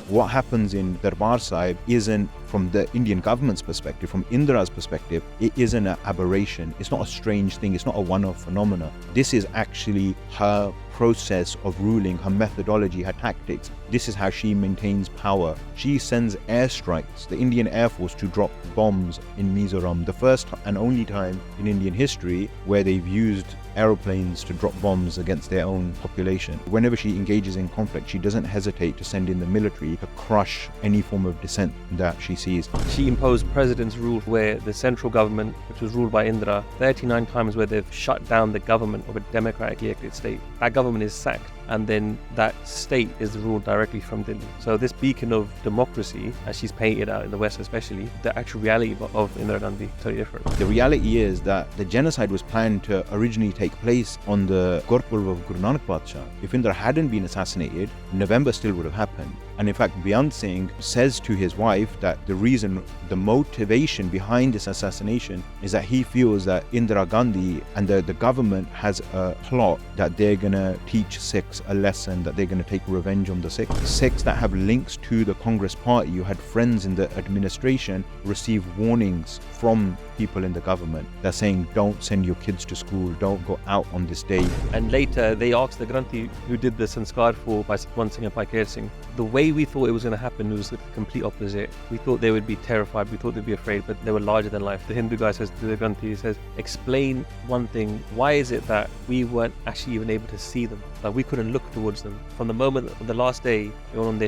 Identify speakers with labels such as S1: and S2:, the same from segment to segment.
S1: what happens in Darbar Sahib isn't, from the Indian government's perspective, from Indira's perspective, it isn't an aberration. It's not a strange thing. It's not a one-off phenomena. This is actually her process of ruling, her methodology, her tactics. This is how she maintains power. She sends airstrikes, the Indian Air Force, to drop bombs in Mizoram. The first and only time in Indian history where they've used aeroplanes to drop bombs against their own population. Whenever she engages in conflict, she doesn't hesitate to send in the military to crush any form of dissent that she sees.
S2: She imposed president's rule where the central government, which was ruled by Indira, 39 times where they've shut down the government of a democratically elected state. That government is sacked, and then that state is ruled directly from Delhi. So this beacon of democracy, as she's painted out in the West especially, the actual reality of Indira Gandhi is totally different.
S1: The reality is that the genocide was planned to originally take place on the Gurpurv of Guru Nanak Badshah. If Indira hadn't been assassinated, November still would have happened. And in fact, Beant Singh says to his wife that the motivation behind this assassination is that he feels that Indira Gandhi and the government has a plot that they're going to teach Sikhs a lesson, that they're going to take revenge on the Sikhs. Sikhs that have links to the Congress party, who had friends in the administration, receive warnings from people in the government. They're saying, don't send your kids to school, don't go out on this day.
S2: And later, they asked the Granthi who did the sanskar for Bhai Satwant Singh and Bhai Kehar Singh. The way we thought it was going to happen was the complete opposite. We thought they would be terrified, we thought they'd be afraid, but they were larger than life. The Hindu guy says to the Granthi, he says, explain one thing. Why is it that we weren't actually even able to see them? Like, we couldn't look towards them. From the moment of the last day, we couldn't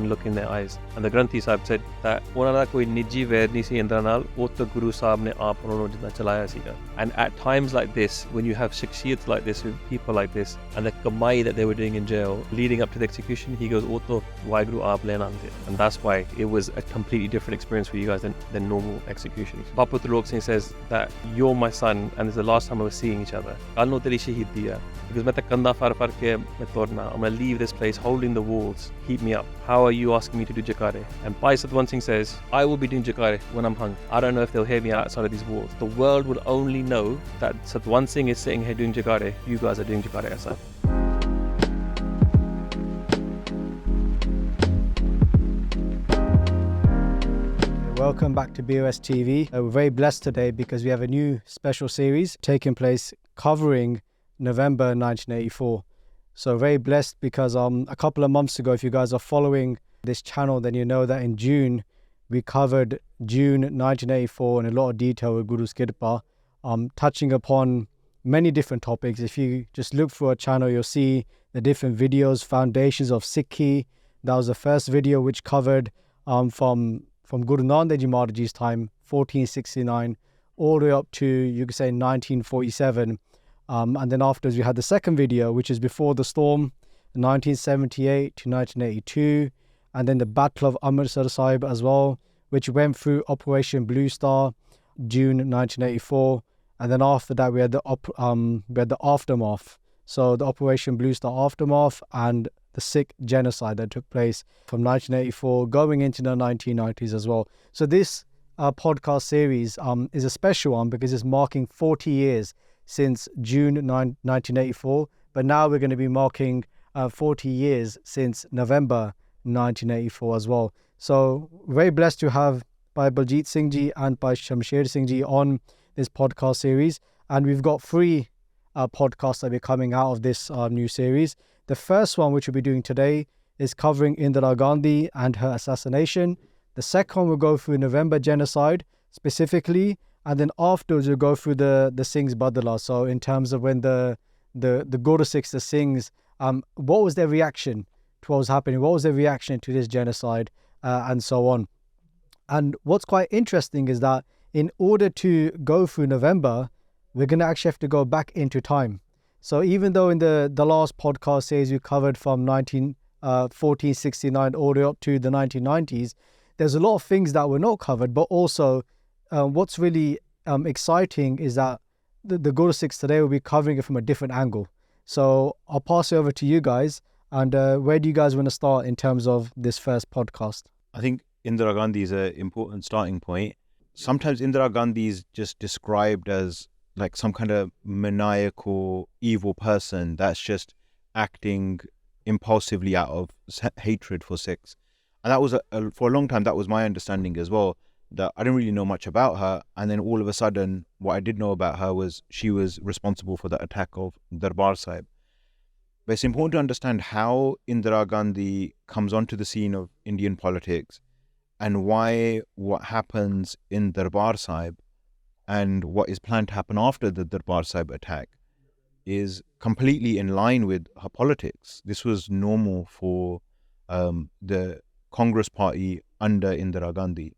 S2: look in their eyes. And the Granthi Sahib said that and at times like this, when you have shakhsiyats like this, with people like this, and the kamai that they were doing in jail leading up to the execution, he goes, and that's why it was a completely different experience for you guys than normal executions. Bapu Trulok Singh says that you're my son, and it's the last time I was seeing each other. Because I'm gonna leave this place holding the walls. Keep me up. How are you asking me to do Jakare? And Bhai Satwant Singh says, I will be doing Jakare when I'm hung. I don't know if they'll hear me outside of these walls. The world will only know that Satwant Singh is sitting here doing Jakare. You guys are doing Jakare outside.
S3: Welcome back to BOS TV. We're very blessed today because we have a new special series taking place covering November 1984. So very blessed because a couple of months ago, if you guys are following this channel, then you know that in June, we covered June 1984 in a lot of detail with Guru's Kirpa, touching upon many different topics. If you just look through our channel, you'll see the different videos, foundations of Sikhi. That was the first video which covered from Guru Nanak Dev Ji Maharaj's time, 1469, all the way up to, you could say, 1947. And then afterwards, we had the second video, which is Before the Storm, 1978 to 1982. And then the Battle of Amrit Sahib as well, which went through Operation Blue Star, June 1984. And then after that, we had the aftermath. So the Operation Blue Star aftermath and the Sikh Genocide that took place from 1984 going into the 1990s as well. So this podcast series is a special one because it's marking 40 years since June 1984. But now we're going to be marking 40 years since November 1984 as well. So very blessed to have Bhai Beant Singh Ji and Bhai Kehar Singh Ji on this podcast series. And we've got 3 podcasts that will be coming out of this new series. The first one, which we'll be doing today, is covering Indira Gandhi and her assassination. The second one will go through November Genocide specifically, and then afterwards we'll go through the Singhs Badala. So in terms of when the Guru Sikhs, the Singhs, what was their reaction to what was happening? What was their reaction to this genocide, and so on. And what's quite interesting is that in order to go through November, we're going to actually have to go back into time. So even though in the last podcast series we covered from 1469 all the way up to the 1990s, there's a lot of things that were not covered, but also what's really exciting is that the Guru Sikhs today will be covering it from a different angle. So I'll pass it over to you guys. And where do you guys want to start in terms of this first podcast?
S1: I think Indira Gandhi is an important starting point. Sometimes Indira Gandhi is just described as like some kind of maniacal, evil person that's just acting impulsively out of hatred for Sikhs. And that was, for a long time, that was my understanding as well, that I didn't really know much about her. And then all of a sudden, what I did know about her was she was responsible for the attack of Darbar Sahib. But it's important to understand how Indira Gandhi comes onto the scene of Indian politics and why what happens in Darbar Sahib and what is planned to happen after the Darbar Sahib attack is completely in line with her politics. This was normal for the Congress party under Indira Gandhi.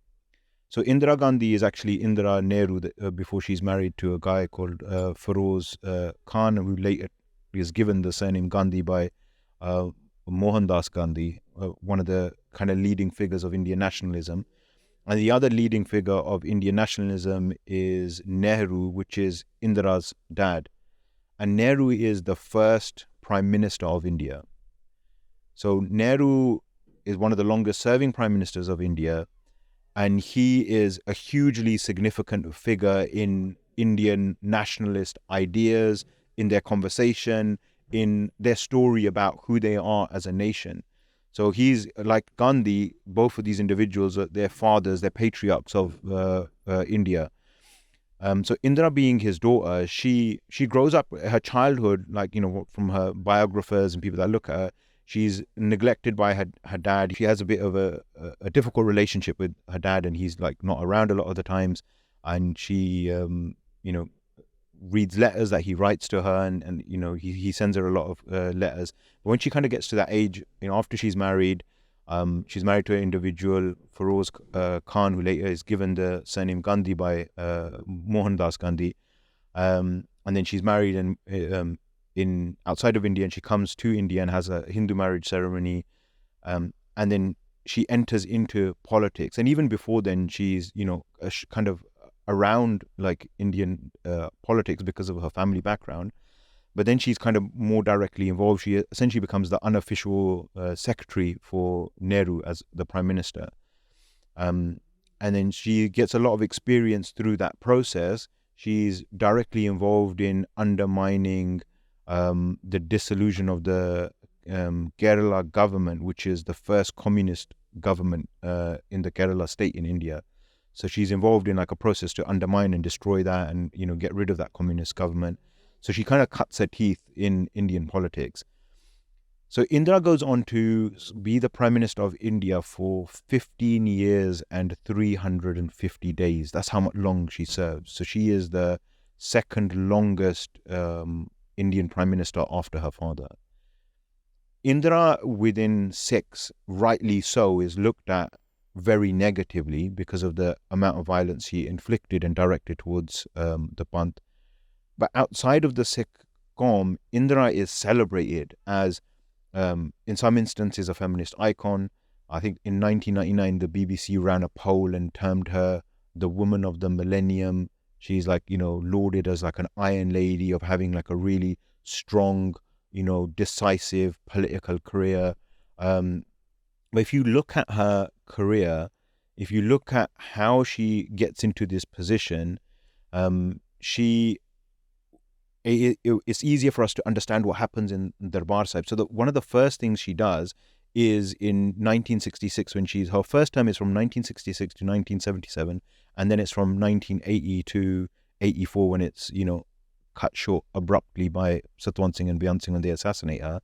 S1: So Indira Gandhi is actually Indira Nehru before she's married to a guy called Feroz Khan, who later is given the surname Gandhi by Mohandas Gandhi, one of the kind of leading figures of Indian nationalism. And the other leading figure of Indian nationalism is Nehru, which is Indira's dad. And Nehru is the first Prime Minister of India. So Nehru is one of the longest serving Prime Ministers of India, and he is a hugely significant figure in Indian nationalist ideas, in their conversation, in their story about who they are as a nation. So he's like Gandhi, both of these individuals, they're fathers, they're patriarchs of India. So Indira being his daughter, she grows up, her childhood, like, from her biographers and people that look at her, she's neglected by her dad. She has a bit of a difficult relationship with her dad, and he's like not around a lot of the times. And she, reads letters that he writes to her, and he sends her a lot of letters. But when she kind of gets to that age, after she's married to an individual, Feroz Khan, who later is given the surname Gandhi by Mohandas Gandhi, and then she's married in outside of India, and she comes to India and has a Hindu marriage ceremony, and then she enters into politics. And even before then, she's kind of around like Indian politics because of her family background. But then she's kind of more directly involved. She essentially becomes the unofficial secretary for Nehru as the prime minister. And then she gets a lot of experience through that process. She's directly involved in undermining the dissolution of the Kerala government, which is the first communist government in the Kerala state in India. So she's involved in like a process to undermine and destroy that and, get rid of that communist government. So she kind of cuts her teeth in Indian politics. So Indira goes on to be the Prime Minister of India for 15 years and 350 days. That's how much long she serves. So she is the second longest Indian Prime Minister after her father. Indira within Sikhs, rightly so, is looked at very negatively because of the amount of violence she inflicted and directed towards the Panth. But outside of the Sikh Qaum, Indira is celebrated as, in some instances, a feminist icon. I think in 1999, the BBC ran a poll and termed her the woman of the millennium. She's like, lauded as like an iron lady of having like a really strong, decisive political career. But if you look at her career, if you look at how she gets into this position, it's easier for us to understand what happens in Darbar Sahib. So one of the first things she does is in 1966, when her first term is from 1966 to 1977, and then it's from 1980 to 84 when it's, cut short abruptly by Satwant Singh and Beant Singh when they assassinate her.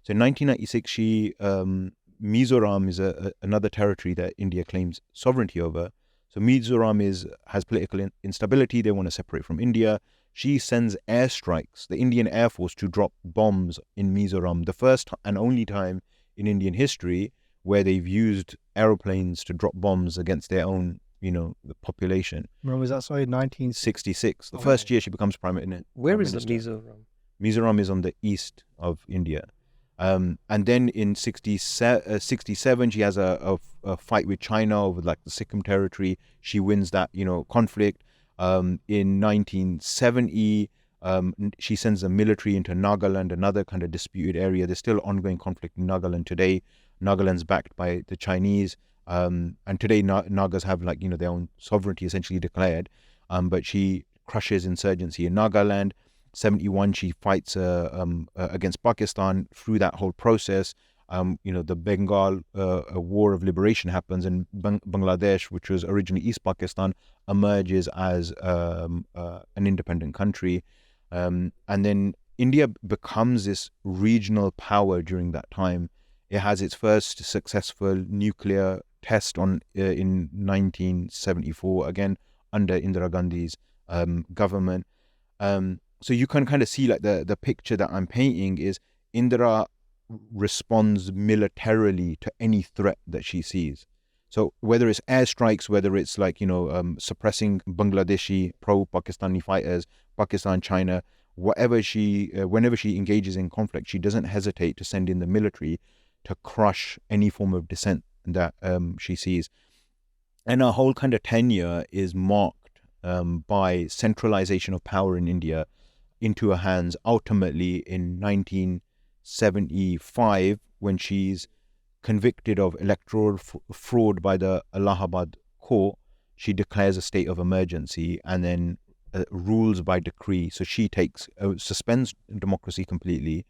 S1: So in 1996, Mizoram is another territory that India claims sovereignty over. So Mizoram has political instability. They want to separate from India. She sends airstrikes, the Indian Air Force, to drop bombs in Mizoram. The first and only time in Indian history where they've used aeroplanes to drop bombs against their own, the population.
S3: When was that? Sorry,
S1: 1966. The first year she becomes prime minister.
S2: Where is the Mizoram?
S1: Mizoram is on the east of India. And then in 67, she has a fight with China over like the Sikkim territory. She wins that, conflict. In 1970, she sends the military into Nagaland, another kind of disputed area. There's still ongoing conflict in Nagaland today. Nagaland's backed by the Chinese. And today Nagas have like, their own sovereignty essentially declared. But she crushes insurgency in Nagaland. 71, she fights against Pakistan. Through that whole process, the Bengal War of Liberation happens, and Bangladesh, which was originally East Pakistan, emerges as an independent country. And then India becomes this regional power during that time. It has its first successful nuclear test in 1974, again under Indira Gandhi's government. So you can kind of see like the picture that I'm painting is Indira responds militarily to any threat that she sees. So whether it's airstrikes, whether it's like, suppressing Bangladeshi pro-Pakistani fighters, Pakistan, China, whenever she engages in conflict, she doesn't hesitate to send in the military to crush any form of dissent that she sees. And her whole kind of tenure is marked by centralization of power in India into her hands. Ultimately, in 1975, when she's convicted of electoral fraud by the Allahabad court, she declares a state of emergency and then rules by decree. So she suspends democracy completely.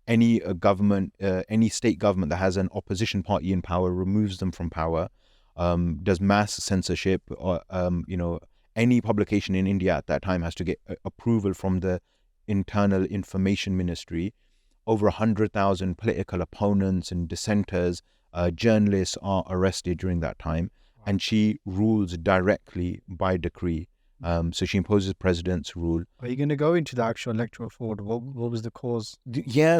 S1: Any government, any state government that has an opposition party in power, removes them from power, does mass censorship. Any publication in India at that time has to get approval from the Internal Information Ministry. Over 100,000 political opponents and dissenters, journalists are arrested during that time, and she rules directly by decree. So she imposes president's rule.
S3: Are you going to go into the actual electoral fraud? What was the cause?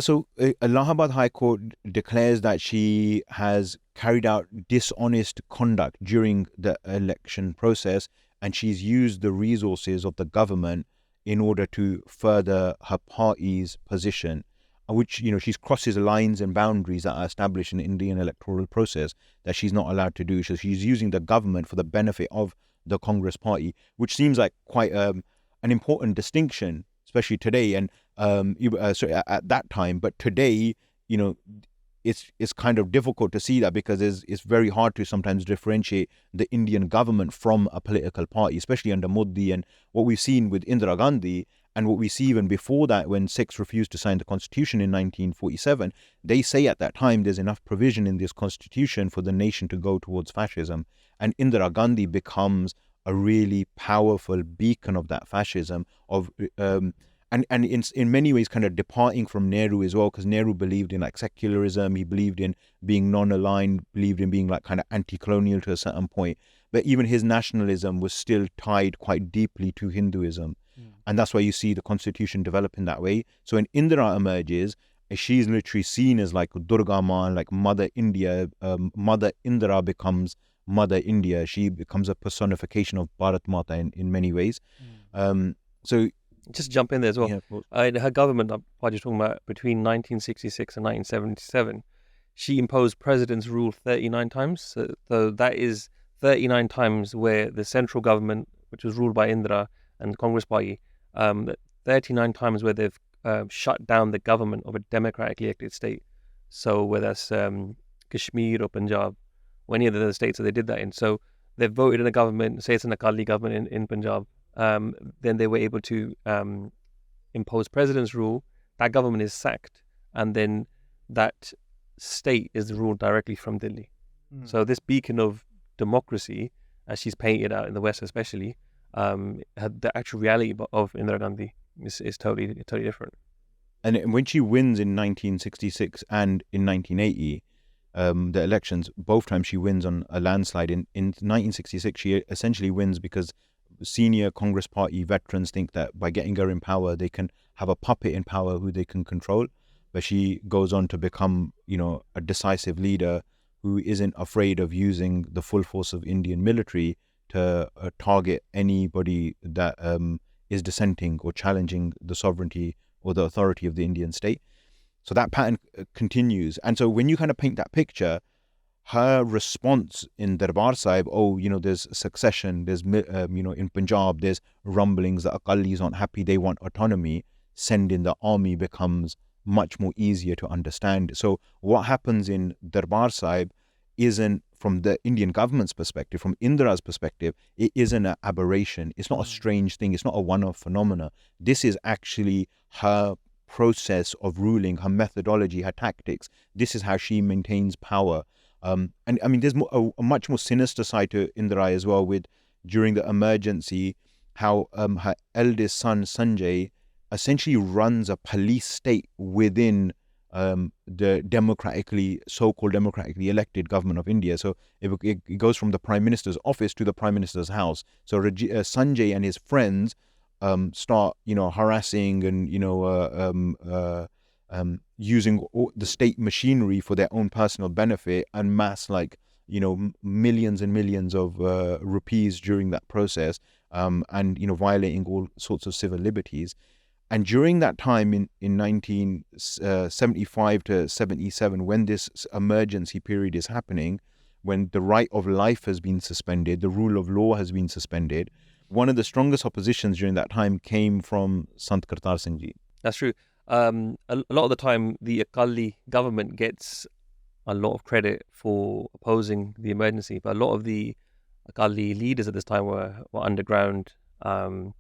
S1: So Allahabad High Court declares that she has carried out dishonest conduct during the election process, and she's used the resources of the government in order to further her party's position, which, she crosses lines and boundaries that are established in the Indian electoral process that she's not allowed to do. So she's using the government for the benefit of the Congress party, which seems like quite an important distinction, especially today. And at that time, but today, it's kind of difficult to see that, because it's very hard to sometimes differentiate the Indian government from a political party, especially under Modi. And what we've seen with Indira Gandhi, and what we see even before that, when Sikhs refused to sign the constitution in 1947, they say at that time there's enough provision in this constitution for the nation to go towards fascism. And Indira Gandhi becomes a really powerful beacon of that fascism, and in many ways kind of departing from Nehru as well, because Nehru believed in like secularism, he believed in being non-aligned, believed in being like kind of anti-colonial to a certain point. But even his nationalism was still tied quite deeply to Hinduism. And that's why you see the constitution develop in that way. So when Indira emerges, she's literally seen as like Durga Ma, like Mother India. Mother Indira becomes Mother India. She becomes a personification of Bharat Mata in many ways. So
S2: just jump in there as well.
S1: Yeah,
S2: her government, what you're talking about, between 1966 and 1977, she imposed president's rule 39 times. So that is 39 times where the central government, which was ruled by Indira and the Congress Party, 39 times where they've shut down the government of a democratically elected state. So whether that's Kashmir or Punjab, or any of the other states that they did that in. So they've voted in a government, say it's an Akali government in Punjab, then they were able to impose president's rule. That government is sacked, and then that state is ruled directly from Delhi. So this beacon of democracy, as she's painted out in the West especially, the actual reality of Indira Gandhi is totally different.
S1: And when she wins in 1966 and in 1980, the elections, both times she wins on a landslide. In 1966, she essentially wins because senior Congress Party veterans think that by getting her in power, they can have a puppet in power who they can control. But she goes on to become, a decisive leader who isn't afraid of using the full force of Indian military to target anybody that is dissenting or challenging the sovereignty or the authority of the Indian state. So that pattern continues. And so when you kind of paint that picture, her response in Darbar Sahib, there's succession, there's, in Punjab, there's rumblings that Akalis aren't happy, they want autonomy, send in the army becomes much more easier to understand. So what happens in Darbar Sahib isn't from the Indian government's perspective, from Indira's perspective, it isn't an aberration. It's not a strange thing. It's not a one-off phenomena. This is actually her process of ruling, her methodology, her tactics. This is how she maintains power. And I mean, there's a much more sinister side to Indira as well, with during the emergency, how her eldest son, Sanjay, essentially runs a police state within the so-called democratically elected government of India. So it goes from the Prime Minister's office to the Prime Minister's house. So Sanjay and his friends start, harassing and, using the state machinery for their own personal benefit and mass, millions and millions of rupees during that process, and, violating all sorts of civil liberties. And during that time in 1975 to 77, when this emergency period is happening, when the right of life has been suspended, the rule of law has been suspended, one of the strongest oppositions during that time came from Sant Kartar Singh Ji.
S2: That's true. A lot of the time, the Akali government gets a lot of credit for opposing the emergency, but a lot of the Akali leaders at this time were underground, and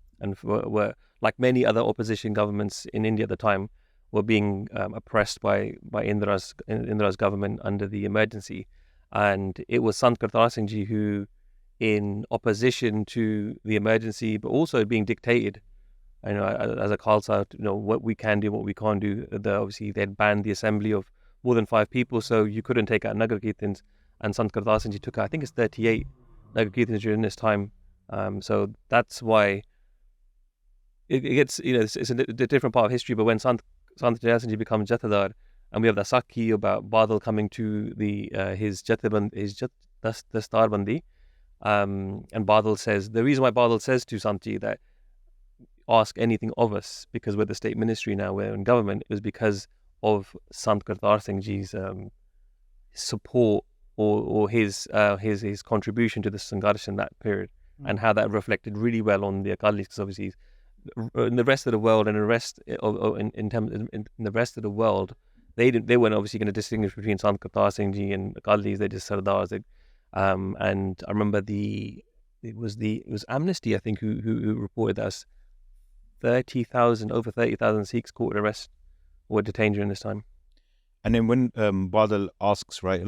S2: were like many other opposition governments in India at the time, were being oppressed by Indira's government under the emergency. And it was Sant Kartar Singh Ji who, in opposition to the emergency, but also being dictated, as a Khalsa, what we can do, what we can't do. Obviously, they'd banned the assembly of more than 5 people, so you couldn't take out Nagar Kirtans. And Sant Kartar Singh Ji took out, I think it's 38 Nagar Kirtans during this time. So that's why it gets, it's a different part of history. But when Sant Kartar Singh Ji becomes Jathedar, and we have the sakhi about Badal coming to his Dastarbandi, and Badal says, the reason why Badal says to Sant Ji that ask anything of us, because we're the state ministry now, we're in government, it was because of Sant Kartar Singh Ji's support or his contribution to the Sangharsh in that period, and how that reflected really well on the Akalis, because obviously in the rest of the world, and in the rest of the world, they weren't obviously going to distinguish between Sant Kartar Singh Ji and Akalis. They just Sardars. And I remember it was Amnesty, I think, who reported that over 30,000 Sikhs caught and arrested or detained during this time.
S1: And then when Badal asks, right,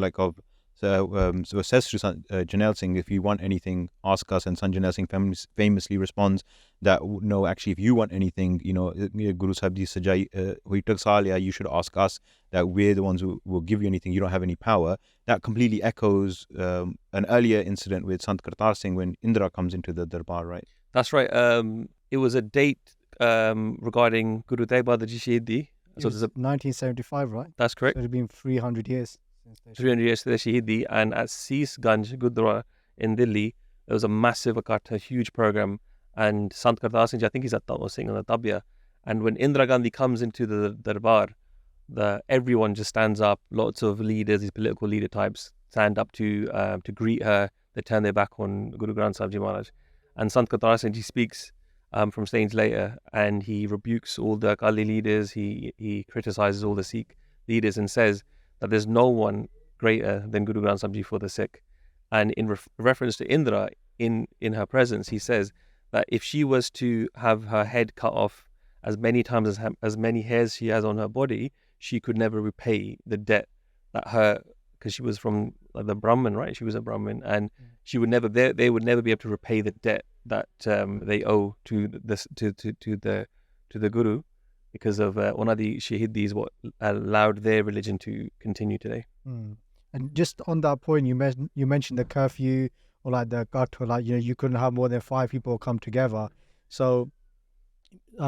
S1: so says to Janelle Singh, if you want anything, ask us. And Sant Janelle Singh famously responds that, no, actually, if you want anything, Guru Sahib Ji Sajai hui Taksalia, you should ask us, that we're the ones who will give you anything. You don't have any power. That completely echoes an earlier incident with Sant Kartar Singh when Indira comes into the Darbar, right?
S2: That's right. It was a date regarding Guru Tegh Bahadur Ji Shahidi.
S3: So it was 1975, right?
S2: That's correct.
S3: So it had been 300 years.
S2: 300 years to the Shahidi. And at Sees Ganj Gurdwara in Delhi, there was a massive a huge program. And Sant Kartar Singh Ji, I think he's sitting on the tabia. And when Indira Gandhi comes into the Darbar, everyone just stands up. Lots of leaders, these political leader types, stand up to greet her. They turn their back on Guru Granth Sahib Ji Maharaj. And Sant Kartar Singh Ji speaks from stage later, and he rebukes all the Akali leaders. He criticizes all the Sikh leaders and says that there's no one greater than Guru Granth Sahib Ji for the Sikh. And in reference to Indira, in her presence, he says that if she was to have her head cut off as many times as many hairs she has on her body, she could never repay the debt that because she was from the Brahmin, right? She was a Brahmin, and she would never. They would never be able to repay the debt that they owe to the Guru, because of one of the Shahidis, what allowed their religion to continue today.
S3: And just on that point, you mentioned the curfew, or like the gatho, you couldn't have more than 5 people come together. So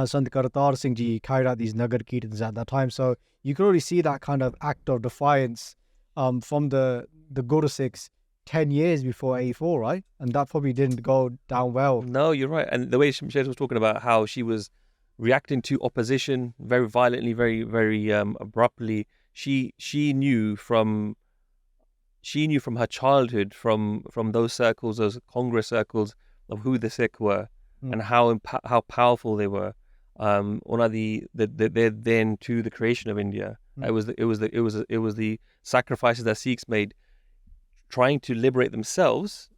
S3: Sant Kartar Singh Ji carried out these Nagar Kirtans at that time. So you could already see that kind of act of defiance from the Guru Sikhs 10 years before 84, right? And that probably didn't go down well.
S2: No, you're right. And the way Shamshed was talking about how she was reacting to opposition very violently, very, very abruptly. She knew from her childhood, from those circles, those Congress circles, of who the Sikh were and how powerful they were. Then to the creation of India, it was the sacrifices that Sikhs made, trying to liberate themselves,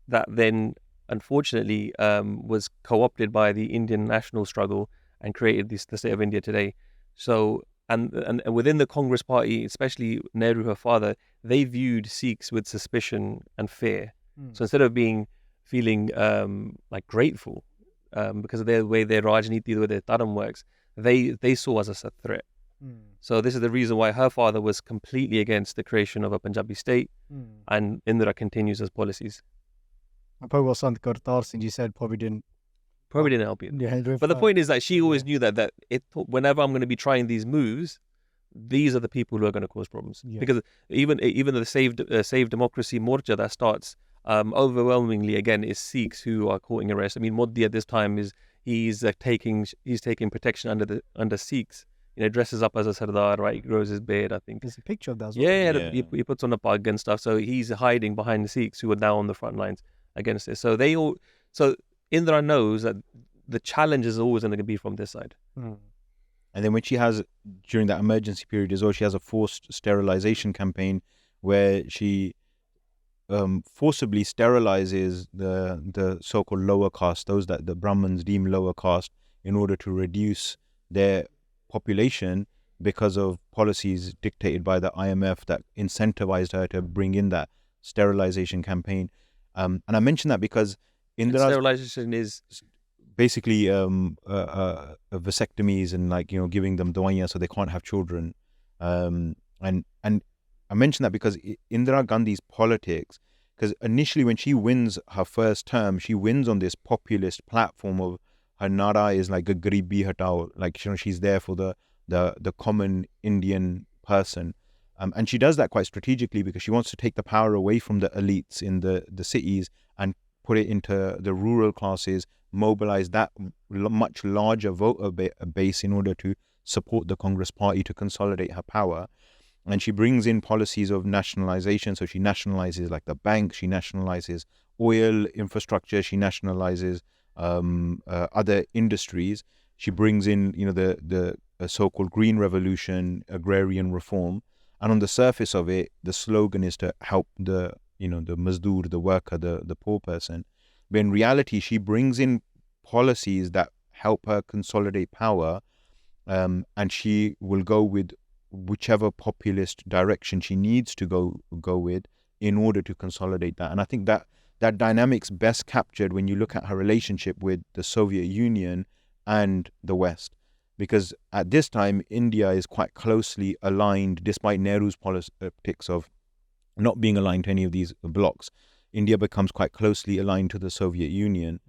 S2: that then unfortunately was co-opted by the Indian national struggle and created the state of India today. So and within the Congress party, especially Nehru, her father, they viewed Sikhs with suspicion and fear. So instead of feeling like grateful because of the way their Rajniti, the way their Dharam works, they saw us as a threat. So this is the reason why her father was completely against the creation of a Punjabi state, and Indira continues those policies.
S3: Probably what Sant Kartar Singh Ji said probably didn't
S2: help you.
S3: Yeah,
S2: but the point is that she always knew that whenever I'm going to be trying these moves, these are the people who are going to cause problems. Because even the Save Democracy Morcha that starts, overwhelmingly again is Sikhs who are caught in arrest. I mean, Modi at this time he's taking protection under Sikhs. Dresses up as a Sardar, right? He grows his beard, I think.
S3: There's a picture of that as well.
S2: Yeah. He puts on a pug and stuff. So he's hiding behind the Sikhs who are now on the front lines against this. So Indira knows that the challenge is always going to be from this side.
S1: And then when she has, during that emergency period as well, she has a forced sterilization campaign where she forcibly sterilizes the so-called lower caste, those that the Brahmins deem lower caste, in order to reduce their population because of policies dictated by the IMF that incentivized her to bring in that sterilization campaign. And I mention that because
S2: sterilization is
S1: basically vasectomies and giving them dawaiyan so they can't have children. And I mention that because Indira Gandhi's politics, because initially when she wins her first term, she wins on this populist platform of her nara is like a garibi hatao, she's there for the common Indian person. And she does that quite strategically because she wants to take the power away from the elites in the cities and put it into the rural classes, mobilize that much larger voter base in order to support the Congress party to consolidate her power. And she brings in policies of nationalization. So she nationalizes like the bank, she nationalizes oil infrastructure, she nationalizes other industries. She brings in, the so-called green revolution, agrarian reform. And on the surface of it, the slogan is to help the mazdoor, the worker, the poor person. But in reality, she brings in policies that help her consolidate power, and she will go with whichever populist direction she needs to go with in order to consolidate that. And I think that dynamic's best captured when you look at her relationship with the Soviet Union and the West. Because at this time, India is quite closely aligned, despite Nehru's politics of not being aligned to any of these blocs. India becomes quite closely aligned to the Soviet Union.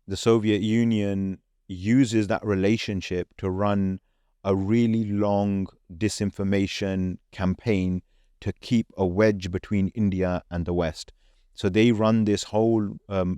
S1: The Soviet Union uses that relationship to run a really long disinformation campaign to keep a wedge between India and the West. So they run this whole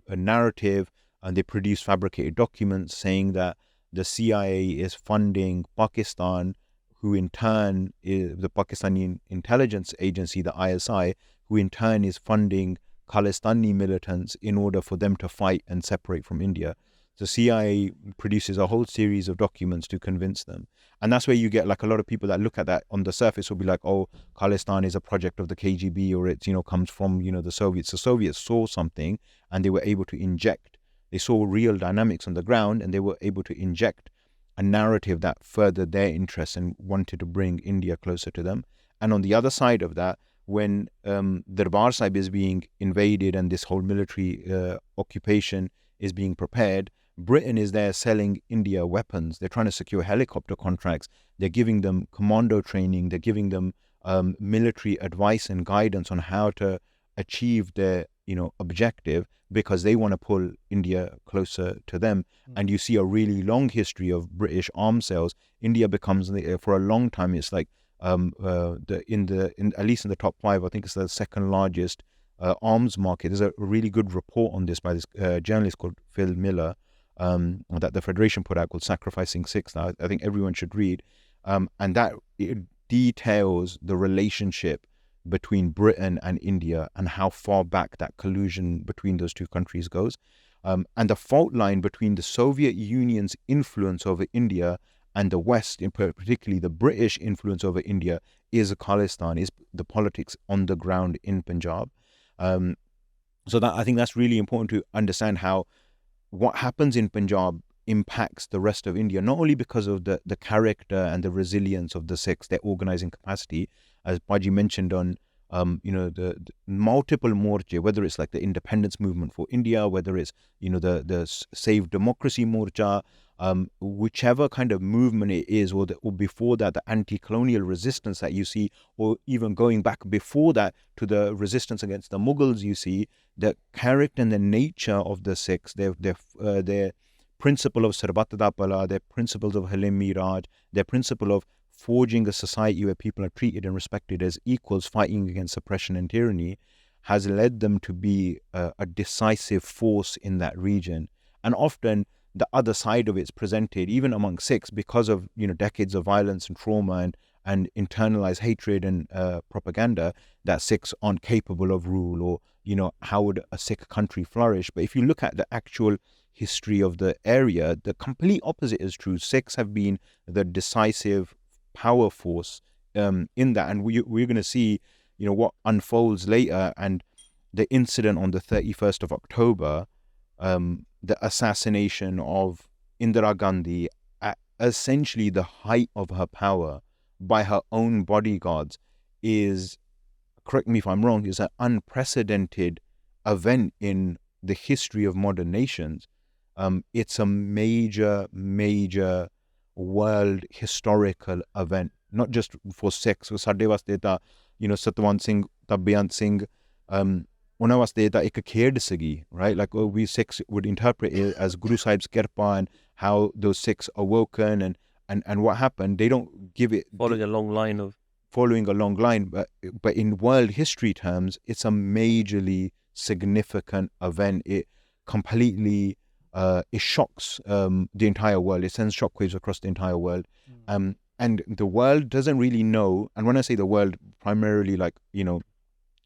S1: narrative, and they produce fabricated documents saying that the CIA is funding Pakistan, who in turn is the Pakistani intelligence agency, the ISI, who in turn is funding Khalistani militants in order for them to fight and separate from India. The CIA produces a whole series of documents to convince them. And that's where you get a lot of people that look at that on the surface will be like, oh, Khalistan is a project of the KGB, or it's, comes from, the Soviets. The Soviets saw something and they were able to inject. They saw real dynamics on the ground and they were able to inject a narrative that furthered their interests and wanted to bring India closer to them. And on the other side of that, when Darbar Sahib is being invaded and this whole military occupation is being prepared, Britain is there selling India weapons. They're trying to secure helicopter contracts. They're giving them commando training. They're giving them military advice and guidance on how to achieve their objective, because they want to pull India closer to them. And you see a really long history of British arms sales. India becomes, for a long time, it's like at least in the top 5, I think it's the second largest arms market. There's a really good report on this by this journalist called Phil Miller that the Federation put out, called Sacrificing Sikhs. Now, I think everyone should read. And that it details the relationship between Britain and India and how far back that collusion between those two countries goes. And the fault line between the Soviet Union's influence over India and the West, particularly the British influence over India, is Khalistan, is the politics on the ground in Punjab. So that I think that's really important to understand how what happens in Punjab impacts the rest of India, not only because of the character and the resilience of the Sikhs, their organizing capacity, as Baji mentioned on the multiple morche, whether it's like the independence movement for India, whether it's the Save Democracy Morcha, whichever kind of movement it is, or before that the anti-colonial resistance that you see, or even going back before that to the resistance against the Mughals, you see the character and the nature of the Sikhs, their principle of Sarbat da Pala, their principles of Halim Miraj, their principle of forging a society where people are treated and respected as equals, fighting against oppression and tyranny, has led them to be a decisive force in that region. And often the other side of it's presented, even among Sikhs, because of decades of violence and trauma and internalized hatred and propaganda, that Sikhs aren't capable of rule, or how would a Sikh country flourish? But if you look at the actual history of the area, the complete opposite is true. Sikhs have been the decisive power force in that, and we're going to see what unfolds later. And the incident on the 31st of October, the assassination of Indira Gandhi at essentially the height of her power by her own bodyguards, is, correct me if I'm wrong, is an unprecedented event in the history of modern nations. It's a major world historical event, not just for Sikhs. So ਸਾਡੇ ਵਾਸਤੇ ਤਾਂ ਸਤਵੰਤ ਸਿੰਘ ਤਾਂ ਬੇਅੰਤ ਸਿੰਘ ਉਹਨਾਂ ਵਾਸਤੇ ਤਾਂ ਇੱਕ ਖੇਡ ਸੀਗੀ, right? Like we Sikhs would interpret it as Guru Sahib's kirpa and how those Sikhs awoken and what happened. They don't give it
S2: following a long line,
S1: but in world history terms, it's a majorly significant event. It completely it shocks the entire world. It sends shockwaves across the entire world. And the world doesn't really know, and when I say the world, primarily like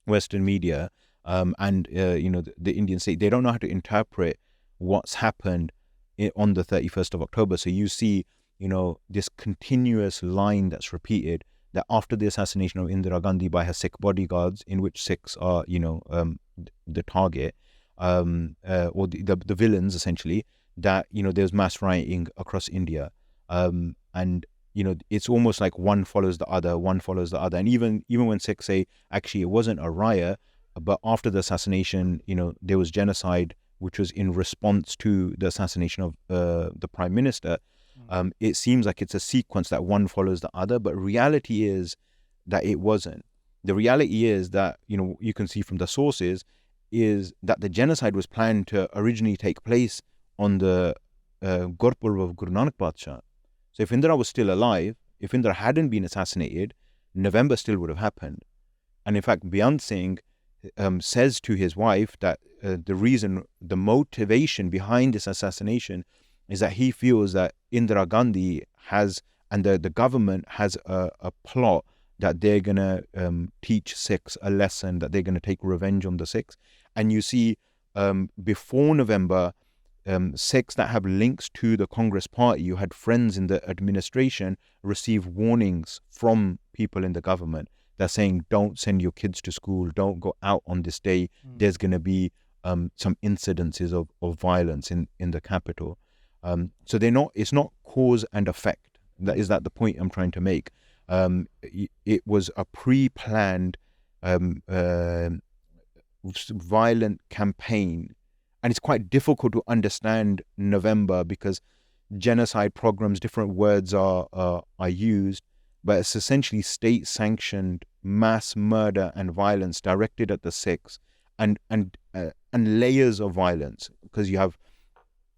S1: Western media and the Indian state, they don't know how to interpret what's happened on the 31st of October. So you see this continuous line that's repeated, that after the assassination of Indira Gandhi by her Sikh bodyguards, in which Sikhs are the target, or the villains essentially, that there's mass rioting across India, and it's almost like one follows the other, and even when Sikhs say actually it wasn't a riot, but after the assassination there was genocide, which was in response to the assassination of the Prime Minister. It seems like it's a sequence that one follows the other, but reality is that it wasn't. The reality is that you can see from the sources is that the genocide was planned to originally take place on the Gurpurv of Guru Nanak Badshah. So if Indira was still alive, if Indira hadn't been assassinated, November still would have happened. And in fact, Beant Singh says to his wife that the motivation behind this assassination is that he feels that Indira Gandhi has, and the government has a plot that they're going to teach Sikhs a lesson, that they're going to take revenge on the Sikhs. And you see, before November, Sikhs that have links to the Congress party, you had friends in the administration receive warnings from people in the government. They're saying, don't send your kids to school, don't go out on this day. There's going to be some incidences of violence in the capital. So it's not cause and effect. Is that the point I'm trying to make? It was a pre-planned violent campaign, and it's quite difficult to understand November because genocide programs, different words are used, but it's essentially state-sanctioned mass murder and violence directed at the Sikhs, and layers of violence, because you have,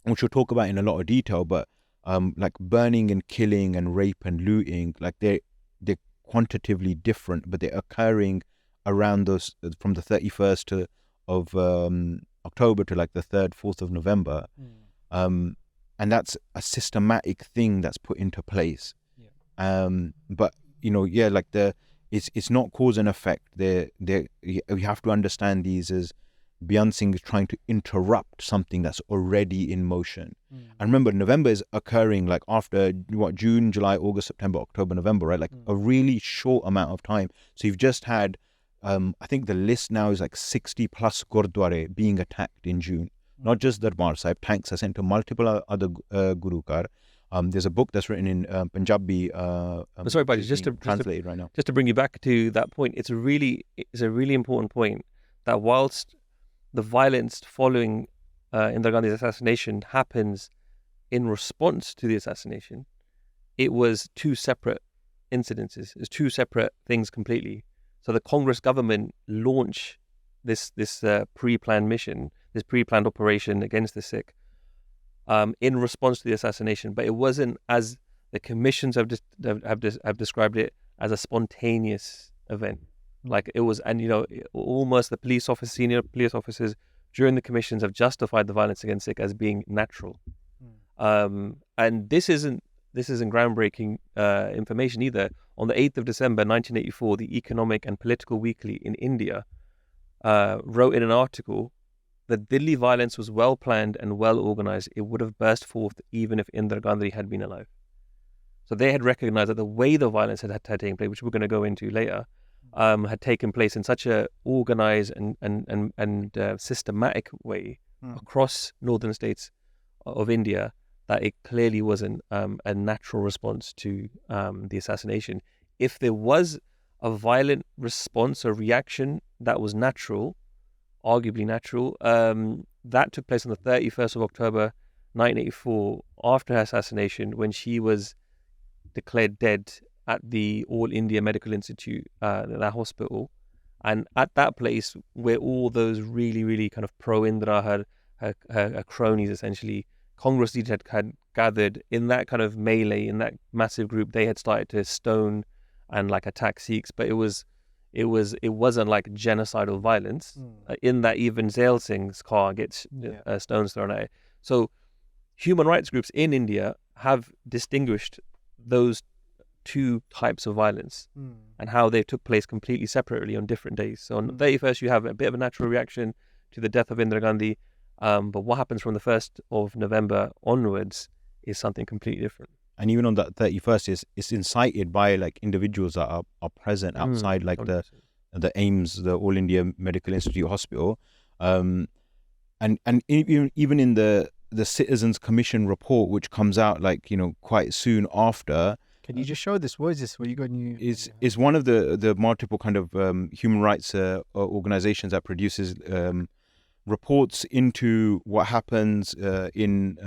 S1: which we'll talk about in a lot of detail, but like burning and killing and rape and looting, like they're quantitatively different, but they're occurring around those from the 31st of October to like the 3rd, 4th of November. And that's a systematic thing that's put into place. But it's not cause and effect. We have to understand these as Beant Singh is trying to interrupt something that's already in motion. And remember, November is occurring like after June, July, August, September, October, November, right? Like a really short amount of time. So you've just had I think the list now is like 60 plus Gurdwara being attacked in June. Not just Darbar Sahib, tanks are sent to multiple other Gurukar. There's a book that's written in Punjabi.
S2: Sorry, Baaj,
S1: translated right now.
S2: Just to bring you back to that point, it's a really important point that whilst the violence following Indira Gandhi's assassination happens in response to the assassination, it was two separate incidences. It's two separate things completely. So the Congress government launched this pre-planned mission, this pre-planned operation against the Sikh in response to the assassination, but it wasn't, as the commissions have described it, as a spontaneous event. Like it was, and almost the senior police officers during the commissions have justified the violence against Sikh as being natural. And this isn't groundbreaking information either. On the 8th of December 1984, the Economic and Political Weekly in India wrote in an article that Delhi violence was well planned and well organized. It would have burst forth even if Indira Gandhi had been alive. So they had recognized that the way the violence had taken place, which we're going to go into later, had taken place in such a organized and systematic way across northern states of India that it clearly wasn't a natural response to the assassination. If there was a violent response or reaction that was natural, arguably natural, that took place on the 31st of October 1984 after her assassination, when she was declared dead at the All India Medical Institute, that hospital. And at that place where all those really, really kind of pro-Indira, her cronies essentially, Congress leaders had gathered in that kind of melee, in that massive group, they had started to stone and like attack Sikhs, but it wasn't like genocidal violence. In that even Zail Singh's car gets stones thrown at it. So human rights groups in India have distinguished those two types of violence and how they took place completely separately on different days. So on the 31st, you have a bit of a natural reaction to the death of Indira Gandhi. But what happens from the 1st of November onwards is something completely different.
S1: And even on that 31st, it's incited by like individuals that are present outside like the AIIMS, the All India Medical Institute Hospital. And even in the Citizens Commission report, which comes out like, quite soon after.
S3: Can you just show this? What is this? What you got new?
S1: Is one of the multiple kind of human rights organizations that produces reports into what happens in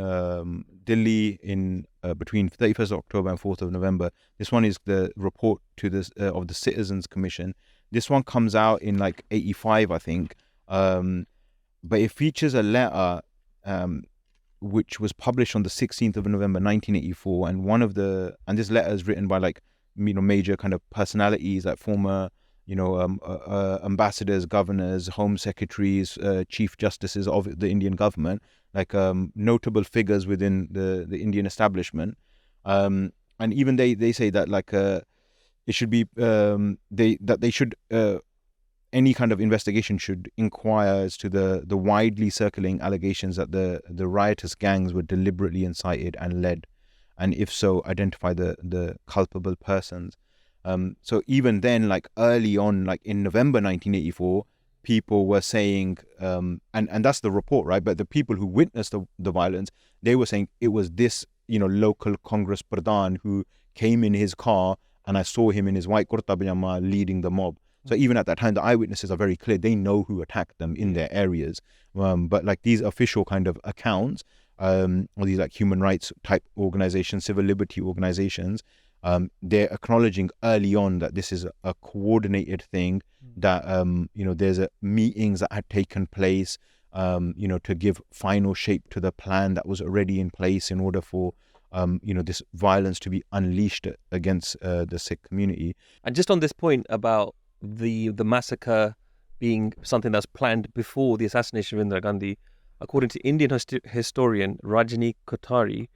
S1: Delhi in between 31st of October and 4th of November. This one is the report to this of the Citizens Commission. This one comes out in like 85, I think. But it features a letter which was published on the 16th of November 1984, and this letter is written by like major kind of personalities, like former ambassadors, governors, home secretaries, chief justices of the Indian government, like notable figures within the Indian establishment. And even they say that like it should be they should any kind of investigation should inquire as to the widely circulating allegations that the riotous gangs were deliberately incited and led, and if so, identify the culpable persons. So even then, like early on, like in November 1984, people were saying, and that's the report, right? But the people who witnessed the violence, they were saying it was this, local Congress Pradhan who came in his car, and I saw him in his white kurta pajama leading the mob. So even at that time, the eyewitnesses are very clear. They know who attacked them in their areas. But like these official kind of accounts, or these like human rights type organizations, civil liberty organizations, they're acknowledging early on that this is a coordinated thing, that, there's meetings that had taken place, to give final shape to the plan that was already in place in order for, this violence to be unleashed against the Sikh community.
S2: And just on this point about the massacre being something that's planned before the assassination of Indira Gandhi, according to Indian historian Rajni Kothari,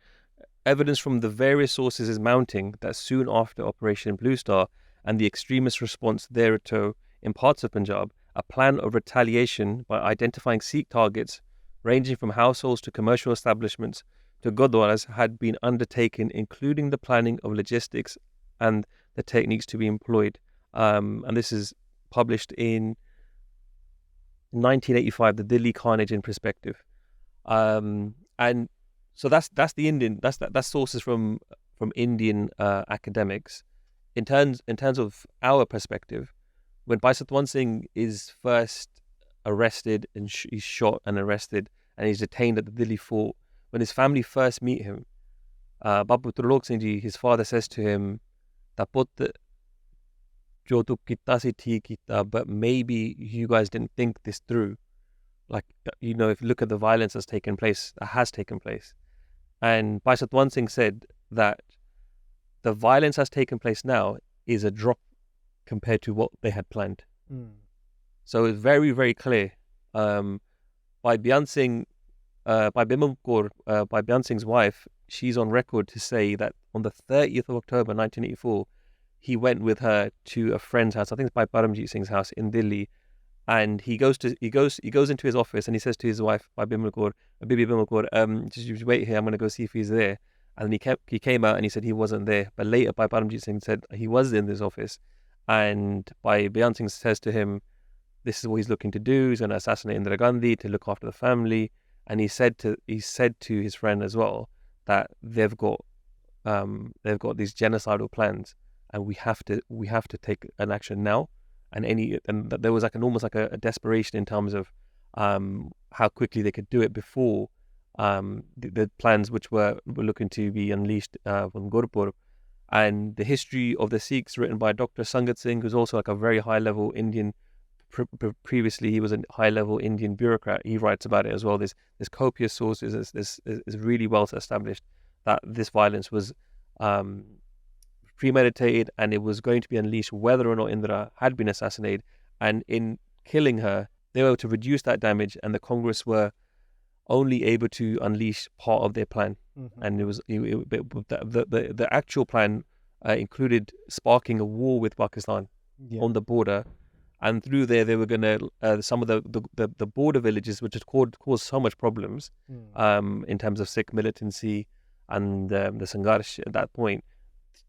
S2: evidence from the various sources is mounting that soon after Operation Blue Star and the extremist response thereto in parts of Punjab, a plan of retaliation by identifying Sikh targets ranging from households to commercial establishments to gurdwaras had been undertaken, including the planning of logistics and the techniques to be employed. And this is published in 1985, The Delhi Carnage in Perspective. And so that's the Indian, that's sources from Indian academics. In terms of our perspective, when Bhai Satwant Singh is first arrested and he's shot and arrested and he's detained at the Delhi fort, when his family first meet him, Babu Trulok Singh Ji, his father, says to him, "Taput, jo tu kita si theek kita, but maybe you guys didn't think this through. Like, if you look at the violence that has taken place." And Bhai Satwant Singh said that the violence that's taken place now is a drop compared to what they had planned. So it's very, very clear. Bhai Beant Singh, Bhai Beant Singh's wife, she's on record to say that on the 30th of October 1984, he went with her to a friend's house. I think it's Bhai Paramjit Singh's house in Delhi. And he goes into his office and he says to his wife, Bibi Bimal Kaur, just wait here, I'm going to go see if he's there. And he came out and he said he wasn't there. But later, Bhai Paramjit Singh said he was in this office. And Bhai Beant Singh says to him, this is what he's looking to do. He's going to assassinate Indira Gandhi to look after the family. And he said to his friend as well that they've got these genocidal plans, and we have to take an action now. And there was almost like a desperation in terms of how quickly they could do it before the plans which were looking to be unleashed from Gurpur. And the history of the Sikhs, written by Dr. Sangat Singh, who's also like a very high level Indian. Previously, he was a high level Indian bureaucrat. He writes about it as well. There's copious sources. This is really well established that this violence was premeditated and it was going to be unleashed whether or not Indira had been assassinated. And in killing her, they were able to reduce that damage, and the Congress were only able to unleash part of their plan. And it was the actual plan included sparking a war with Pakistan on the border, and through there they were going to some of the border villages, which had caused so much problems in terms of Sikh militancy and the Sangharsh at that point.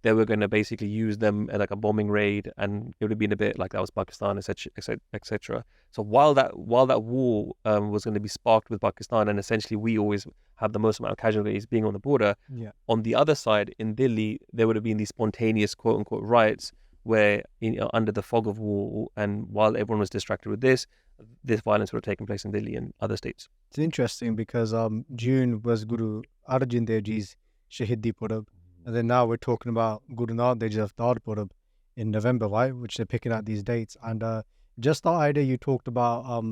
S2: They were going to basically use them like a bombing raid, and it would have been a bit like that was Pakistan, etc. So while that war was going to be sparked with Pakistan, and essentially we always have the most amount of casualties being on the border, on the other side in Delhi there would have been these spontaneous quote unquote riots where under the fog of war, and while everyone was distracted with this violence would have taken place in Delhi and other states.
S3: It's interesting because June was Guru Arjan Dev Ji's Shahidi Purab. And then now we're talking about Guru Nanak Dev Ji's Avtar Purab in November, right? Which they're picking out these dates. And just the idea you talked about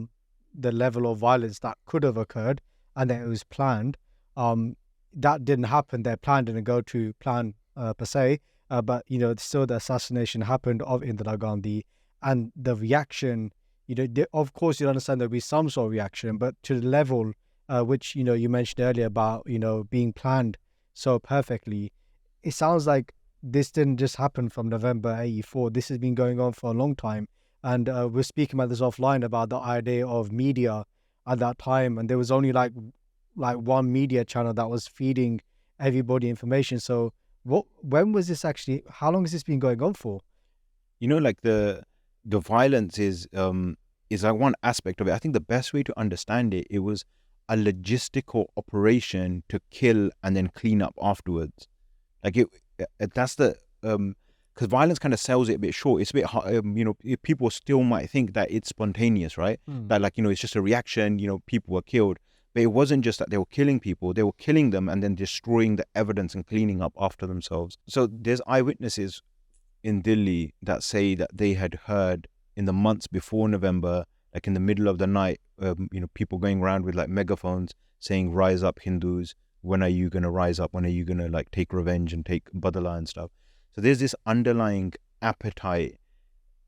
S3: the level of violence that could have occurred and that it was planned. That didn't happen. Their plan didn't go to plan per se. But, still the assassination happened of Indira Gandhi, and the reaction, of course you understand there'll be some sort of reaction, but to the level which, you mentioned earlier about, being planned so perfectly. It sounds like this didn't just happen from November 84. This has been going on for a long time. And we're speaking about this offline about the idea of media at that time. And there was only like one media channel that was feeding everybody information. So when was this actually, how long has this been going on for?
S1: Like the violence is like one aspect of it. I think the best way to understand it, it was a logistical operation to kill and then clean up afterwards. Like that's the because violence kind of sells it a bit short. It's a bit hard, people still might think that it's spontaneous, right? That it's just a reaction. People were killed, but it wasn't just that they were killing people. They were killing them and then destroying the evidence and cleaning up after themselves. So there's eyewitnesses in Delhi that say that they had heard in the months before November, like in the middle of the night, people going around with like megaphones saying, "Rise up, Hindus. When are you going to rise up? When are you going to like take revenge and take badala and stuff?" So there's this underlying appetite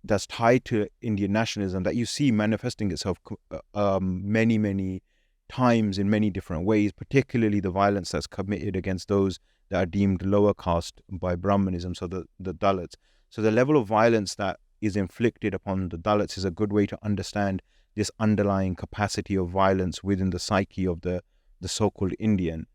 S1: that's tied to Indian nationalism that you see manifesting itself many, many times in many different ways, particularly the violence that's committed against those that are deemed lower caste by Brahmanism, so the Dalits. So the level of violence that is inflicted upon the Dalits is a good way to understand this underlying capacity of violence within the psyche of the so-called Indian.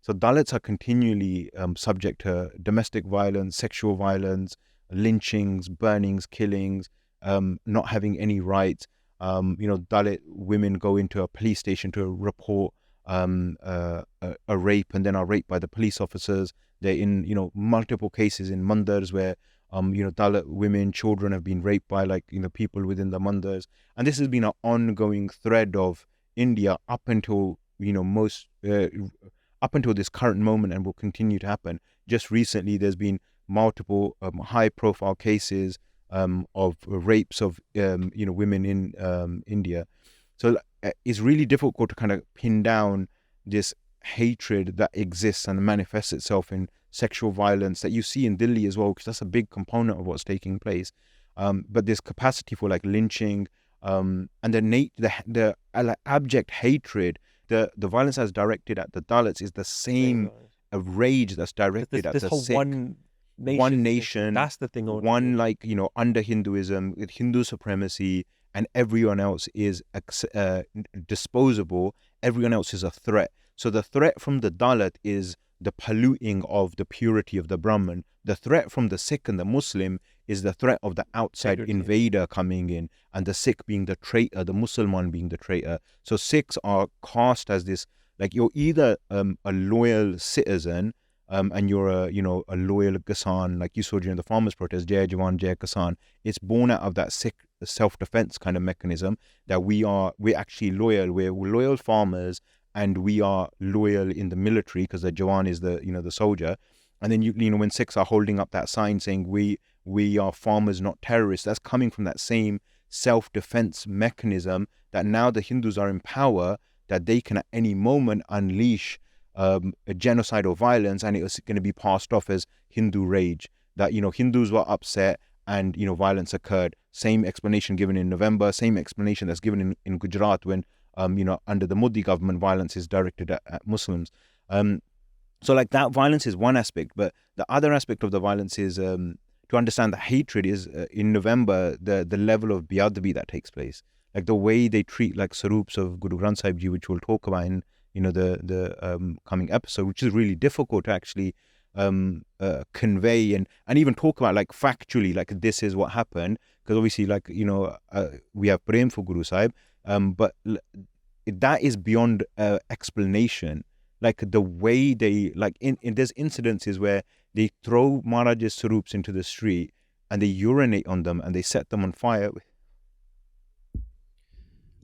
S1: So Dalits are continually subject to domestic violence, sexual violence, lynchings, burnings, killings, not having any rights. Dalit women go into a police station to report a rape and then are raped by the police officers. They're in, multiple cases in mandars where, Dalit women, children have been raped by people within the mandars. And this has been an ongoing thread of India up until, up until this current moment, and will continue to happen. Just recently, there's been multiple high-profile cases of rapes of women in India. So it's really difficult to kind of pin down this hatred that exists and manifests itself in sexual violence that you see in Delhi as well, because that's a big component of what's taking place. But this capacity for lynching and the abject hatred, the violence that's directed at the Dalits is the same rage that's directed at the Sikh. One nation,
S2: that's the thing.
S1: Under Hinduism, with Hindu supremacy, and everyone else is disposable. Everyone else is a threat. So the threat from the Dalit is the polluting of the purity of the Brahman. The threat from the Sikh and the Muslim is the threat of the outside invader coming in, and the Sikh being the traitor, the Muslim being the traitor. So Sikhs are cast as this, you're either a loyal citizen, and you're a loyal Kisan, like you saw during the farmers' protest, Jai Jawan, Jai Kisan. It's born out of that Sikh self-defense kind of mechanism that we're actually loyal. We're loyal farmers, and we are loyal in the military because the Jawan is the soldier. And then when Sikhs are holding up that sign saying we are farmers, not terrorists, that's coming from that same self-defense mechanism that now the Hindus are in power, that they can at any moment unleash a genocidal violence, and it was going to be passed off as Hindu rage, that Hindus were upset and violence occurred. Same explanation given in November, same explanation that's given in Gujarat when under the Modi government, violence is directed at Muslims. So that violence is one aspect, but the other aspect of the violence is to understand the hatred is in November, the level of biadbi that takes place, the way they treat sarups of Guru Granth Sahib Ji, which we'll talk about in the coming episode, which is really difficult to actually convey and even talk about factually, this is what happened, because obviously we have prem for Guru Sahib, but that is beyond explanation. The way they there's incidences where they throw Maharaj's sarups into the street and they urinate on them and they set them on fire,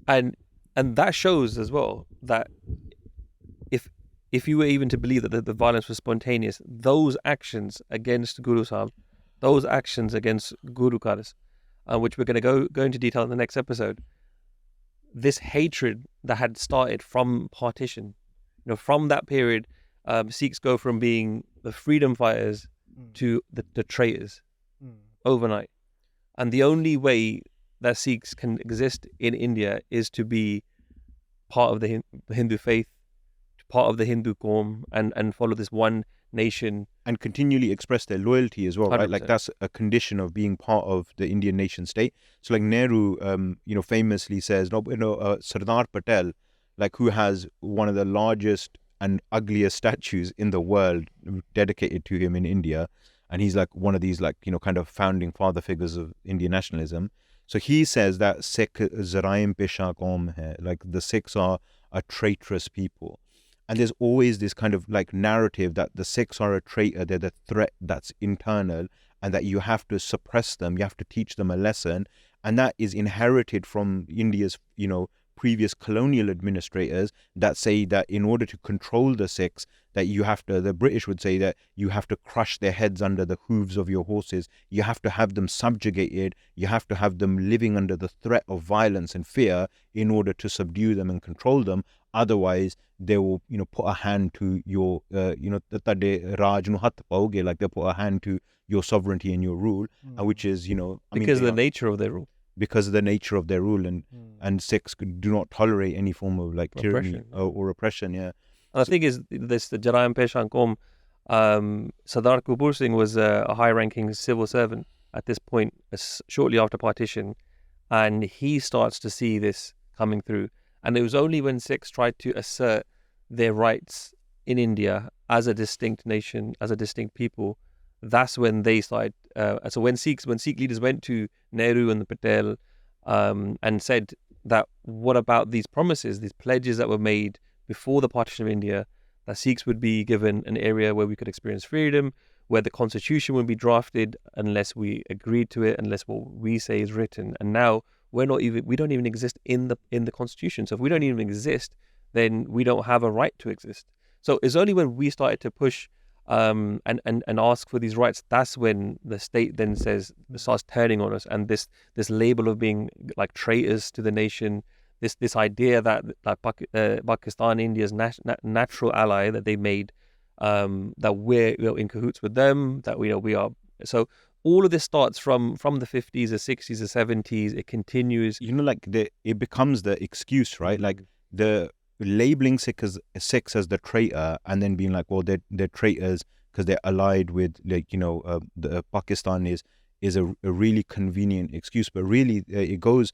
S2: and that shows as well that if you were even to believe that the violence was spontaneous, those actions against Guru Sahib, those actions against Guru Karaj, which we're going to go into detail in the next episode, this hatred that had started from partition, from that period, Sikhs go from being the freedom fighters to the traitors overnight. And the only way that Sikhs can exist in India is to be part of the Hindu faith, part of the Hindu Qaum, and follow this one nation.
S1: And continually express their loyalty as well,
S2: 100%.
S1: right? That's a condition of being part of the Indian nation state. So Nehru, famously says, Sardar Patel, who has one of the largest and ugliest statues in the world dedicated to him in India. And he's one of these kind of founding father figures of Indian nationalism. So he says that Sikh Zaraim Pesha Qaum hai, the Sikhs are a traitorous people. And there's always this kind of narrative that the Sikhs are a traitor, they're the threat that's internal, and that you have to suppress them, you have to teach them a lesson. And that is inherited from India's, previous colonial administrators that say that in order to control the Sikhs, that the British would say that you have to crush their heads under the hooves of your horses, you have to have them subjugated, you have to have them living under the threat of violence and fear in order to subdue them and control them. Otherwise, they will, put a hand to your, Raj nu hath paoge, they'll put a hand to your sovereignty and your rule, which is,
S2: because of the nature of their rule.
S1: Because of the nature of their rule, and Sikhs do not tolerate any form of tyranny or oppression. Yeah.
S2: And the thing is, the Jaraim Peshan Qaum, Sardar Kabur Singh was a high-ranking civil servant at this point, shortly after partition, and he starts to see this coming through. And it was only when Sikhs tried to assert their rights in India as a distinct nation, as a distinct people, that's when they started so when Sikh leaders went to Nehru and the Patel and said that what about these promises, these pledges that were made before the partition of India, that Sikhs would be given an area where we could experience freedom, where the constitution would be drafted unless we agreed to it, unless what we say is written. And now we don't even exist in the constitution. So if we don't even exist, then we don't have a right to exist. So it's only when we started to push and ask for these rights, that's when the state then starts turning on us, and this label of being like traitors to the nation, this idea that Pakistan, India's natural ally that they made, that we're in cahoots with them, that we are. So all of this starts from the 50s, the 60s, the 70s. It continues.
S1: It becomes the excuse, right? Like the labeling Sikhs as the traitor, and then being like, well, they're traitors because they're allied with, the Pakistan is a really convenient excuse. But really, it goes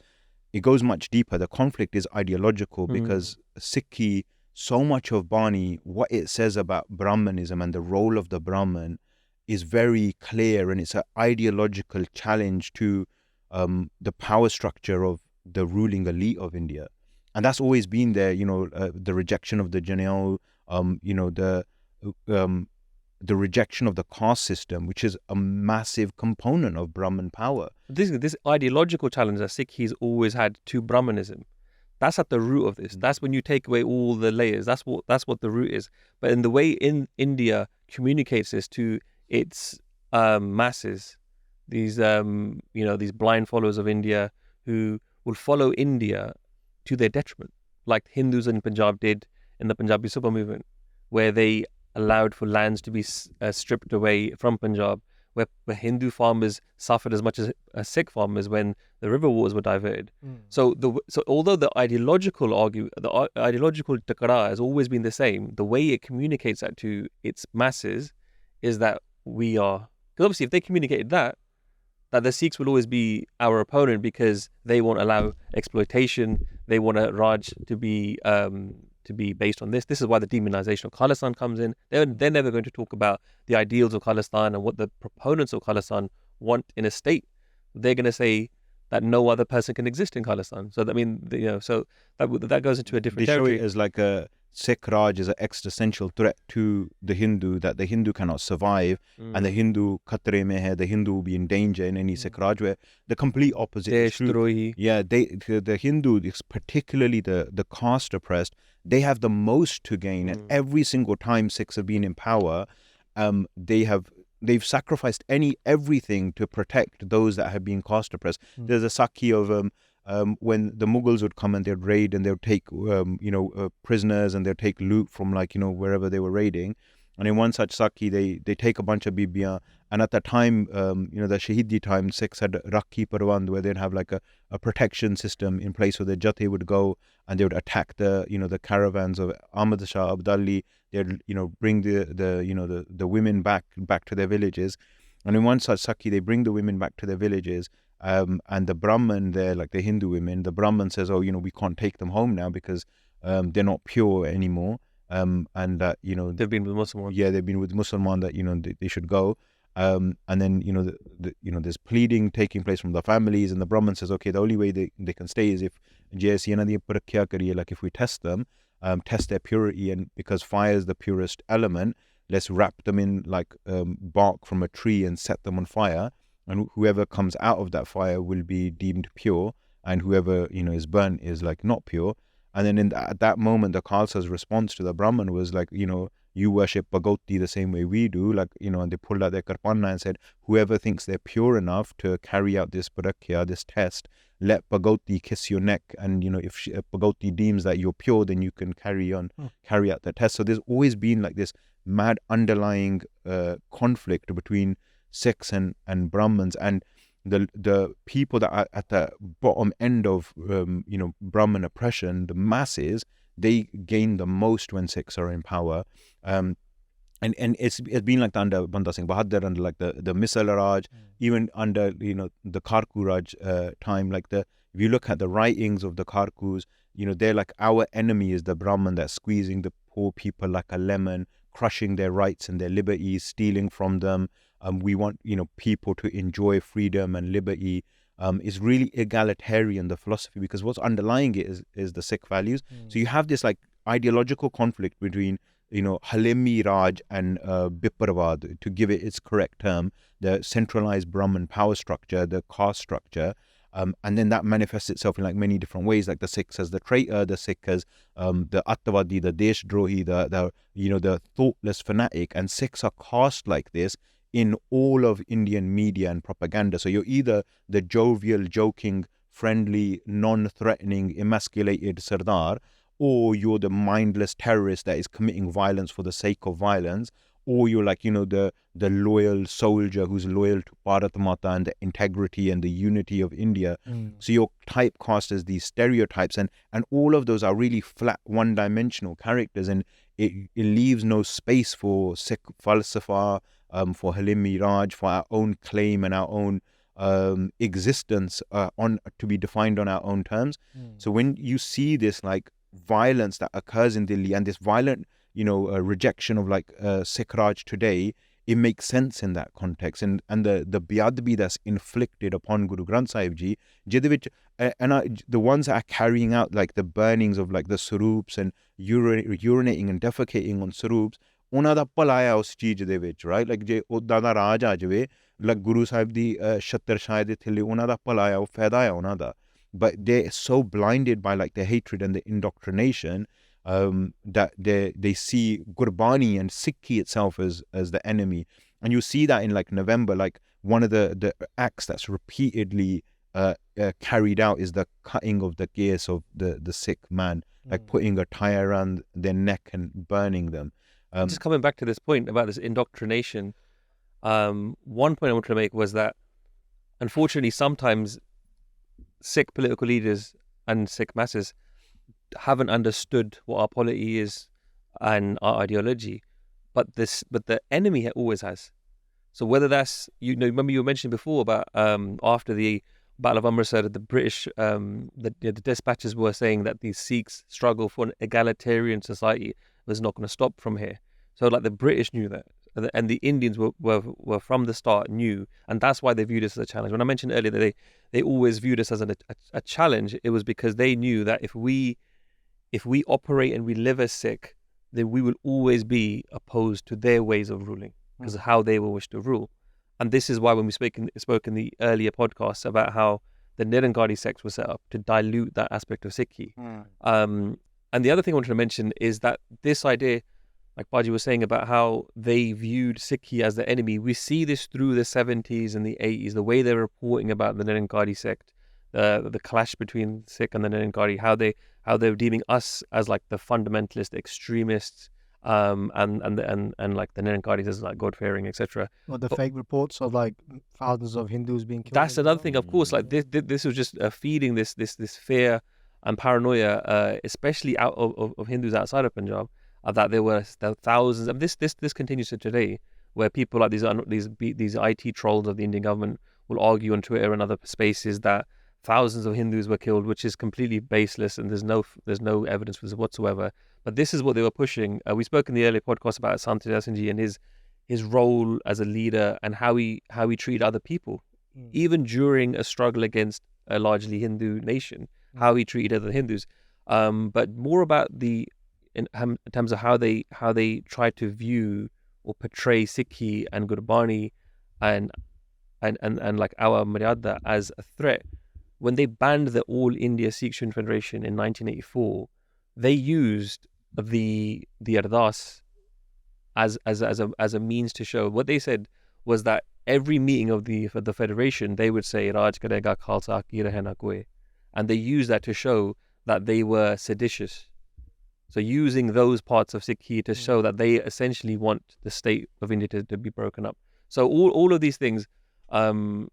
S1: much deeper. The conflict is ideological because Sikhi, so much of Bani, what it says about Brahmanism and the role of the Brahman is very clear, and it's an ideological challenge to the power structure of the ruling elite of India. And that's always been there, the rejection of the Janeo, the rejection of the caste system, which is a massive component of Brahman power.
S2: This ideological challenge that Sikhs always had to Brahmanism, that's at the root of this. That's when you take away all the layers. That's what the root is. But in the way in India communicates this to its masses, these these blind followers of India who will follow India to their detriment, like Hindus in Punjab did in the Punjabi Subha movement, where they allowed for lands to be stripped away from Punjab, where Hindu farmers suffered as much as Sikh farmers when the river waters were diverted. So although the ideological takara has always been the same, the way it communicates that to its masses is that we are, because obviously if they communicated that the Sikhs will always be our opponent because they won't allow exploitation. They want Raj to be based on this. This is why the demonization of Khalistan comes in. They're never going to talk about the ideals of Khalistan and what the proponents of Khalistan want in a state. They're going to say that no other person can exist in Khalistan. So so that goes into a different territory.
S1: They show it as like a Sikh Raj is an existential threat to the Hindu, that the Hindu cannot survive, and the Hindu khatre mein hai, the Hindu will be in danger in any Sikh Raj, where the complete opposite is true. Yeah, the Hindu, particularly the caste oppressed, they have the most to gain. And every single time Sikhs have been in power, they've sacrificed everything to protect those that have been caste oppressed. There's a sakhi of when the Mughals would come and they'd raid and they'd take prisoners and they'd take loot from wherever they were raiding. And in one such sakhi, they take a bunch of Bibiyan, and at that time, the Shahidi time, Sikhs had Rakhi Parwand, where they'd have like a protection system in place where the Jathe would go and they would attack the caravans of Ahmad Shah Abdali. They'd bring the women back to their villages, and in one such sakhi, they bring the women back to their villages. And the Brahman there, like the Hindu women, the Brahman says, oh, we can't take them home now because they're not pure anymore. And that,
S2: they've been with Muslims.
S1: Yeah, they've been with Musliman, that, they should go. And then, there's pleading taking place from the families, and the Brahman says, okay, the only way they can stay is if like if we test them, test their purity, and because fire is the purest element, let's wrap them in like bark from a tree and set them on fire. And whoever comes out of that fire will be deemed pure, and whoever is burnt is like not pure. And then at that moment, the Khalsa's response to the Brahman was like, you worship Bhagoti the same way we do, like, and they pulled out their karpanna and said, whoever thinks they're pure enough to carry out this parakya, this test, let Bhagoti kiss your neck, and if Bhagoti deems that you're pure, then you can carry out the test. So there's always been like this mad underlying conflict between Sikhs and Brahmins, and the people that are at the bottom end of Brahmin oppression, the masses, they gain the most when Sikhs are in power, and it's been like that under Banda Singh Bahadur, under like the Misl Raj, even under the Karku Raj time. Like if you look at the writings of the Karkus, they're like, our enemy is the Brahman that's squeezing the poor people like a lemon, crushing their rights and their liberties, stealing from them. We want, people to enjoy freedom and liberty. Is really egalitarian, the philosophy, because what's underlying it is the Sikh values. So you have this like ideological conflict between, Halimi Raj and Biparwad, to give it its correct term, the centralized Brahman power structure, the caste structure. And then that manifests itself in like many different ways, like the Sikhs as the traitor, the Sikh as the Attawadi, the Deshdrohi, the thoughtless fanatic. And Sikhs are cast like this in all of Indian media and propaganda. So you're either the jovial, joking, friendly, non-threatening, emasculated Sardar, or you're the mindless terrorist that is committing violence for the sake of violence, or you're like, the loyal soldier who's loyal to Bharat Mata and the integrity and the unity of India. So you're typecast as these stereotypes, and all of those are really flat, one-dimensional characters, and it leaves no space for Sikh falsafa, for Halimi Raj, for our own claim and our own existence to be defined on our own terms. So when you see this like violence that occurs in Delhi, and this violent rejection of like Sikh Raj today, it makes sense in that context, and the biadbi that's inflicted upon Guru Granth Sahib Ji, the ones that are carrying out like the burnings of like the sarups and urinating and defecating on sarups, ਉਹਨਾਂ ਦਾ ਭਲਾ ਆ ਉਸ ਚੀਜ਼ ਦੇ ਵਿੱਚ, right? Like ਜੇ ਉੱਦਾਂ ਦਾ ਰਾਜ ਆ ਜਾਵੇ, like ਗੁਰੂ ਸਾਹਿਬ ਦੀ ਛੱਤਰ ਛਾਇਆ ਦੇ ਥੱਲੇ ਉਹਨਾਂ ਦਾ ਭਲਾ ਆ, ਉਹ ਫਾਇਦਾ ਆ ਉਹਨਾਂ ਦਾ. But they're so blinded by like the hatred and the indoctrination that they see Gurbani and Sikhi itself as the enemy. And you see that in like November, like one of the acts that's repeatedly carried out is the cutting of the gears of the Sikh man, like putting a tie around their neck and burning them.
S2: Just coming back to this point about this indoctrination, one point I wanted to make was that unfortunately sometimes Sikh political leaders and Sikh masses haven't understood what our polity is and our ideology, but the enemy always has. So whether that's, remember you were mentioning before about after the Battle of Amritsar, the British, the dispatches were saying that these Sikhs struggle for an egalitarian society was not going to stop from here. So like the British knew that, and the Indians were from the start knew, and that's why they viewed us as a challenge. When I mentioned earlier that they always viewed us as a challenge, it was because they knew that if we operate and we live as Sikh, then we will always be opposed to their ways of ruling, because of how they will wish to rule. And this is why when we spoke in the earlier podcasts about how the Nirangari sects were set up to dilute that aspect of Sikhi. And the other thing I wanted to mention is that this idea, like Baji was saying about how they viewed Sikhi as the enemy, we see this through the 70s and the 80s, the way they're reporting about the Nirangari sect, the clash between Sikh and the Nirangari, how they're deeming us as like the fundamentalist extremists, and like the Nirankaris as like God-fearing, etc.
S3: Or the fake reports of like thousands of Hindus being killed.
S2: That's another thing, of course. Like this was just feeding this fear and paranoia, especially out of Hindus outside of Punjab, that there were thousands. And this continues to today, where people like these IT trolls of the Indian government will argue on Twitter and other spaces that thousands of Hindus were killed, which is completely baseless, and there's no evidence for this whatsoever. But this is what they were pushing. We spoke in the earlier podcast about Sant Singh Ji and his role as a leader and how he treated other people, even during a struggle against a largely Hindu nation, how he treated other Hindus. But more about in terms of how they tried to view or portray Sikhi and Gurbani and like our Maryada as a threat. When they banned the All India Sikh Student Federation in 1984, they used the Ardaas as a means to show. What they said was that every meeting of the federation, they would say Raj karega Khalsa ki rahe na koi, and they used that to show that they were seditious. So using those parts of Sikhi to show that they essentially want the state of India to be broken up. So all of these things,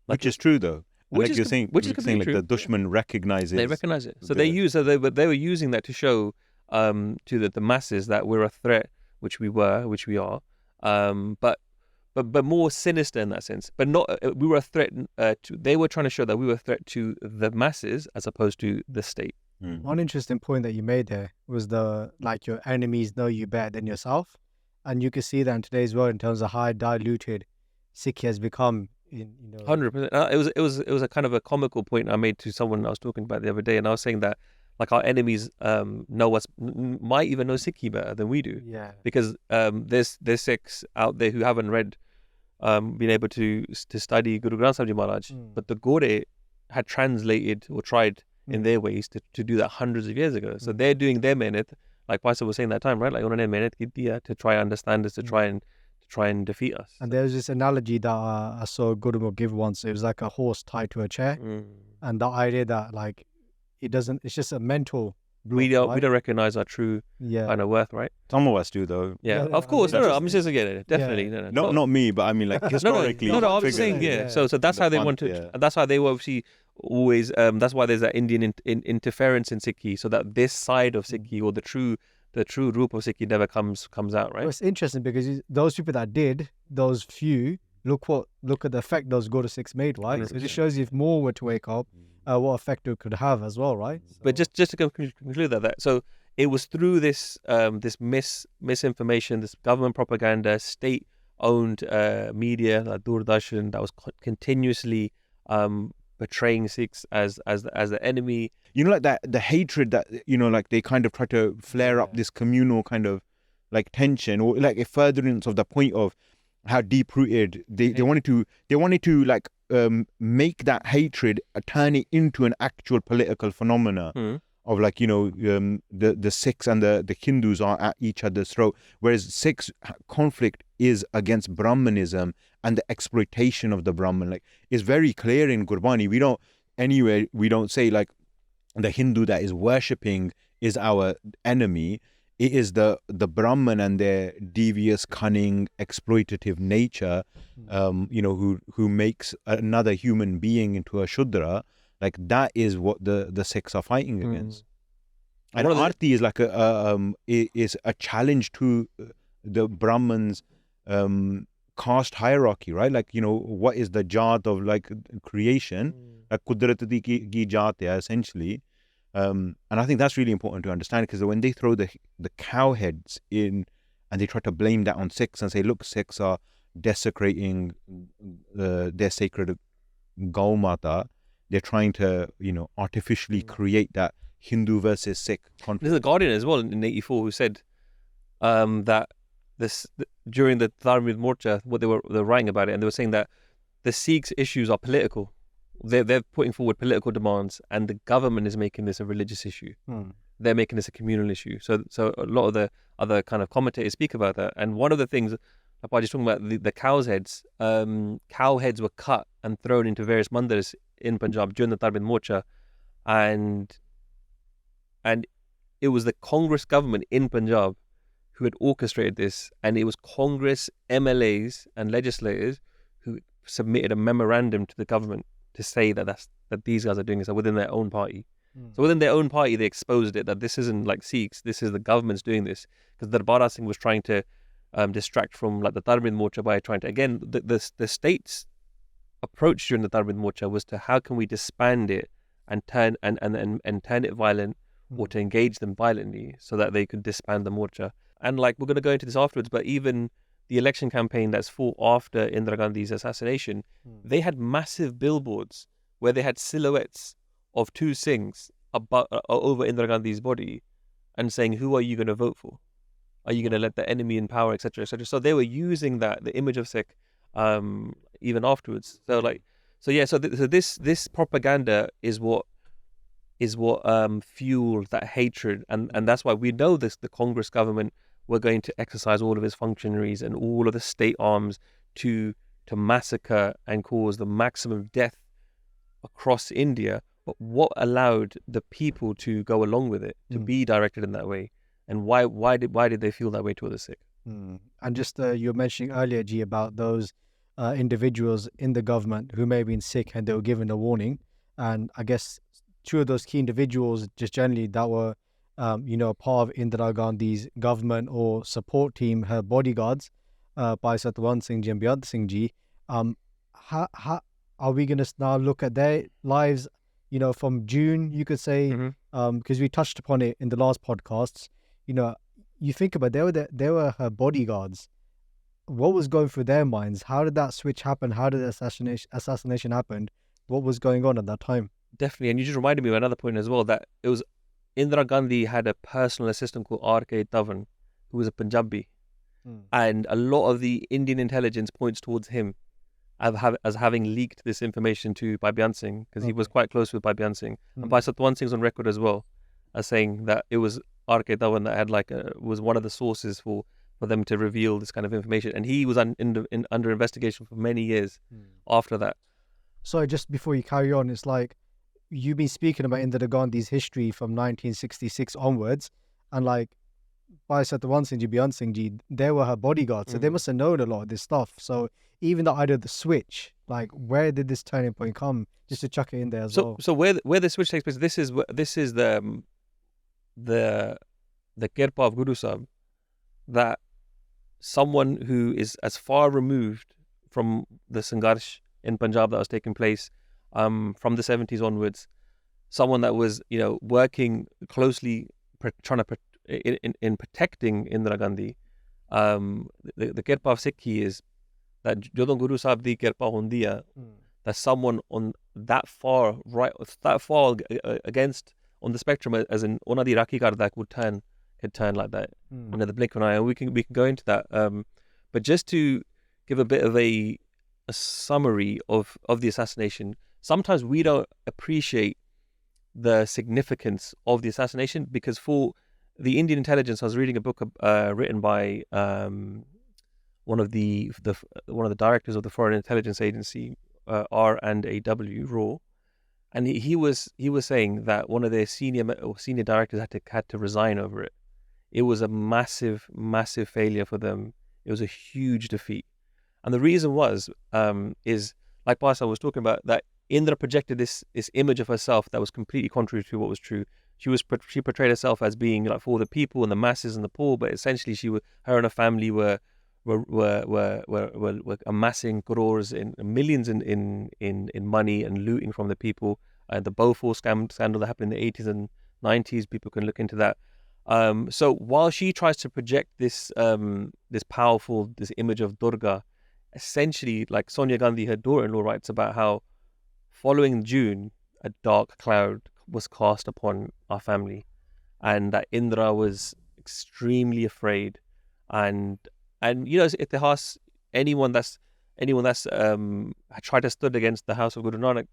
S1: which is true though.
S2: Which
S1: is
S2: true.
S1: Like the Dushman recognizes.
S2: They recognize it. So they were using that to show to the masses that we're a threat, which we are, but more sinister in that sense. But not we were a threat they were trying to show that we were a threat to the masses as opposed to the state.
S3: One interesting point that you made there was your enemies know you better than yourself. And you can see that in today's world in terms of how diluted Sikhi has become.
S2: 100%. It was a kind of a comical point I made to someone I was talking about the other day, and I was saying that like our enemies know us, might even know Sikhi better than we do.
S3: Yeah.
S2: Because there's Sikhs out there who haven't been able to study Guru Granth Sahib Ji Maharaj, but the Gore had translated or tried in their ways to do that hundreds of years ago. So they're doing their mehnat, like Paisa was saying that time, right? Like unhone mehnat ki thi hai to try and understand us, to try and defeat us.
S3: And there's this analogy that I saw Gurumukh give once. It was like a horse tied to a chair, and the idea that like it's just a mental block,
S2: we don't recognize our true kind of worth, right?
S1: Some of us do, though.
S2: Yeah, of course. No, I'm just again, definitely.
S3: Yeah.
S2: No.
S1: Not me, but I mean, like historically.
S2: No, I was saying, yeah. So that's how they want to. That's how they were obviously always. That's why there's that Indian interference in Sikhi, so that this side of Sikhi or the true root of Sikhi never comes out, right?
S3: Well, it's interesting because those people that did, those few, look at the effect those Guru Sikhs made, right? 100%. So it just shows you if more were to wake up, what effect it could have as well, right? So.
S2: But just to conclude that so it was through this misinformation, this government propaganda, state-owned media like Doordarshan that was continuously portraying Sikhs as the enemy.
S1: You know, like that the hatred that like they kind of try to flare up this communal kind of like tension, or like a furtherance of the point of how deep rooted they wanted to like make that hatred, turn it into an actual political phenomena of like the Sikhs and the Hindus are at each other's throat, whereas Sikhs conflict is against Brahmanism and the exploitation of the Brahman. Like it's very clear in Gurbani. We don't say like the Hindu that is worshipping is our enemy. It is the Brahman and their devious, cunning, exploitative nature, who makes another human being into a Shudra. Like that is what the Sikhs are fighting against. And Arti is like a challenge to the Brahman's caste hierarchy, right? Like, what is the Jat of like creation? Like Kudrat ki Jat hai, essentially. And I think that's really important to understand, because when they throw the cow heads in and they try to blame that on Sikhs and say, look, Sikhs are desecrating their sacred Gau Mata, they're trying to, artificially create that Hindu versus Sikh conflict.
S2: There's a Guardian as well in 84 who said that during the Dharmik Morcha, what they were writing about it, and they were saying that the Sikhs' issues are political. They're putting forward political demands, and the government is making this a religious issue. They're making this a communal issue. So a lot of the other kind of commentators speak about that. And one of the things, by just talking about the cow's heads, cow heads were cut and thrown into various mandirs in Punjab during the Dharmik Morcha, and it was the Congress government in Punjab who had orchestrated this, and it was Congress MLAs and legislators who submitted a memorandum to the government to say that these guys are doing this within their own party. So within their own party, they exposed it, that this isn't like Sikhs, this is the government's doing this, because Darbar Singh was trying to distract from like the Dharmik Morcha by trying to, again, the state's approach during the Dharmik Morcha was to how can we disband it and turn it violent, or to engage them violently so that they could disband the Morcha. And like we're going to go into this afterwards, but even the election campaign that's fought after Indira Gandhi's assassination, they had massive billboards where they had silhouettes of two Singhs over Indira Gandhi's body and saying, who are you going to vote for? Are you going to let the enemy in power, etc., etc.? So they were using the image of Sikh, even afterwards. So this propaganda is what fueled that hatred, and that's why we know the Congress government were going to exercise all of its functionaries and all of the state arms to massacre and cause the maximum death across India. But what allowed the people to go along with it, to be directed in that way, and why did they feel that way towards the Sikh?
S3: And just you were mentioning earlier, G, about those individuals in the government who may have been Sikh and they were given a warning, and I guess two of those key individuals just generally that were part of Indira Gandhi's government or support team, her bodyguards, Bhai Satwant Singh Ji and Beant Singh Ji. How are we going to now look at their lives, from June, you could say, because we touched upon it in the last podcasts, you think about it, they were her bodyguards. What was going through their minds? How did that switch happen? How did the assassination happen? What was going on at that time?
S2: Definitely. And you just reminded me of another point as well, that it was Indira Gandhi had a personal assistant called R.K. Dhawan, who was a Punjabi. And a lot of the Indian intelligence points towards him as having leaked this information to Bhai Beant Singh, because he was quite close with Bhai Beant Singh. And Bhai Satwant Singh's on record as well as saying that it was R.K. Dhawan that had was one of the sources for them to reveal this kind of information. And he was under investigation for many years after that.
S3: So just before you carry on, it's like you've been speaking about Indira Gandhi's history from 1966 onwards, and like Bhai Satwant Singh Ji, Beant Singh Ji, they were her bodyguards, so they must have known a lot of this stuff. So even the idea of the switch, like where did this turning point come? Just to chuck it in there as well.
S2: So where the switch takes place, this is the Kirpa of Guru Sahib, that someone who is as far removed from the Sangharsh in Punjab that was taking place from the 70s onwards, someone that was working closely trying to in protecting Indira Gandhi, the Kirpa of Sikhi is that Jodon Guru Sahib di Kirpa hundi hai, that someone on that far against on the spectrum, as in ਉਹਨਾਂ ਦੀ ਰਾਖੀ ਕਰਦਾ could turn like that under the blink of an eye. And we can go into that. But just to give a bit of a summary of the assassination, sometimes we don't appreciate the significance of the assassination, because for the Indian intelligence, I was reading a book written by one of the directors of the Foreign Intelligence Agency, R&AW, RAW, and he was saying that one of their senior directors had to resign over it. It was a massive failure for them. It was a huge defeat, and the reason is like Pasha was talking about, that Indira projected this image of herself that was completely contrary to what was true. She portrayed herself as being like for the people and the masses and the poor, but essentially her and her family were amassing crores in millions in money and looting from the people. The Beaufort scandal that happened in the 80s and 90s, people can look into that. So while she tries to project this image of Durga, essentially, like Sonia Gandhi, her daughter-in-law, writes about how following June, a dark cloud was cast upon our family, and that Indira was extremely afraid. And itihas, anyone that's tried to stood against the house of Guru Nanak,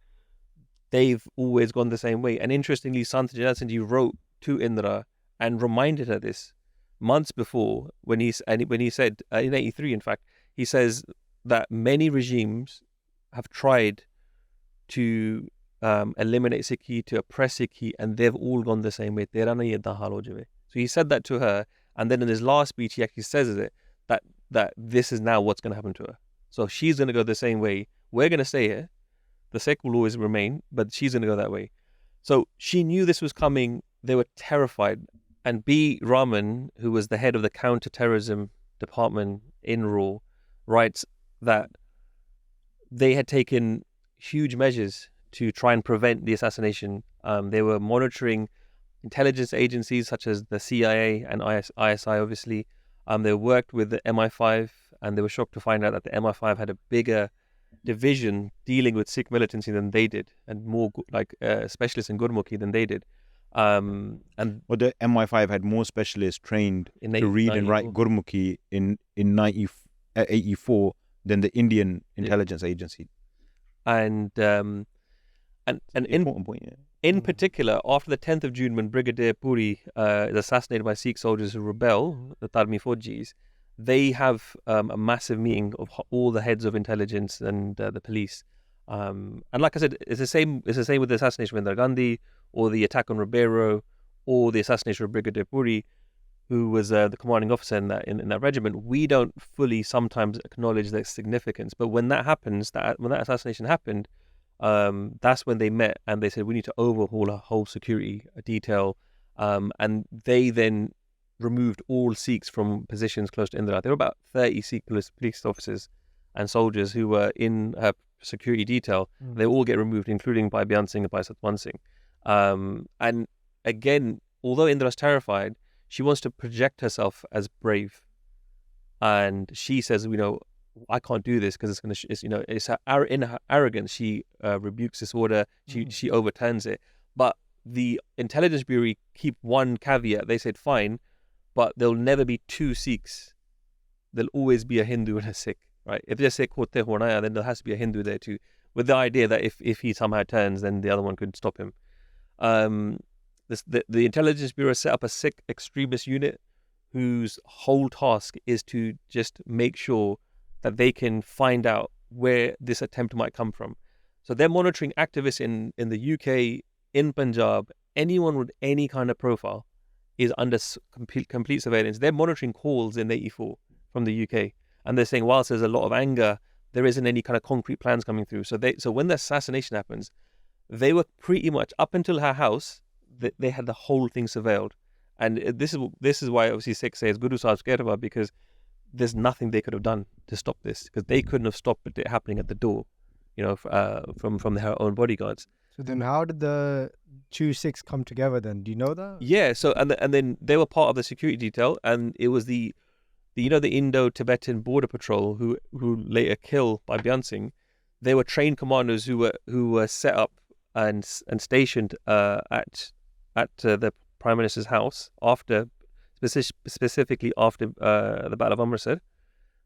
S2: they've always gone the same way. And interestingly, Sant Janat Singh Ji wrote to Indira and reminded her this months before, when he said in 83, in fact, he says that many regimes have tried to eliminate Sikhi, to oppress Sikhi, and they've all gone the same way. So he said that to her, and then in his last speech he actually says it, that this is now what's going to happen to her. So she's going to go the same way. We're going to stay here. The Sikh will always remain, but she's going to go that way. So she knew this was coming. They were terrified. And B. Raman, who was the head of the counter-terrorism department in RAW, writes that they had taken huge measures to try and prevent the assassination. They were monitoring intelligence agencies such as the CIA and ISI, obviously. They worked with the MI5, and they were shocked to find out that the MI5 had a bigger division dealing with Sikh militancy than they did, and more specialists in Gurmukhi than they did. And
S1: the MI5 had more specialists trained to read and write Gurmukhi in 84 than the Indian intelligence agency.
S2: And
S1: important point, yeah.
S2: In particular, after the 10th of June, when Brigadier Puri is assassinated by Sikh soldiers who rebel, the Tarmi Fojis, they have a massive meeting of all the heads of intelligence and the police. And like I said, it's the same with the assassination of Indira Gandhi, or the attack on Ribeiro, or the assassination of Brigadier Puri, who was the commanding officer in that regiment. We don't fully sometimes acknowledge their significance, but when that happens, when that assassination happened, that's when they met and they said, we need to overhaul our whole security detail, and they then removed all Sikhs from positions close to Indira. There were about 30 Sikh police officers and soldiers who were in her security detail. They all get removed, including Bhai Beant Singh and Bhai Satwant Singh. And again, although Indira's terrified, she wants to project herself as brave, and she says, I can't do this because in her arrogance, she rebukes this order, she overturns it. But the intelligence bureau keep one caveat. They said, fine, but there'll never be two Sikhs. There'll always be a Hindu and a Sikh, right? If there's Sikh hote hona, then there has to be a Hindu there too, with the idea that if he somehow turns, then the other one could stop him. The intelligence bureau set up a Sikh extremist unit whose whole task is to just make sure that they can find out where this attempt might come from. So they're monitoring activists in the UK, in Punjab. Anyone with any kind of profile is under complete surveillance. They're monitoring calls in 84 from the UK, and they're saying whilst there's a lot of anger, there isn't any kind of concrete plans coming through. So when the assassination happens, they were pretty much up until her house. They had the whole thing surveilled, and this is why obviously Sikhs say it's Guru Sahib's Girva, because there's nothing they could have done to stop this, because they couldn't have stopped it happening at the door, from her own bodyguards.
S3: So then how did the two Sikhs come together then? Do you know that?
S2: Yeah, so and then they were part of the security detail, and it was the Indo-Tibetan border patrol who later killed Bhai Beant Singh. They were trained commandos who were set up and stationed at the Prime Minister's house specifically after the Battle of Amrit.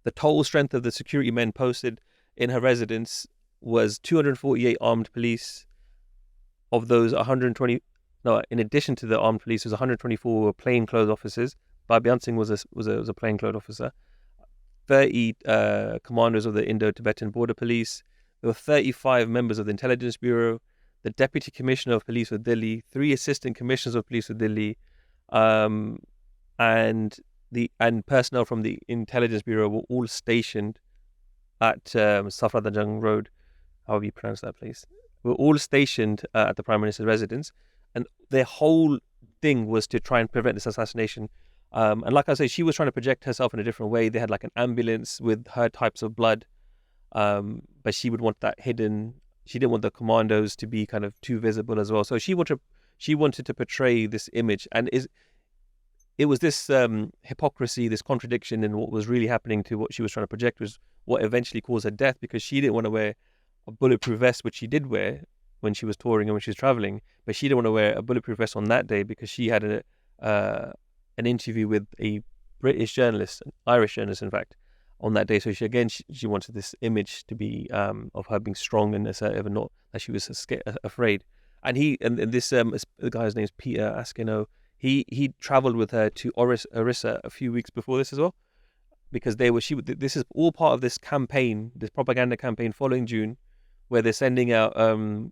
S2: The total strength of the security men posted in her residence was 248 armed police. Of those, in addition to the armed police, was 124 were plainclothes officers. Bhai Beant Singh was a plainclothes officer. 30 commanders of the Indo-Tibetan Border Police. There were 35 members of the Intelligence Bureau, the Deputy Commissioner of Police for Delhi, 3 Assistant Commissioners of Police for Delhi, and personnel from the Intelligence Bureau were all stationed at Safradanjung Road, however you pronounce that place. Were all stationed at the Prime Minister's residence, and their whole thing was to try and prevent this assassination. And like I say, she was trying to project herself in a different way. They had like an ambulance with her types of blood, but she would want that hidden. She didn't want the commandos to be kind of too visible as well. So she wanted to portray this image, and it was this hypocrisy, this contradiction in what was really happening to what she was trying to project was what eventually caused her death, because she didn't want to wear a bulletproof vest, which she did wear when she was touring and when she was traveling, but she didn't want to wear a bulletproof vest on that day because she had an interview with a British journalist, an Irish journalist, in fact, on that day. So she wanted this image to be of her being strong and assertive, and not that she was afraid. And the guy's name is Peter Askino. He traveled with her to Orissa a few weeks before this as well, because this is all part of this campaign, this propaganda campaign following June, where they're sending out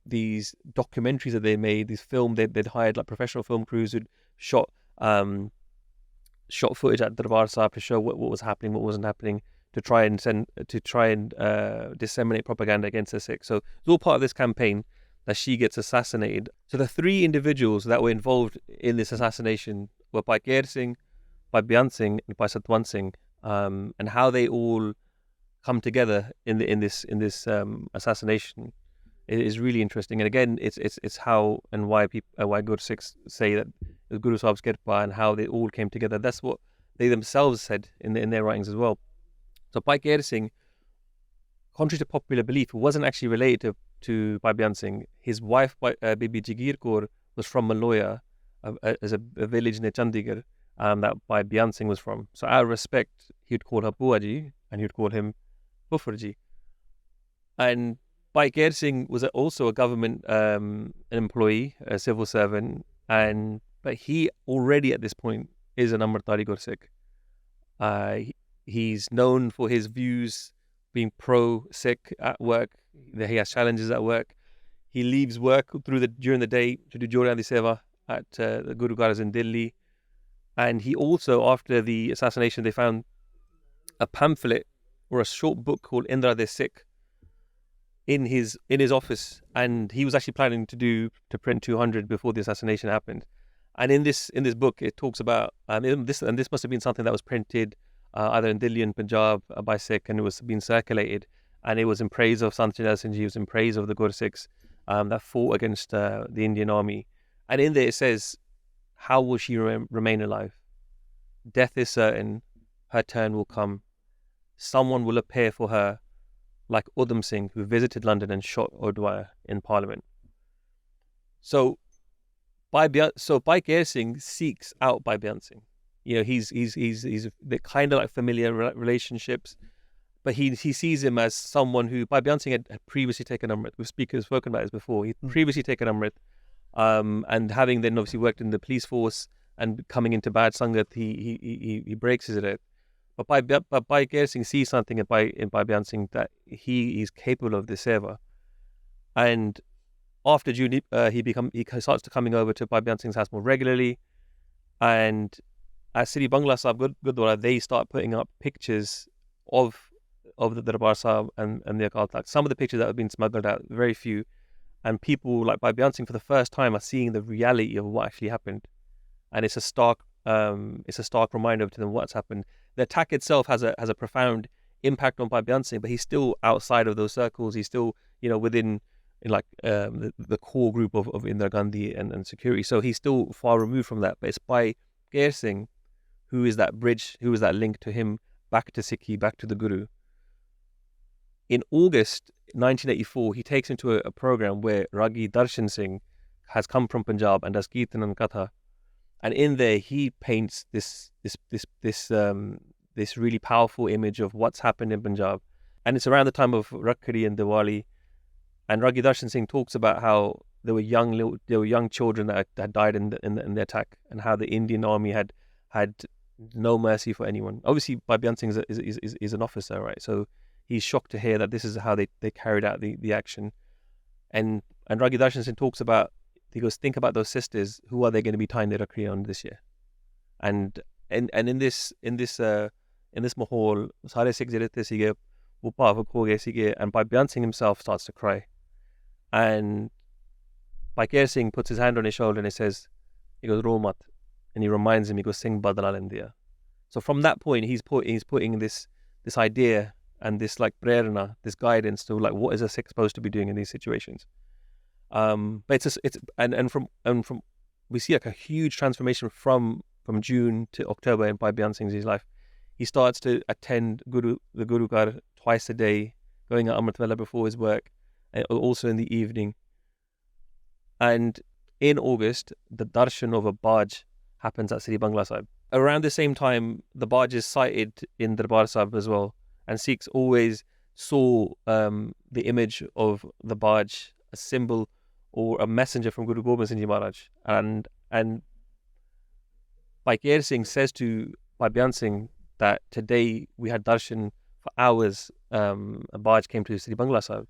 S2: these documentaries that they made, these film they'd hired like professional film crews who'd shot footage at Darbar Sahib to show what was happening, what wasn't happening, to try and disseminate propaganda against the Sikhs. So it's all part of this campaign that she gets assassinated. So the 3 individuals that were involved in this assassination were Bhai Kehar Singh, Bhai Beant Singh, and Bhai Satwant Singh, and how they all come together in this assassination is really interesting. And again, it's how and why Guru Sikhs say that the Guru Sahib's Kirpa and how they all came together. That's what they themselves said in their writings as well. So Bhai Kehar Singh, contrary to popular belief, wasn't actually related to Bhai Beant Singh. His wife, Bibi Kaur, was from Maloya, as a village near Chandigarh, that Bhai Beant Singh was from. So out of respect, he'd call her Buaji and he'd call him Bufferji. And Bhai Kehar Singh was also a government an employee, a civil servant, but he already at this point is an Amritdhari Gursikh. He's known for his views being pro-Sikh at work. He has challenges at work. He leaves work during the day to do Jodhandi Seva at the Guru Kaaraj in Delhi. And he also, after the assassination, they found a pamphlet or a short book called Indira de Sikh in his office, and he was actually planning to print 200 before the assassination happened. And in this book, it talks about this must have been something that was printed either in Delhi and Punjab by Sikh, and it was being circulated, and it was in praise of Sant Singh Ji, it was in praise of the Gursikhs that fought against the Indian army. And in there it says, how will she remain alive? death is certain, her turn will come. Someone will appear for her, like Udham Singh, who visited London and shot O'Dwyer in Parliament. So Bhai Kehar Singh seeks out Bhai Beant Singh. You know, he's the kind of like familiar relationships, but he sees him as someone who Bhai Beant Singh had previously taken Amrit. We've spoken about this before. He'd previously taken Amrit, and having then obviously worked in the police force and coming into bad sangat, he breaks his red. But Bhai Kehar Singh sees something in Bhai Beant Singh that he is capable of this seva. And after June, he starts to coming over to Bhai Beant Singh's house more regularly. And at Sri Bangla Sahib Gurdwara, they start putting up pictures of the Darbar Sahib and the Akal Takht. Some of the pictures that have been smuggled out, very few. And people like Bhai Beant Singh for the first time are seeing the reality of what actually happened. And it's a stark reminder to them what's happened. The attack itself has a profound impact on Bhai Beant Singh, but he's still outside of those circles. He's still, within the core group of Indira Gandhi and security. So he's still far removed from that. But it's Bhai Kehar Singh who is that bridge, who is that link to him back to Sikhi, back to the Guru. In August 1984, he takes him to a program where Ragi Darshan Singh has come from Punjab and does Kirtan and Katha. And in there, he paints this really powerful image of what's happened in Punjab. And it's around the time of Rakhri and Diwali. And Ragi Darshan Singh talks about how there were young children that had died in the attack, and how the Indian army had no mercy for anyone. Obviously, Bhai Beant Singh is an officer, right? So he's shocked to hear that this is how they carried out the action. And Ragi Darshan Singh talks about, he goes, think about those sisters. Who are they going to be tying their rakhi on this year? And in this mahol, sare Sikh je rehte sige, wo bhavuk ho gaye sige, and Bhai Beant Singh himself starts to cry. And Bhai Kehar Singh puts his hand on his shoulder and he goes, ro mat. And he reminds him, he goes, Singh badla lendiya. So from that point, he's putting this idea and this like prerna, this guidance to like what is a Sikh supposed to be doing in these situations. But from we see like a huge transformation from June to October in Bhai Beant Singh's life. He starts to attend the Guru Ghar twice a day, going at Amrit Vela before his work, and also in the evening. And in August, the darshan of a Baaj happens at Sri Bangla Sahib. Around the same time, the Baaj is sighted in Darbar Sahib as well. And Sikhs always saw the image of the Baaj, a symbol or a messenger from Guru Gobind Singh Ji Maharaj. And Bhai Kehar Singh says to Bhai Beant Singh that today we had darshan for hours. A Baaj came to Sri Bangla Sahib.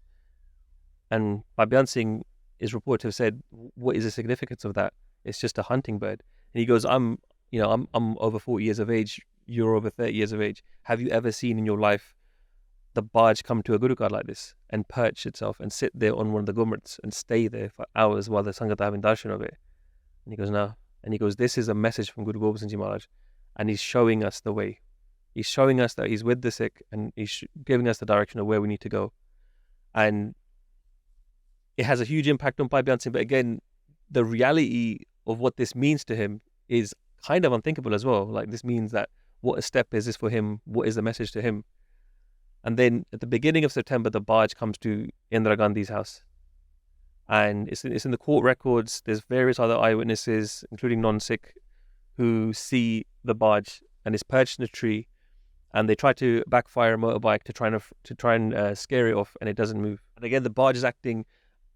S2: And Bhai Beant Singh is reported to have said, what is the significance of that? It's just a hunting bird. And he goes, I'm over 40 years of age, you're over 30 years of age. Have you ever seen in your life the Baaj come to a Guru Ghar like this and perch itself and sit there on one of the gumrats and stay there for hours while the Sangat are having darshan of it? And he goes, no. And he goes, this is a message from Guru Gobind Singh Ji Maharaj, and he's showing us the way. He's showing us that he's with the Sikh, and he's giving us the direction of where we need to go. And it has a huge impact on Bhai Beant Singh, but again, the reality of what this means to him is kind of unthinkable as well. Like, this means that what a step is this for him? What is the message to him? And then at the beginning of September, the Baaj comes to Indira Gandhi's house. And it's in the court records. There's various other eyewitnesses, including non-Sikh, who see the Baaj, and it's perched in a tree. And they try to backfire a motorbike to try and scare it off, and it doesn't move. And again, the Baaj is acting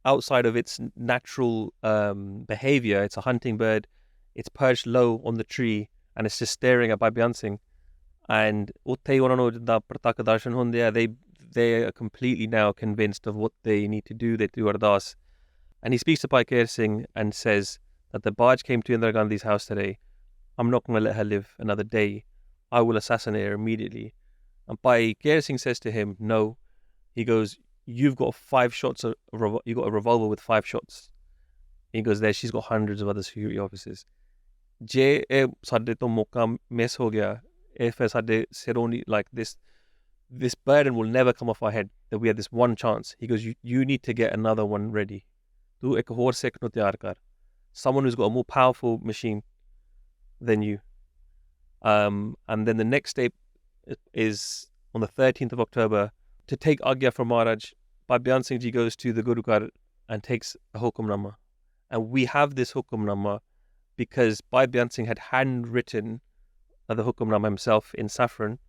S2: outside of its natural behavior. It's a hunting bird. It's perched low on the tree, and it's just staring at Bhai Beant Singh. And they are completely now convinced of what they need to do. They do Ardaas. And he speaks to Bhai Kehar Singh and says that the Baaj came to Indira Gandhi's house today. I'm not going to let her live another day. I will assassinate her immediately. And Bhai Kehar Singh says to him, no. He goes, you've got 5 shots. You got a revolver with 5 shots. He goes, there, she's got hundreds of other security officers. Je sade to moka miss ho gaya. If sade sironi, like this burden will never come off our head, that we had this one chance. He goes, you need to get another one ready. Tu ek hor Sikh nu tayar kar. Someone who's got a more powerful machine than you. And then the next day is on the 13th of October to take Agya from Maharaj. Bhai Beant Singh Ji goes to the Guru Ghar and takes a Hukamnamma. And we have this Hukamnamma because Bhai Beant Singh had handwritten the Hukamnamma himself in saffron,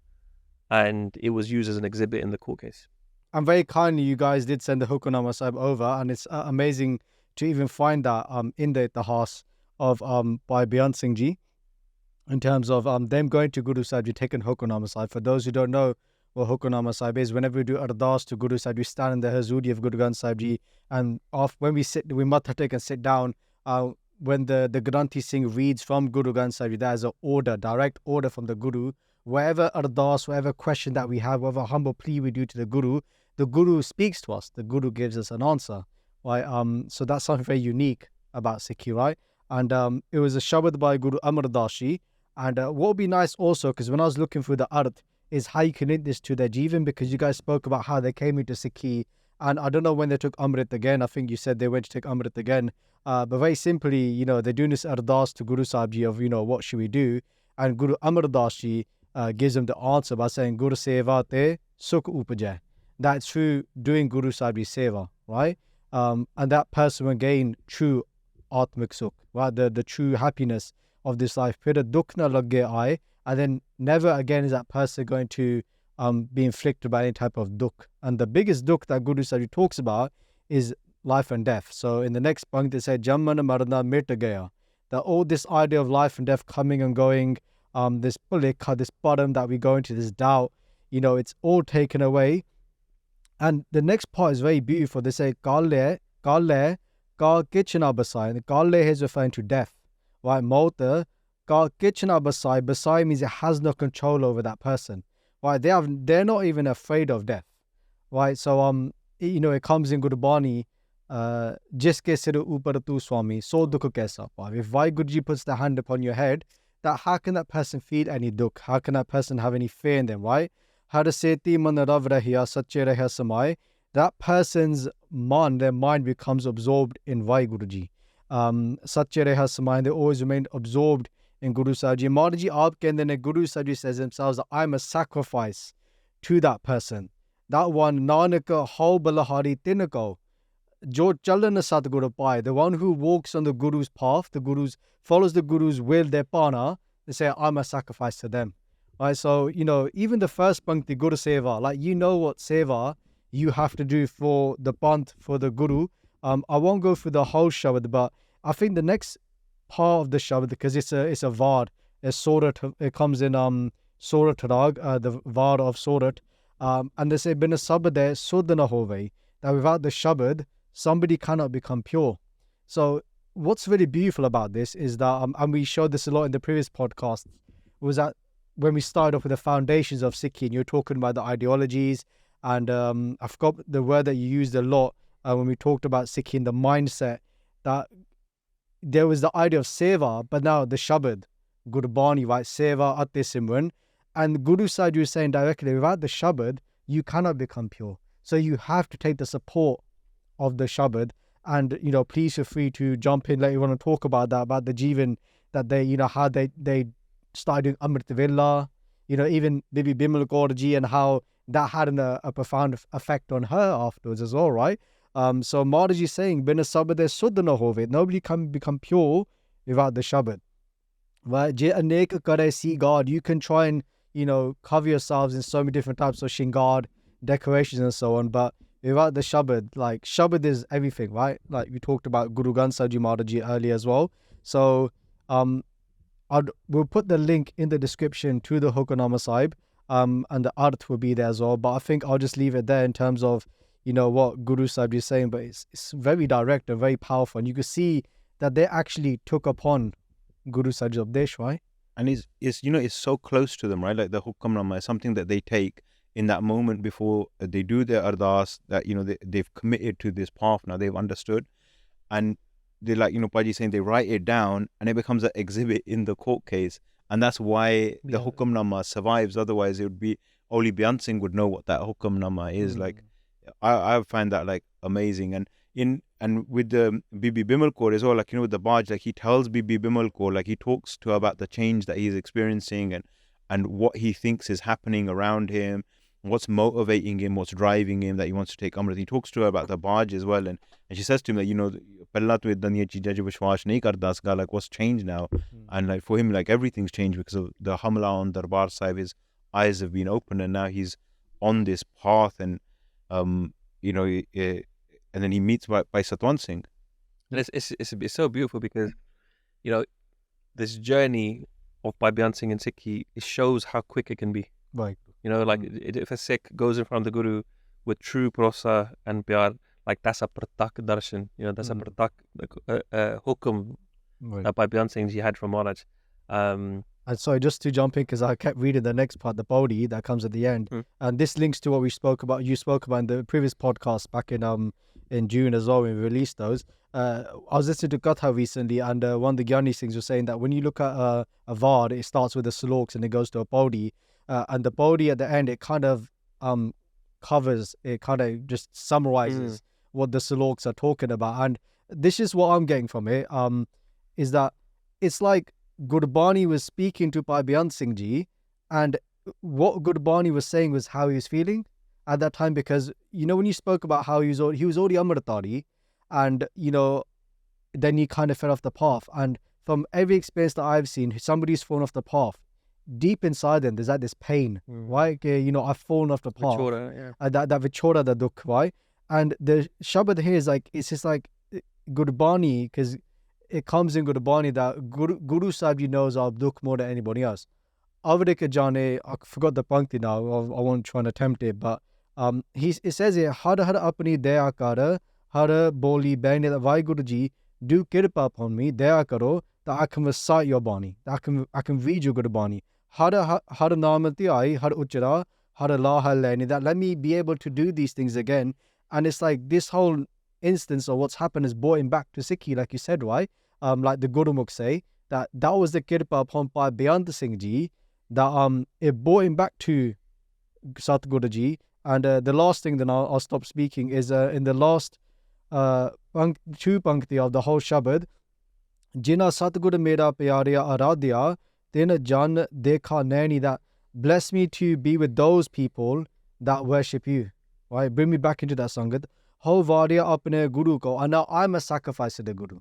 S2: and it was used as an exhibit in the court case.
S3: And very kindly, you guys did send the Hukamnamma Sahib over, and it's amazing to even find that in the Itihas of Bhai Beant Singh Ji, in terms of them going to Guru Sahib Ji, taking Hukamnamma Sahib. For those who don't know what Hukamnamma Sahib is, whenever we do Ardaas to Guru Sahib, we stand in the Hazuri of Guru Granth Sahib Ji, and when we sit, we matha take and sit down. When the Granthi Singh reads from Guru Granth Sahib Ji, that is an order, direct order from the Guru. Whatever Ardaas, whatever question that we have, whatever humble plea we do to the Guru speaks to us. The Guru gives us an answer, right? So that's something very unique about Sikhi, right? And it was a Shabad by Guru Amrit Das Ji. And what would be nice also, because when I was looking through the Arth, is how you can link this to their Jivan, because you guys spoke about how they came into Sikhi, and I don't know when they took Amrit again. I think you said they went to take Amrit again. But very simply, they're doing this Ardaas to Guru Sahib Ji of, what should we do? And Guru Amrit Das Ji gives them the answer by saying, Guru Seva te Sukh Upajai. That's through doing Guru Sahib Ji Seva, right? And that person will gain true Atmik Sukh, right? The true happiness of this life. Phir dukh na lage aaye, and then never again is that person going to be inflicted by any type of dukh. And the biggest dukh that Guru Sahib Ji talks about is life and death. So in the next punk they say Jamman Marna Mit Gaya. That all this idea of life and death coming and going, this pulikha, this bottom that we go into, this doubt, it's all taken away. And the next part is very beautiful. They say Kalle Ka Kichna Basai. And Kalle is referring to death. Right? Mota Ka Kichna Basai. Basai means it has no control over that person. Right? They're not even afraid of death. Right? So it comes in Gurbani, Jiske Sir Upar Tu Swami, so dukh kaisa. If Vaiguruji puts the hand upon your head, that how can that person feel any dukh? How can that person have any fear in them, right? Har seti man rav rahiya sache rahiya samai. That person's their mind becomes absorbed in Vaiguruji. Sache rahiya samai, they always remain absorbed in Guru Sahib Ji. Maharaji aap kehndे ne, Guru Sahib Ji says themselves that I'm a sacrifice to that person. That one, Nanak hau balahari tinako. Jo chalan Satguru pai, the one who walks on the Guru's path, follows the Guru's will, their pana, they say, I'm a sacrifice to them. Right, so, even the first pankti, Guru Seva, like, what Seva you have to do for the Panth, for the Guru. I won't go through the whole Shabad, but I think the next part of the Shabad, because it's a Vard, it comes in Surat Rag, the Vard of Surat, and they say, Bina Sabade Sudana Hove, that without the Shabad, somebody cannot become pure. So what's really beautiful about this is that, and we showed this a lot in the previous podcast, was that when we started off with the foundations of Sikhi, and you're talking about the ideologies, and I forgot the word that you used a lot when we talked about Sikhi, and the mindset, that there was the idea of Seva, but now the Shabad, Gurbani, right? Seva, Ate Simran, and Guru Sahib was saying directly, without the Shabad, you cannot become pure. So you have to take the support of the Shabad, and please feel free to jump in later. You want to talk about that, about the Jivan, that they how they started doing Amrit Villa, even Bibi Bimal Kaur Ji, and how that had a profound effect on her afterwards as well, right? So Maharaji is saying, Bina Sabade Sudana Hove, nobody can become pure without the Shabad. Right? Je anek kare see God, you can try and cover yourselves in so many different types of shingard, decorations and so on, but without the Shabad, like Shabad is everything, right? Like we talked about Guru Granth Sahib Ji Maharaji earlier as well. So we'll put the link in the description to the Hukamnamma Sahib, and the Arth will be there as well. But I think I'll just leave it there in terms of what Guru Sahib Ji is saying, but it's very direct and very powerful, and you can see that they actually took upon Guru Sahib Ji's Updesh, right?
S1: And it's so close to them, right? Like the Hukamnamma is something that they take in that moment before they do their Ardaas, that they've committed to this path now, they've understood, and they, like Paji saying, they write it down and it becomes an exhibit in the court case, and that's why the Hukamnamma survives. Otherwise it would be only Beant Singh would know what that Hukamnamma is. Like I find that like amazing. And And with the Bibi Kaur as well, like, with the Baaj, like he tells Bibi Kaur, like he talks to her about the change that he's experiencing and what he thinks is happening around him, what's motivating him, what's driving him, that he wants to take Amrit. He talks to her about the Baaj as well, and she says to him that, "Pehla to iddan diyan cheezaਂ 'ਚ ਵਿਸ਼ਵਾਸ ਨਹੀਂ ਕਰਦਾ ਸੀਗਾ, like what's changed now?" And like for him, like everything's changed because of the Hamla on Darbar Sahib. His eyes have been opened, and now he's on this path, and and then he meets Bhai Satwant Singh.
S2: And it's so beautiful because, this journey of Bhai Beant Singh and Sikhi, it shows how quick it can be.
S3: Right.
S2: Like if a Sikh goes in front of the Guru with true bharosa and pyar, like that's a pratak darshan, that's a pratak hukum that Bhai Beant Singh Ji had from Maharaj.
S3: And sorry, just to jump in, because I kept reading the next part, the Paudi that comes at the end, and this links to what you spoke about in the previous podcast back in June as well when we released those. I was listening to Katha recently, and one of the Gyani Singhs was saying that when you look at a Vard, it starts with the Sloks and it goes to a Paudi, and the Paudi at the end, it kind of covers, it kind of just summarizes what the Sloks are talking about. And this is what I'm getting from it, is that it's like Gurbani was speaking to Bhai Beant Singh Ji, and what Gurbani was saying was how he was feeling at that time, because when you spoke about how he was already Amritari, and then he kind of fell off the path, and from every experience that I've seen, somebody's fallen off the path, deep inside them there's like this pain, right? I've fallen off the path, that vichora, the dukh, right? And the Shabad here is like, it's just like Gurbani, because it comes in Gurbani that Guru Sahib Ji knows our dukh more than anybody else. Avrik Jane, I forgot the Pankti now, I won't try and attempt it, but it says here, Har har apni daya kar, har boli behne, Vai Guru Ji, do kirpa upon me, daya karo, that I can recite your Bani, that I can read your Gurbani. Har namati ai, har uchra, har la har leni, that let me be able to do these things again. And it's like this whole instance of what's happened is brought him back to Sikhi, like you said, right? Like the Gurumukh say, that was the kirpa upon Bhai Beant Singh Ji, that it brought him back to Satguru Ji. And the last thing, then I'll stop speaking, is in the last two pankti of the whole Shabad, Jina Satguru Mera Pyarya Aradhya, Tena Jan Dekha Naini, that bless me to be with those people that worship you. Right? Bring me back into that Sangat. Ho Varya Apne Guru Ko, and now I'm a sacrifice to the Guru.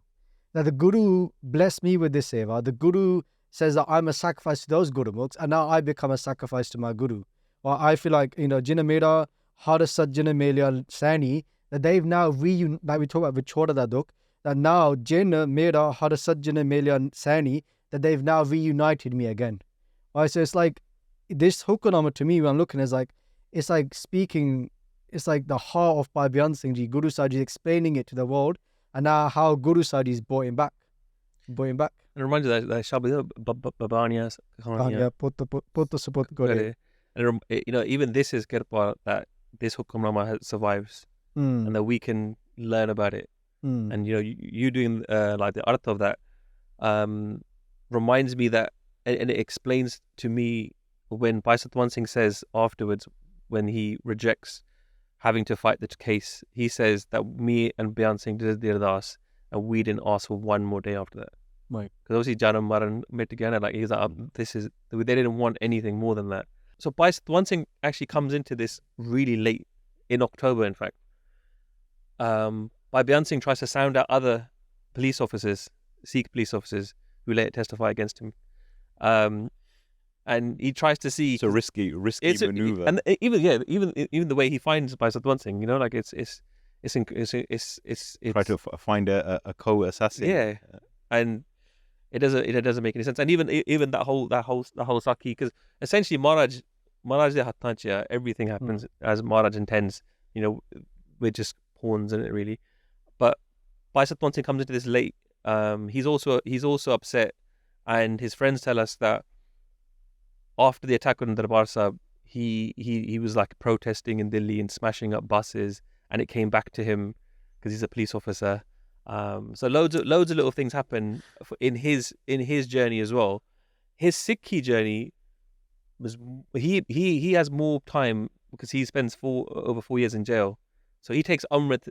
S3: Now the Guru blessed me with this seva. The Guru says that I'm a sacrifice to those Gurumukhs, and now I become a sacrifice to my Guru. Well, I feel like, Jina Mera Hara Sajjana Melya Sani, that they've now like we talk about Vichora Daduk, that now Jina Mera Hara Sajjana Melya Sani, that they've now reunited me again. Right? So it's like this Hukamnamma to me, when I'm looking, is like, it's like speaking, it's like the heart of Bhai Beant Singh Ji, Guru Sahib Ji explaining it to the world, and now how Guru Sahib Ji is brought him back.
S2: And it reminds you that Shabad Babanias, and even this is Kirpa, that this Hukamnamma survives, and that we can learn about it. And you doing like the art of that reminds me that, and it explains to me when Bhai Satwant Singh says afterwards, when he rejects having to fight the case, he says that me and Beant Singh did the Ardaas, and we didn't ask for one more day after that.
S3: Right.
S2: Because obviously Janam Maran met together, like he's like, they didn't want anything more than that. So Bhai Satwant Singh actually comes into this really late, in October in fact. Bhai Beant Singh tries to sound out other police officers, Sikh police officers, who later testify against him. And he tries to see.
S1: It's a risky maneuver.
S2: And even the way he finds Bhai Satwant Singh, like it's
S1: try to find a co-assassin.
S2: Yeah, and it doesn't make any sense. And even that whole sakhi, because essentially Maharaj de Hattancha, everything happens as Maharaj intends. We're just pawns in it really. But Bhai Satwant Singh comes into this late. He's also upset, and his friends tell us that after the attack on Darbar Sahib, he was like protesting in Delhi and smashing up buses, and it came back to him because he's a police officer. So loads of little things happen in his journey as well. His Sikhi journey was he has more time because he spends over 4 years in jail. So he takes Amrit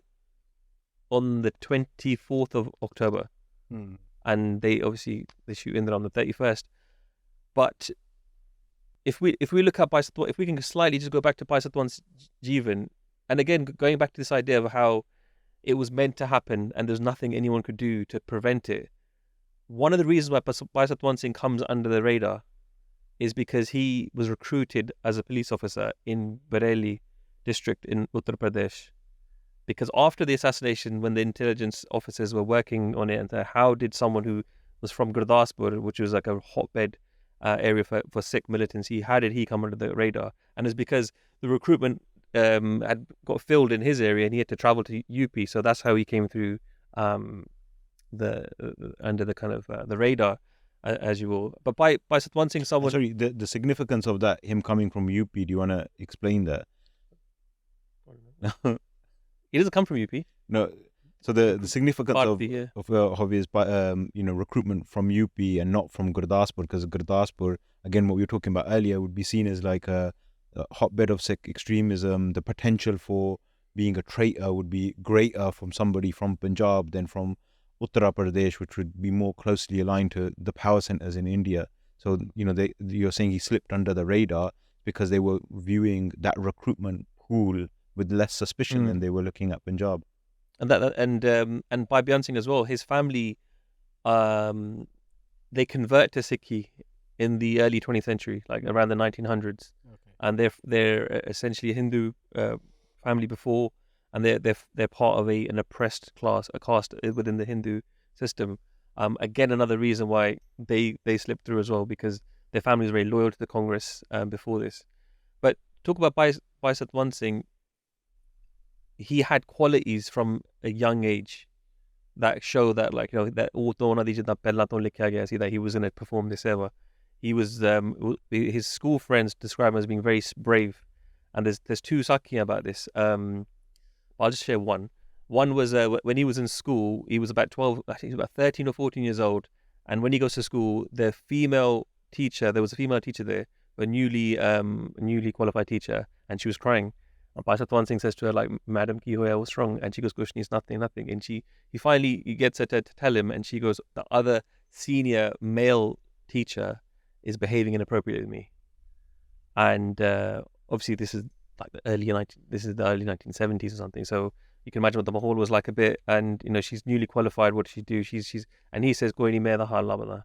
S2: on the 24th of October. And they shoot Indira on the 31st. But if we look at Bhai Satwant, if we can slightly just go back to Bhai Satwant's Jeevan, and again going back to this idea of how it was meant to happen and there's nothing anyone could do to prevent it. One of the reasons why Bhai Satwant Singh comes under the radar is because he was recruited as a police officer in Bareilly district in Uttar Pradesh. Because after the assassination, when the intelligence officers were working on it, and how did someone who was from Gurdaspur, which was like a hotbed area for Sikh militancy, how did he come under the radar? And it's because the recruitment had got filled in his area and he had to travel to UP. So that's how he came through under the kind of the radar, as you will. But by Satwant Singh, someone...
S1: Sorry, the significance of that, him coming from UP, do you want to explain that?
S2: He doesn't come from UP.
S1: No. So the significance of
S2: his
S1: recruitment from UP and not from Gurdaspur, because Gurdaspur, again, what we were talking about earlier, would be seen as like a hotbed of Sikh extremism. The potential for being a traitor would be greater from somebody from Punjab than from Uttar Pradesh, which would be more closely aligned to the power centers in India. So, you're saying he slipped under the radar because they were viewing that recruitment pool with less suspicion than they were looking at Punjab.
S2: And Bhai Beant Singh as well, his family, they convert to Sikhi in the early 20th century, like around the 1900s. Okay. And they're essentially a Hindu family before, and they're part of an oppressed class, a caste within the Hindu system. Again, another reason why they slipped through as well, because their family was very loyal to the Congress before this. But talk about Bhai Satwant Singh. He had qualities from a young age that show that, like, that he was going to perform this ever. He was his school friends describe him as being very brave, and there's two sakhi about this. I'll just share one. One was when he was in school, he was about 12, I think he was about 13 or 14 years old, and when he goes to school, there was a female teacher there, a newly qualified teacher, and she was crying. And Bhai Satwant Singh says to her, like, "Madam, ki hoya, what's wrong?" And she goes, "Kushni, it's nothing." And he gets her to tell him, and she goes, "The other senior male teacher is behaving inappropriately with me." And obviously this is like the early 1970s or something. So you can imagine what the mahal was like a bit. And she's newly qualified. What does she do? And he says, "Koi nahi, main tha hal na bata."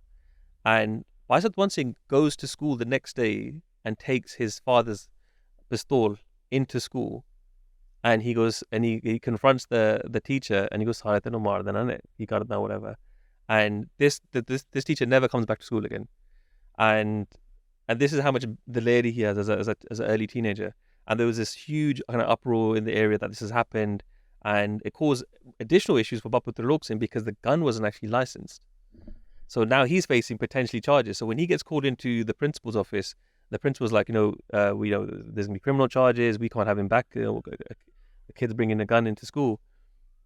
S2: And Bhai Satwant Singh goes to school the next day and takes his father's pistol into school, and he goes and he confronts the teacher, and he goes, whatever. And this teacher never comes back to school again. And this is how much the lady he has as an early teenager. And there was this huge kind of uproar in the area that this has happened, and it caused additional issues for Bapu Trilok Singh because the gun wasn't actually licensed. So now he's facing potentially charges. So when he gets called into the principal's office, the principal's like, there's going to be criminal charges. We can't have him back. The kid's bringing a gun into school.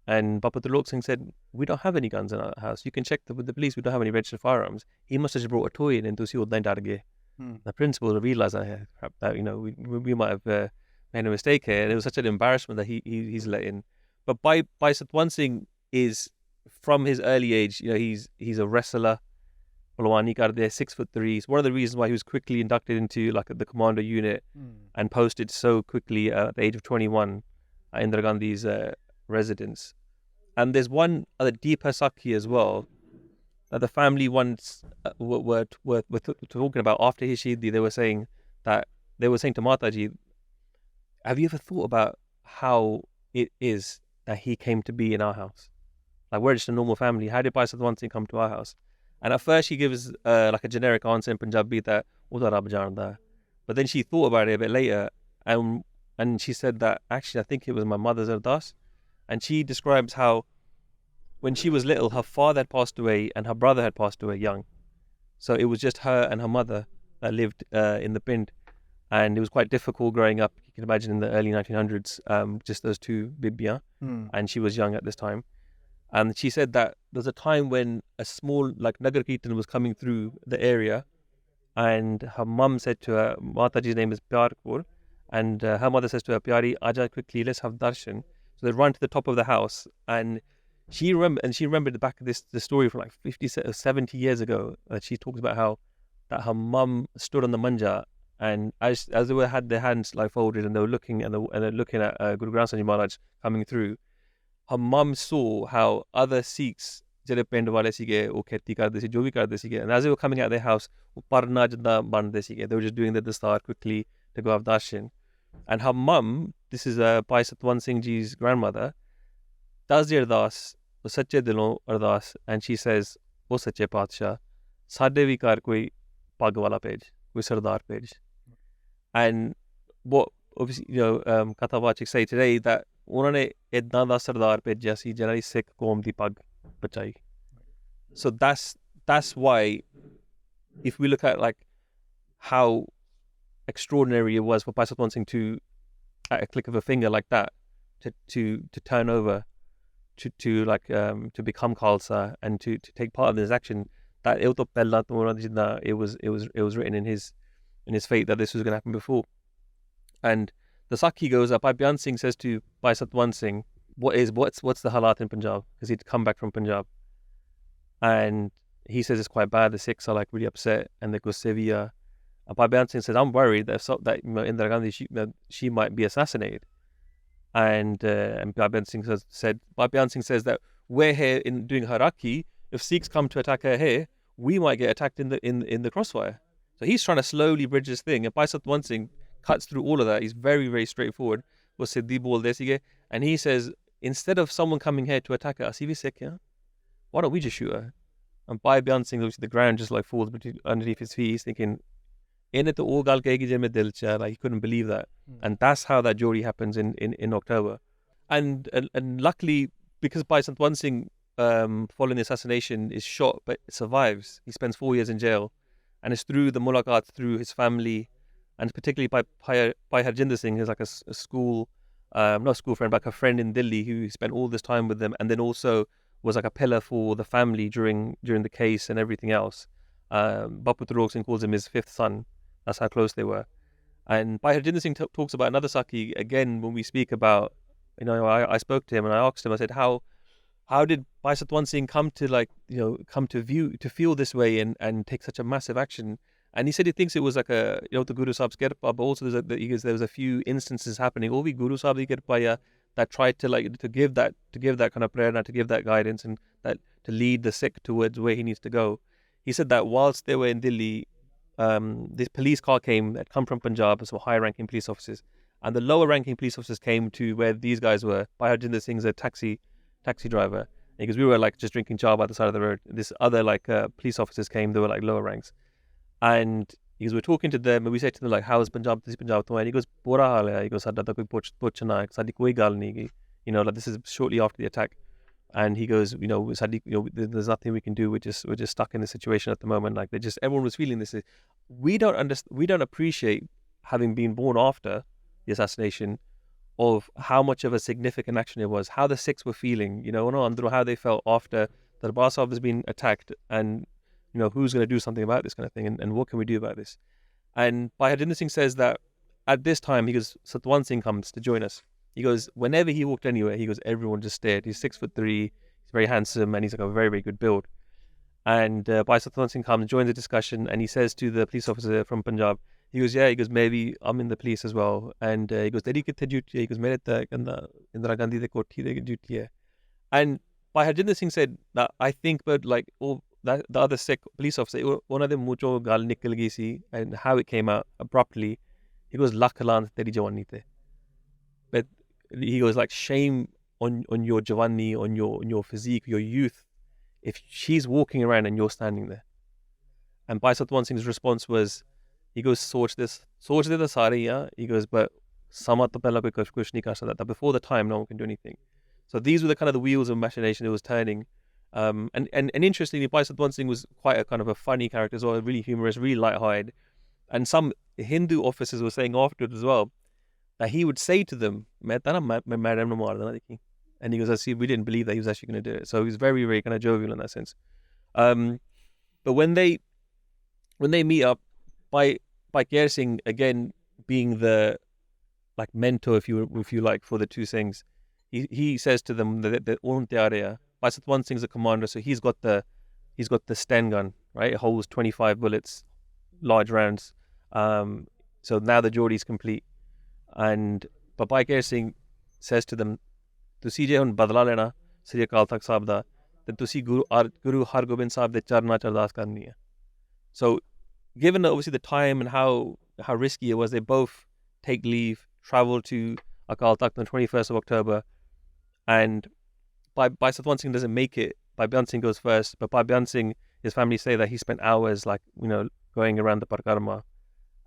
S2: And Bapu Trilok Singh said, "We don't have any guns in our house. You can check with the police. We don't have any registered firearms." He must have just brought a toy in and The principal realized that we might have made a mistake here. And it was such an embarrassment that he's let in. But Bhai Satwant Singh is, from his early age, he's a wrestler. 6'3". It's one of the reasons why he was quickly inducted into like the commando unit and posted so quickly at the age of 21 at Indira Gandhi's residence. And there's one other deeper sakhi as well that the family once were talking about after his Shahidi. They were saying to Mataji, "Have you ever thought about how it is that he came to be in our house? Like, we're just a normal family. How did Bhai Satwant Singh come to our house?" And at first she gives like a generic answer in Punjabi that "Uda Rab janda." But then she thought about it a bit later, and she said that actually I think it was my mother's Ardaas. And she describes how when she was little, her father had passed away and her brother had passed away young. So it was just her and her mother that lived in the Pind. And it was quite difficult growing up. You can imagine in the early 1900s, just those two Bibiyan, and she was young at this time. And she said that there was a time when a small like Nagar Kirtan was coming through the area, and her mum said to her, Mataji's name is Pyar Kaur, and her mother says to her, "Pyari, aja quickly, let's have darshan." So they run to the top of the house, and she remembered the back of the story from like 50, 70 years ago. She talks about how that her mum stood on the manja, and as they had their hands like folded and they were looking and they're looking at Guru Granth Sahib Ji Maharaj coming through, her mum saw how other Sikhs ਜਿਹੜੇ ਪਿੰਡ ਵਾਲੇ ਸੀਗੇ ਉਹ ਖੇਤੀ ਕਰਦੇ ਸੀ ਜੋ ਵੀ ਕਰਦੇ ਸੀਗੇ, and as they were coming out of their house ਉਹ ਪਰਨਾ ਜਿੱਦਾਂ ਬੰਨਦੇ ਸੀਗੇ, they were just doing the dastar quickly to go have darshan. And her mum, this is Bhai Satwant Singh Ji's grandmother, does the Ardaas, ਉਹ ਸੱਚੇ ਦਿਲੋਂ Ardaas, and she says, ਉਹ ਸੱਚੇ ਪਾਤਸ਼ਾਹ ਸਾਡੇ ਵੀ ਘਰ ਕੋਈ ਪੱਗ ਵਾਲਾ ਭੇਜ, ਕੋਈ ਸਰਦਾਰ ਭੇਜ. And what obviously Katawachik say today that ਉਹਨਾਂ ਨੇ ਇਦਾਂ ਦਾ ਸਰਦਾਰ ਭੇਜਿਆ ਸੀ ਜਿਹਨਾਂ ਦੀ ਸਿੱਖ ਕੌਮ ਦੀ ਪੱਗ ਬਚਾਈ. So that's why if we look at like how extraordinary it was for Bhai Satwant Singh to, at a click of a finger like that, to turn over to become Khalsa and to take part in this action, that it was written in his fate that this was going to happen before. And the Sakhi goes up. Bhai Beant Singh says to Bhai Satwant Singh, what's the halat in Punjab? Because he'd come back from Punjab, and he says it's quite bad. The Sikhs are like really upset and they go severe. And Bhai Beant Singh says, I'm worried that Indira Gandhi she might be assassinated. And Bhai Beant Singh says that we're here in doing haraki. If Sikhs come to attack her here, we might get attacked in the crossfire. So he's trying to slowly bridge this thing, and Bhai Satwant Singh cuts through all of that. He's very, very straightforward. And he says, instead of someone coming here to attack us, why don't we just shoot her? And Bhai Beant Singh, obviously the ground just like falls underneath his feet. He's thinking, like he couldn't believe that. And that's how that jury happens in October. And luckily, because Bhai Satwant Singh, following the assassination, is shot but survives. He spends 4 years in jail, and it's through the mulaqat, through his family, and particularly Bhai Harjinder Singh, who's like a school, not a school friend, but like a friend in Delhi who spent all this time with them, and then also was like a pillar for the family during the case and everything else. Bapu Tarok Singh calls him his fifth son. That's how close they were. And Bhai Harjinder Singh talks about another Sakhi again when we speak about, I spoke to him and I asked him, I said, how did Bhai Satwant Singh come to feel this way and take such a massive action? And he said he thinks it was like the Guru Sahib's kirpa, but also there was a few instances happening. All the Guru Sahib's kirpa that tried to give that kind of prayer, to give that guidance, and that to lead the Sikh towards where he needs to go. He said that whilst they were in Delhi, this police car came that come from Punjab, so high-ranking police officers, and the lower-ranking police officers came to where these guys were. Bhai Harjinder Singh's a taxi driver, because we were like just drinking cha by the side of the road. This other police officers came. They were like lower ranks. And because we're talking to them, and we say to them like, "How is Punjab? This Punjab to?" And he goes, "Bura hal hai." He goes, "Sada ta koi puch na, sadi koi gal nahi gi." Like this is shortly after the attack, and he goes, "There's nothing we can do. We're just stuck in this situation at the moment." Like everyone was feeling this. We don't appreciate, having been born after the assassination, of how much of a significant action it was, how the Sikhs were feeling, how they felt after the Darbar Sahib has been attacked, and who's going to do something about this kind of thing, and what can we do about this? And Bhai Harjinder Singh says that at this time, he goes, Satwant Singh comes to join us. He goes, whenever he walked anywhere, he goes, everyone just stared. He's 6'3", he's very handsome, and he's like a very, very good build. And Bhai Satwant Singh comes, joins the discussion, and he says to the police officer from Punjab, he goes, maybe I'm in the police as well. And he goes, Teri kithe duty hai? He goes, mere ta Indira Gandhi de kothi de duty hai. And Bhai Harjinder Singh said that I think, but the other Sikh police officer, one of them mucho gal nikal gayi si, and how it came out abruptly. He goes, lakh laan teri jawani te. But he goes, like, shame on your jawani, on your physique, your youth, if she's walking around and you're standing there. And Bhai Satwant Singh's response was, he goes, soch de ta sare ya. He goes, but sama to pehla koi kuch nahi kar sakta. Before the time, no one can do anything. So these were the kind of the wheels of machination it was turning. And interestingly, Bhai Satwant Singh was quite a kind of a funny character as well, really humorous, really light-hearted. And some Hindu officers were saying afterwards as well that he would say to them, and he goes, I see, we didn't believe that he was actually going to do it. So he was very, very kind of jovial in that sense. But when they meet up, Bhai Kehar Singh, again being the mentor, if you like, for the two Singhs, he says to them that they're Bhai Satwant Singh is the commander, so he's got the Sten gun, right? It holds 25 bullets, large rounds. So now the Geordie's complete. And but Bhai Kehar Singh says to them, "Tusi je hun badla lena Sri Akal Takht Sahib da, then tusi Guru Har Gobind Sahib de charna Ardaas karni hai." So, given obviously the time and how risky it was, they both take leave, travel to Akal Takht on the 21st of October, and Bhai Satwant Singh doesn't make it. Bhai Beant Singh goes first, but Bhai Beant Singh, his family say that he spent hours going around the Parikrama,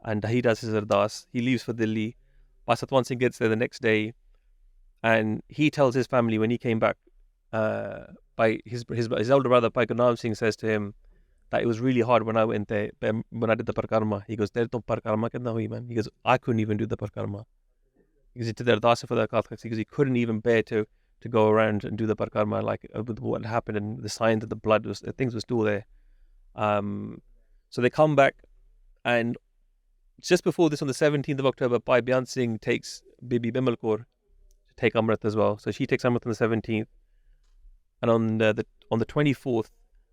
S2: and he does his Ardaas. He leaves for Delhi. Bhai Satwant Singh gets there the next day, and he tells his family when he came back, by his elder brother Bhai Gurnaam Singh says to him that it was really hard when I went there, when I did the Parikrama. He goes, "Tere to Parikrama kitna hui, man?" He goes, "I couldn't even do the Parikrama." Because he did the Ardaas for the Akal Takht, because he couldn't even bear to go around and do the Parikrama, like with what happened and the signs of the blood things were still there. So they come back, and just before this, on the 17th of October, Bhai Beant Singh takes Bibi Bimal Kaur to take Amrit as well. So she takes Amrit on the 17th, and on the 24th,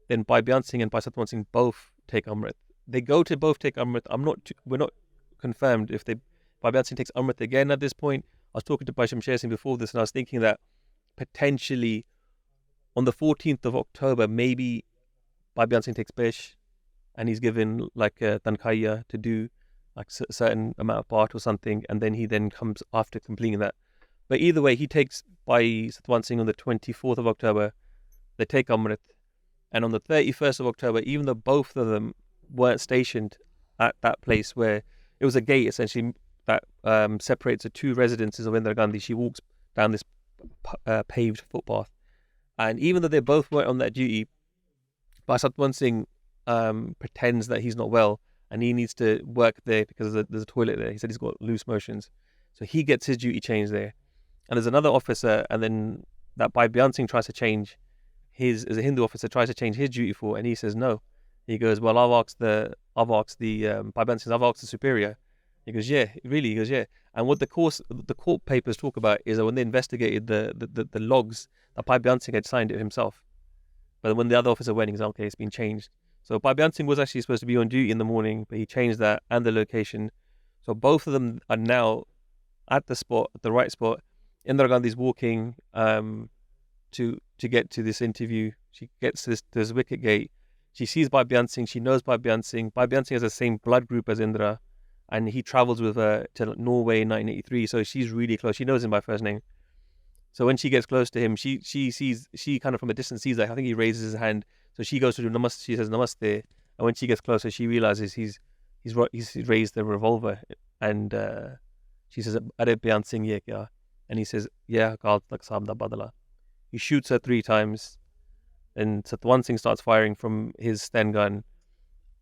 S2: then Bhai Beant Singh and Bhai Satwant Singh both take Amrit. They go to both take Amrit. We're not confirmed if Bhai Beant Singh takes Amrit again at this point. I was talking to Bhai Shamsher Singh before this, and I was thinking that potentially on the 14th of October, maybe Bhai Beant Singh takes Pesh, and he's given like a Tankhaiya to do like a certain amount of part or something, and then he comes after completing that. But either way, he takes Bhai Satwant Singh on the 24th of October. They take Amrit, and on the 31st of October, even though both of them weren't stationed at that place, where it was a gate essentially that separates the two residences of Indira Gandhi, she walks down this paved footpath, and even though they both weren't on that duty, Bhai Satwant Singh pretends that he's not well and he needs to work there because there's a toilet there. He said he's got loose motions, so he gets his duty changed there. And there's another officer, and then that Bhai Beant Singh tries to change his, as a Hindu officer, tries to change his duty for, and he says no. He goes, "Well, I've asked the Bhai Beant Singh, I've asked the superior." He goes, "Yeah, really?" He goes, "Yeah." And what the court papers talk about is that when they investigated the logs, that Bhai Beant Singh had signed it himself. But when the other officer went, he said, "Okay, it's been changed." So Bhai Beant Singh was actually supposed to be on duty in the morning, but he changed that and the location. So both of them are now at the right spot. Indira Gandhi's walking to get to this interview. She gets to this wicket gate. She sees Bhai Beant Singh. She knows Bhai Beant Singh. Bhai Beant Singh has the same blood group as Indira, and he travels with her to Norway in 1983. So she's really close. She knows him by first name. So when she gets close to him, she kind of from a distance sees, like, I think he raises his hand. So she goes to do namaste. She says namaste, and when she gets closer, she realizes he's raised the revolver, and she says, "Are Beant Singh ye kya?" And he says, "Yeah, Akal Takht Sahib da badla." He shoots her 3 times, and Satwant Singh starts firing from his Sten gun,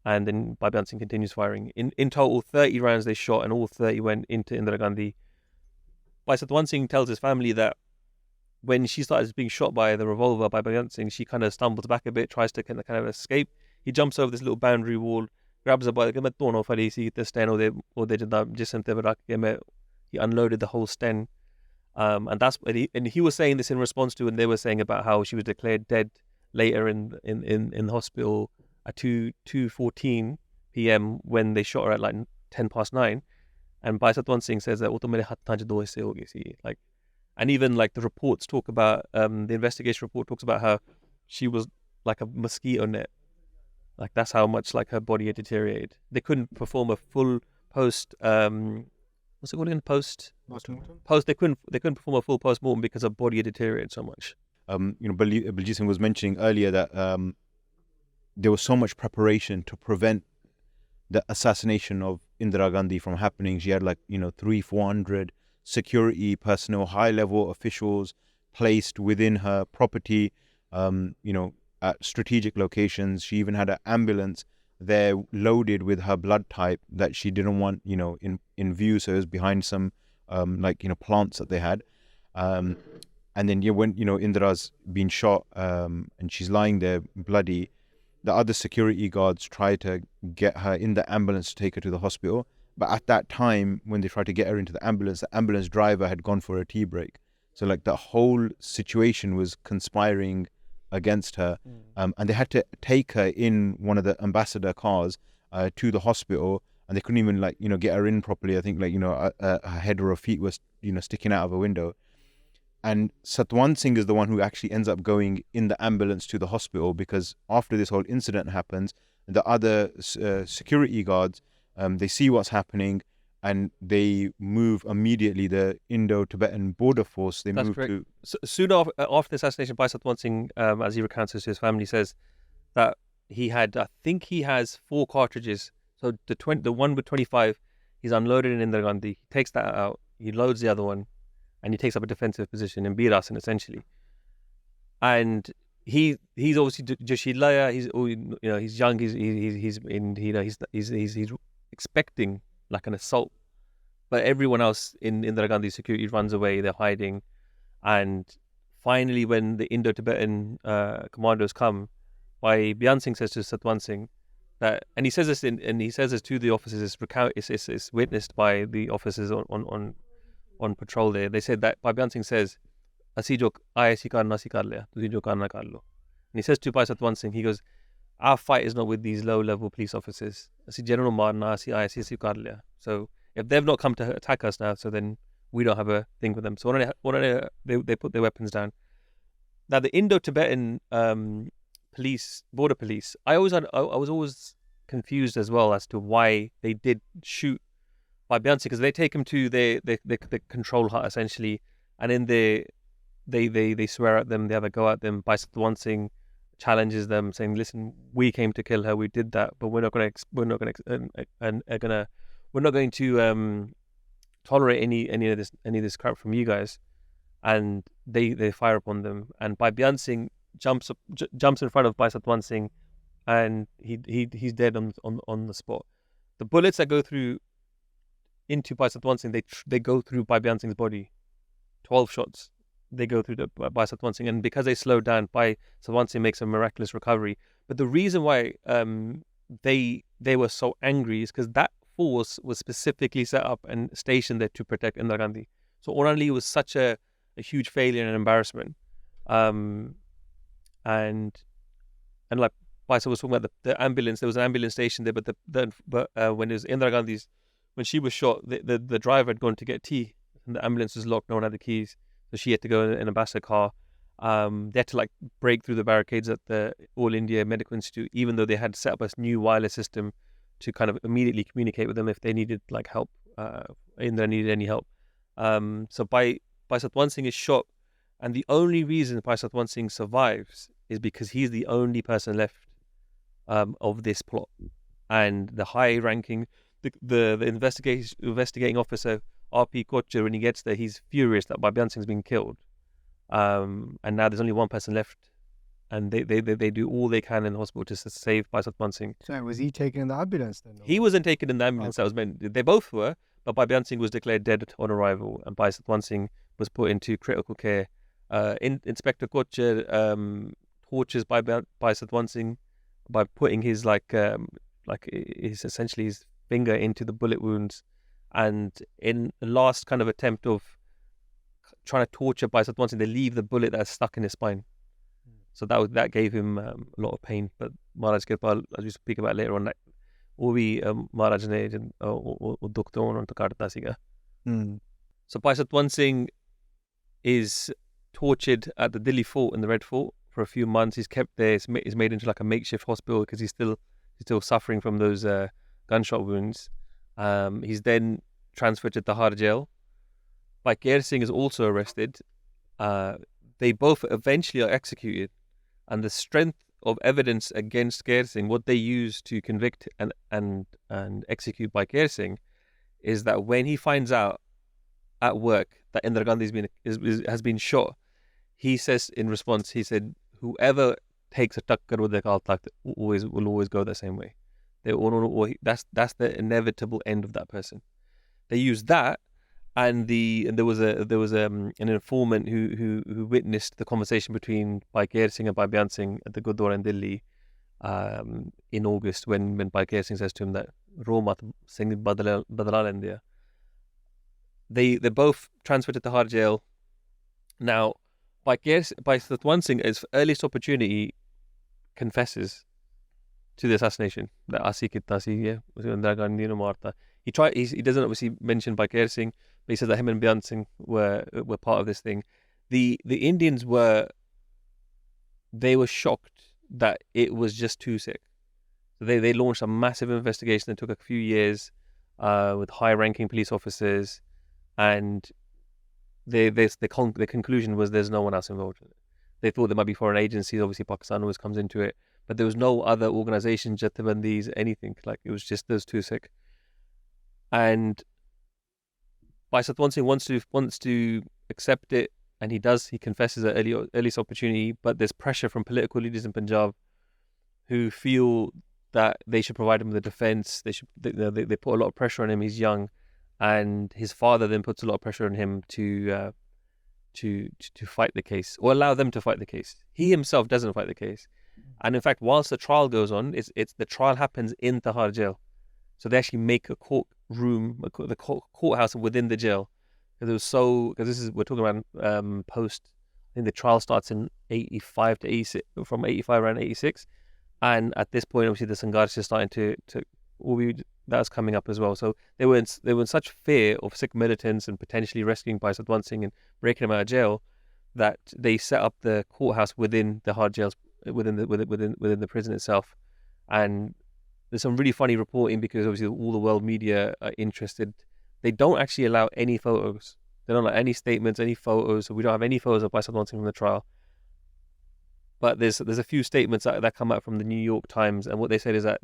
S2: and then Bhai Beant Singh continues firing. In total, 30 rounds they shot, and all 30 went into Indira Gandhi. Bhai Satwant Singh tells his family that when she starts being shot by the revolver by Bhai Beant Singh, she kind of stumbles back a bit, tries to kind of escape. He jumps over this little boundary wall, grabs her by the Sten, he unloaded the whole Sten. And he was saying this in response to, and they were saying about how she was declared dead later in the hospital at 2:14 p.m. when they shot her at like 9:10. And Bhai Satwant Singh says that like, and even like the reports talk about the investigation report talks about how she was like a mosquito net. Like that's how much like her body had deteriorated. They couldn't perform a full post what's it called again? Post. They couldn't perform a full post-mortem because her body had deteriorated so much.
S1: Baljit Singh was mentioning earlier that there was so much preparation to prevent the assassination of Indira Gandhi from happening. She had 300-400 security personnel, high-level officials placed within her property, at strategic locations. She even had an ambulance there loaded with her blood type that she didn't want, in view. So it was behind some, plants that they had. And then when, Indira's been shot and she's lying there bloody, the other security guards try to get her in the ambulance to take her to the hospital. But at that time, when they tried to get her into the ambulance driver had gone for a tea break. So like the whole situation was conspiring against her, and they had to take her in one of the ambassador cars to the hospital, and they couldn't even like get her in properly. I think like her head or her feet was sticking out of a window. And Satwant Singh is the one who actually ends up going in the ambulance to the hospital, because after this whole incident happens, the other security guards, they see what's happening, and they move immediately. The Indo-Tibetan border force, they
S2: That's
S1: move
S2: correct.
S1: to...
S2: Soon after the assassination, Bhai Satwant Singh, as he recounts to his family, says that I think he has 4 cartridges. So the one with 25, he's unloaded in Indira Gandhi. He takes that out, he loads the other one, and he takes up a defensive position in Birasan, essentially. And he's obviously Joshilaya. He's young. He's expecting like an assault, but everyone else in Indira Gandhi's security runs away. They're hiding, and finally, when the Indo-Tibetan commandos come, Bhai Beant Singh says to Satwant Singh that, and he says this to the officers. It's witnessed by the officers on patrol there. They said that Bhai Beant Singh says, "Asi jo aaya si karna si kar liya, tusi jo karna kar lo." And he says to Bhai Satwant Singh, he goes, "Our fight is not with these low-level police officers. Asi general marna, asi aaya si kar liya." So if they've not come to attack us now, so then we don't have a thing with them. So they put their weapons down. Now the Indo-Tibetan border police, I was always confused as well as to why they did shoot Bhai Beant Singh, because they take him to the control hut essentially, and in they swear at them, they have a go at them. Bhai Satwant Singh challenges them, saying, "Listen, we came to kill her, we did that, but we're not going to tolerate any of this crap from you guys." And they fire upon them, and Bhai Beant Singh jumps in front of Bhai Satwant Singh, and he's dead on the spot. The bullets that go through into Bhai Satwant Singh, they go through Bhai Beant Singh's body. 12 shots they go through Bhai Satwant Singh, and because they slowed down, Bhai Satwant Singh makes a miraculous recovery. But the reason why they were so angry is because that force was specifically set up and stationed there to protect Indira Gandhi. So Orali was such a huge failure and embarrassment. And like Paisa was talking about the ambulance, there was an ambulance station there, but when it was Indira Gandhi's, when she was shot, the driver had gone to get tea, and the ambulance was locked, no one had the keys, so she had to go in an ambassador car. They had to like break through the barricades at the All India Medical Institute, even though they had set up a new wireless system to kind of immediately communicate with them if they needed like help, Indira needed any help. So Bhai Satwant Singh is shot, and the only reason Bhai Satwant Singh survives is because he's the only person left of this plot. And the high-ranking, the investigating officer, R.P. Kochhar, when he gets there, he's furious that Bhai Beant Singh's been killed. And now there's only one person left, and they do all they can in the hospital to save Bhai Satwant Singh.
S3: So was he taken in the ambulance then?
S2: He wasn't taken in the ambulance.
S3: Okay.
S2: That was meant. They both were, but Bhai Beant Singh was declared dead on arrival, and Bhai Satwant Singh was put into critical care. Inspector Kochhar tortures Bhai Satwant Singh by putting his essentially his finger into the bullet wounds, and in the last kind of attempt of trying to torture Bhai Satwant Singh, they leave the bullet that's stuck in his spine. So that gave him a lot of pain. But Maharaj Kirpal, as we speak about later on, that वो भी Maharaj ने दुख तो उन्होंने तो काटता सीगा. So Bhai Satwant Singh is tortured at the Delhi fort, in the Red Fort, for a few months. He's kept there. He's made into like a makeshift hospital because he's still suffering from those gunshot wounds. He's then transferred to Tahar jail. Bhai Kehar Singh is also arrested. They both eventually are executed, and the strength of evidence against Kehar Singh, what they use to convict and execute Bhai Kehar Singh, is that when he finds out at work that Indira Gandhi has been shot, he says in response, he said, whoever takes a takkar with the Akal Takht will always go the same way. That's the inevitable end of that person. They use that, and there was an informant who witnessed the conversation between Bhai Kehar Singh and Bhai Beant Singh at the Gurdwara in Delhi in August, when Bhai Kehar Singh says to him that Ro mat Singh badala len diya. They're both transferred to Tahar jail. Now, Bhai Satwant Singh, at his earliest opportunity, confesses to the assassination that Asi kitna si, yeah, Indira Gandhi ne marta. He doesn't obviously mention Bhai Kehar Singh, but he says that him and Beant Singh were part of this thing. The Indians were shocked that it was just two Sikh. So they launched a massive investigation that took a few years with high-ranking police officers, and the conclusion was there's no one else involved in it. They thought there might be foreign agencies. Obviously, Pakistan always comes into it, but there was no other organizations, Jathebandis, anything. Like, it was just those two Sikh. And Bhai Satwant Singh wants to accept it, and he does. He confesses at earliest opportunity, but there's pressure from political leaders in Punjab who feel that they should provide him with a defense. They put a lot of pressure on him. He's young, and his father then puts a lot of pressure on him to fight the case, or allow them to fight the case. He himself doesn't fight the case, and in fact, whilst the trial goes on, it's the trial happens in Tihar jail. So they actually make a courtroom, the courthouse within the jail, because we're talking about post. I think the trial starts in 85 to 86, from 85 around 86. And at this point, obviously, the Sangharsh is starting that's coming up as well. So they were in such fear of Sikh militants and potentially rescuing Bhai Satwant Singh and breaking him out of jail, that they set up the courthouse within the hard jails, within the prison itself. And there's some really funny reporting, because obviously all the world media are interested. They don't actually allow any photos. They don't allow any statements, any photos. So we don't have any photos of Bhai Satwant Singh from the trial. But there's a few statements that come out from the New York Times, and what they said is that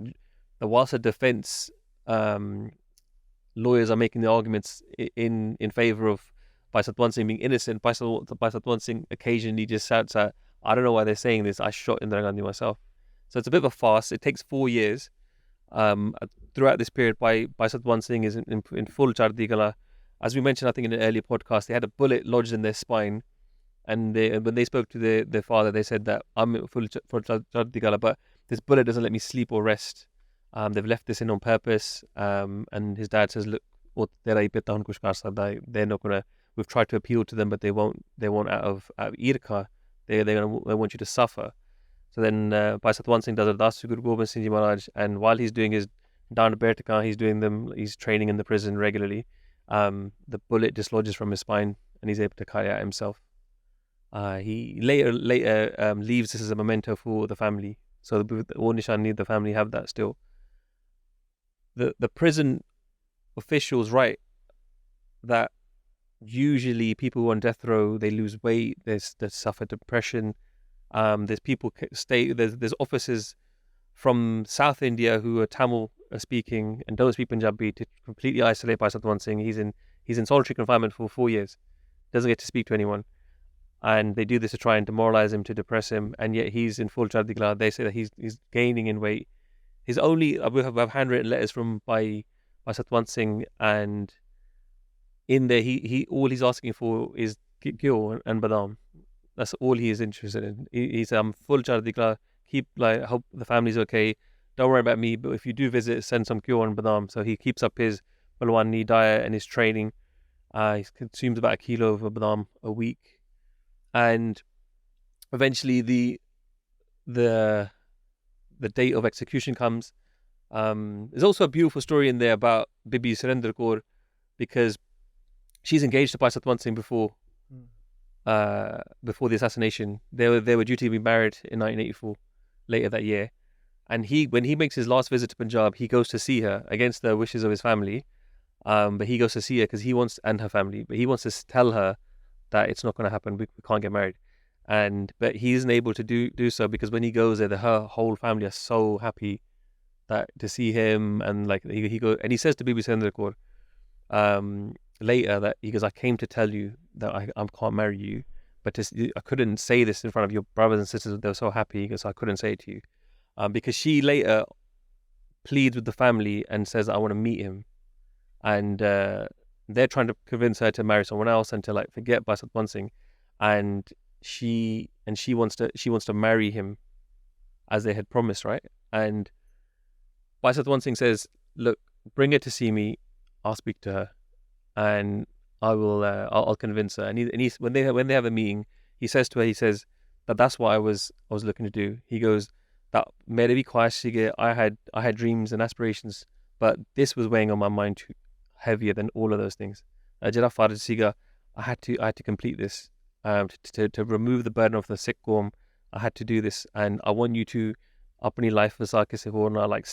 S2: whilst the defense lawyers are making the arguments in favor of Bhai Satwant Singh being innocent, Bhai Satwant Singh occasionally just shouts out, "I don't know why they're saying this. I shot Indira Gandhi myself." So it's a bit of a farce. It takes 4 years. Throughout this period, Bhai Satwant Singh is in full Chardi Kala. As we mentioned, I think in an earlier podcast, they had a bullet lodged in their spine. And when they spoke to their father, they said that I'm full Chardi Kala, but this bullet doesn't let me sleep or rest. They've left this in on purpose. And his dad says, "Look, they're not gonna. We've tried to appeal to them, but they won't out of irka. They want you to suffer." So then Bhai Satwant Singh does Ardaas to Guru Gobind Singh Ji Maharaj, and while he's doing his Dand Bertika, he's training in the prison regularly. The bullet dislodges from his spine, and he's able to carry out himself. He later leaves this as a memento for the family. So the Nishani, the family have that still. The prison officials write that usually people on death row, they lose weight, they suffer depression. There's people there's officers from South India who are Tamil speaking and don't speak Punjabi, to completely isolate Bhai Satwant Singh. He's in solitary confinement for 4 years, doesn't get to speak to anyone, and they do this to try and demoralize him, to depress him, and yet he's in full Chardi Kala. They say that he's gaining in weight. We have handwritten letters from Bhai Satwant Singh, and in there he all he's asking for is ghyo and badam. That's all he is interested in. He's full Chardi Kala. Hope the family's okay. Don't worry about me, but if you do visit, send some ghyo and badam. So he keeps up his Balwani diet and his training. He consumes about 1 kilo of badam a week, and eventually the date of execution comes. There's also a beautiful story in there about Bibi Surinder Kaur, because she's engaged to Bhai Satwant Singh before the assassination. They were due to be married in 1984, later that year. And when he makes his last visit to Punjab, he goes to see her against the wishes of his family. But he goes to see her because and her family, but he wants to tell her that it's not going to happen. We can't get married. But he isn't able to do so, because when he goes there, her whole family are so happy to see him. And like he says to Bibi Surinder Kaur later that he goes, "I came to tell you that I can't marry you, but I couldn't say this in front of your brothers and sisters. They were so happy." He goes, "I couldn't say it to you," because she later pleads with the family and says, "I want to meet him," and they're trying to convince her to marry someone else and to forget Bhai Satwant Singh, and she wants to marry him as they had promised, right? And Bhai Satwant Singh says, "Look, bring her to see me. I'll speak to her." And I'll convince her. And when they have a meeting, he says to her, he says that's what I was looking to do. He goes that mere bhi khwahish sige, I had dreams and aspirations, but this was weighing on my mind too heavier than all of those things. Jira faraj siga, I had to complete this. To remove the burden of the Sikh qawm, I had to do this, and I want you to apni life vasa kisi ho na, like,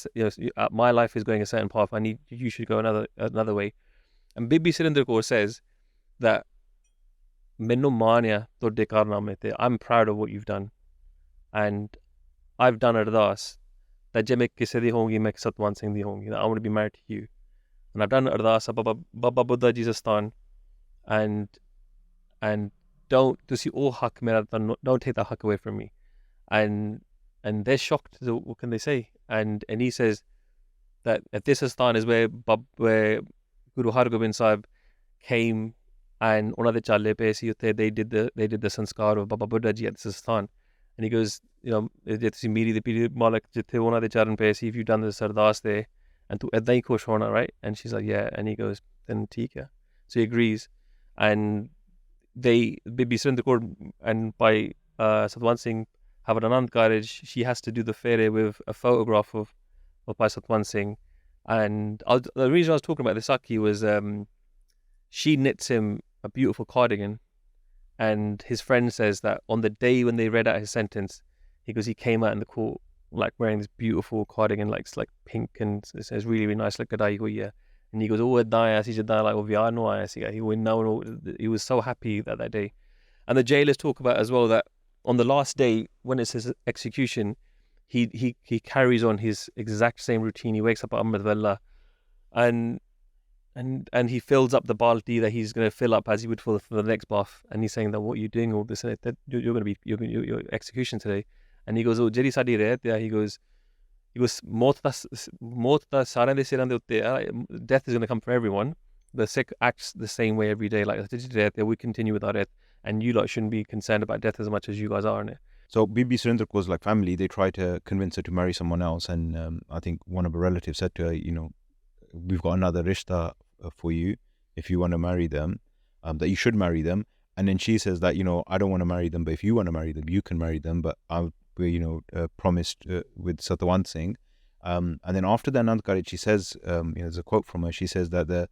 S2: my life is going a certain path. You should go another way. And Bibi Surinder Kaur says that Minnu Mania Todde Karname te, I'm proud of what you've done. And I've done Ardaas that je main kise di hongi, main Satwant Singh di hongi, that I want to be married to you. And I've done Ardaas Baba Buddha Ji's Stan, and don't tusi oh haq mera, don't take that haq away from me. And they're shocked. So what can they say? And he says that at this Stan is where Guru Har Gobind Sahib came, and ਉਹਨਾਂ ਦੇ ਚਾਲੇ ਪਏ ਸੀ ਉੱਥੇ, they did the sanskar of Baba Buddha Ji at this Stan. And he goes, ਜੇ ਤੁਸੀਂ ਮੀਰੀ ਦੇ ਪੀਰੀ ਮਾਲਕ ਜਿੱਥੇ ਉਹਨਾਂ ਦੇ ਚਰਨ ਪਏ ਸੀ, if you've done this Ardaas there, and ਤੂੰ ਏਦਾਂ ਹੀ ਖੁਸ਼ ਹੋਣਾ, right? And she's like, yeah. And he goes, then ਠੀਕ ਹੈ. So he agrees. And Bibi Surinder Kaur and Bhai Satwant Singh have an Anand Kaaraj. She has to do the fere with a photograph of Bhai Satwant Singh. And the reason I was talking about the sakhi was she knits him a beautiful cardigan, and his friend says that on the day when they read out his sentence, he came out in the court like wearing this beautiful cardigan, like it's like pink, and it says really, really nice, like gadai hoyi hai. And he goes, oh, he was so happy that day. And the jailers talk about as well that on the last day when it's his execution, he carries on his exact same routine. He wakes up at Amrit and he fills up the balti that he's going to fill up as he would for the next bath. And he's saying that what you're doing all this, that you're going to be your execution today. And he goes, oh, jeri sadi rehat, yeah. He goes, death is going to come for everyone. The Sikh acts the same way every day. Like, we continue with our death, and you lot shouldn't be concerned about death as much as you guys are in it.
S1: So Bibi Surinder Kaur's like family, they try to convince her to marry someone else, and I think one of her relatives said to her, we've got another rishta for you if you want to marry them, that you should marry them. And then she says that, I don't want to marry them, but if you want to marry them, you can marry them. But I've promised with Satwant Singh. And then after the Anand Kaaraj, she says, there's a quote from her. She says that the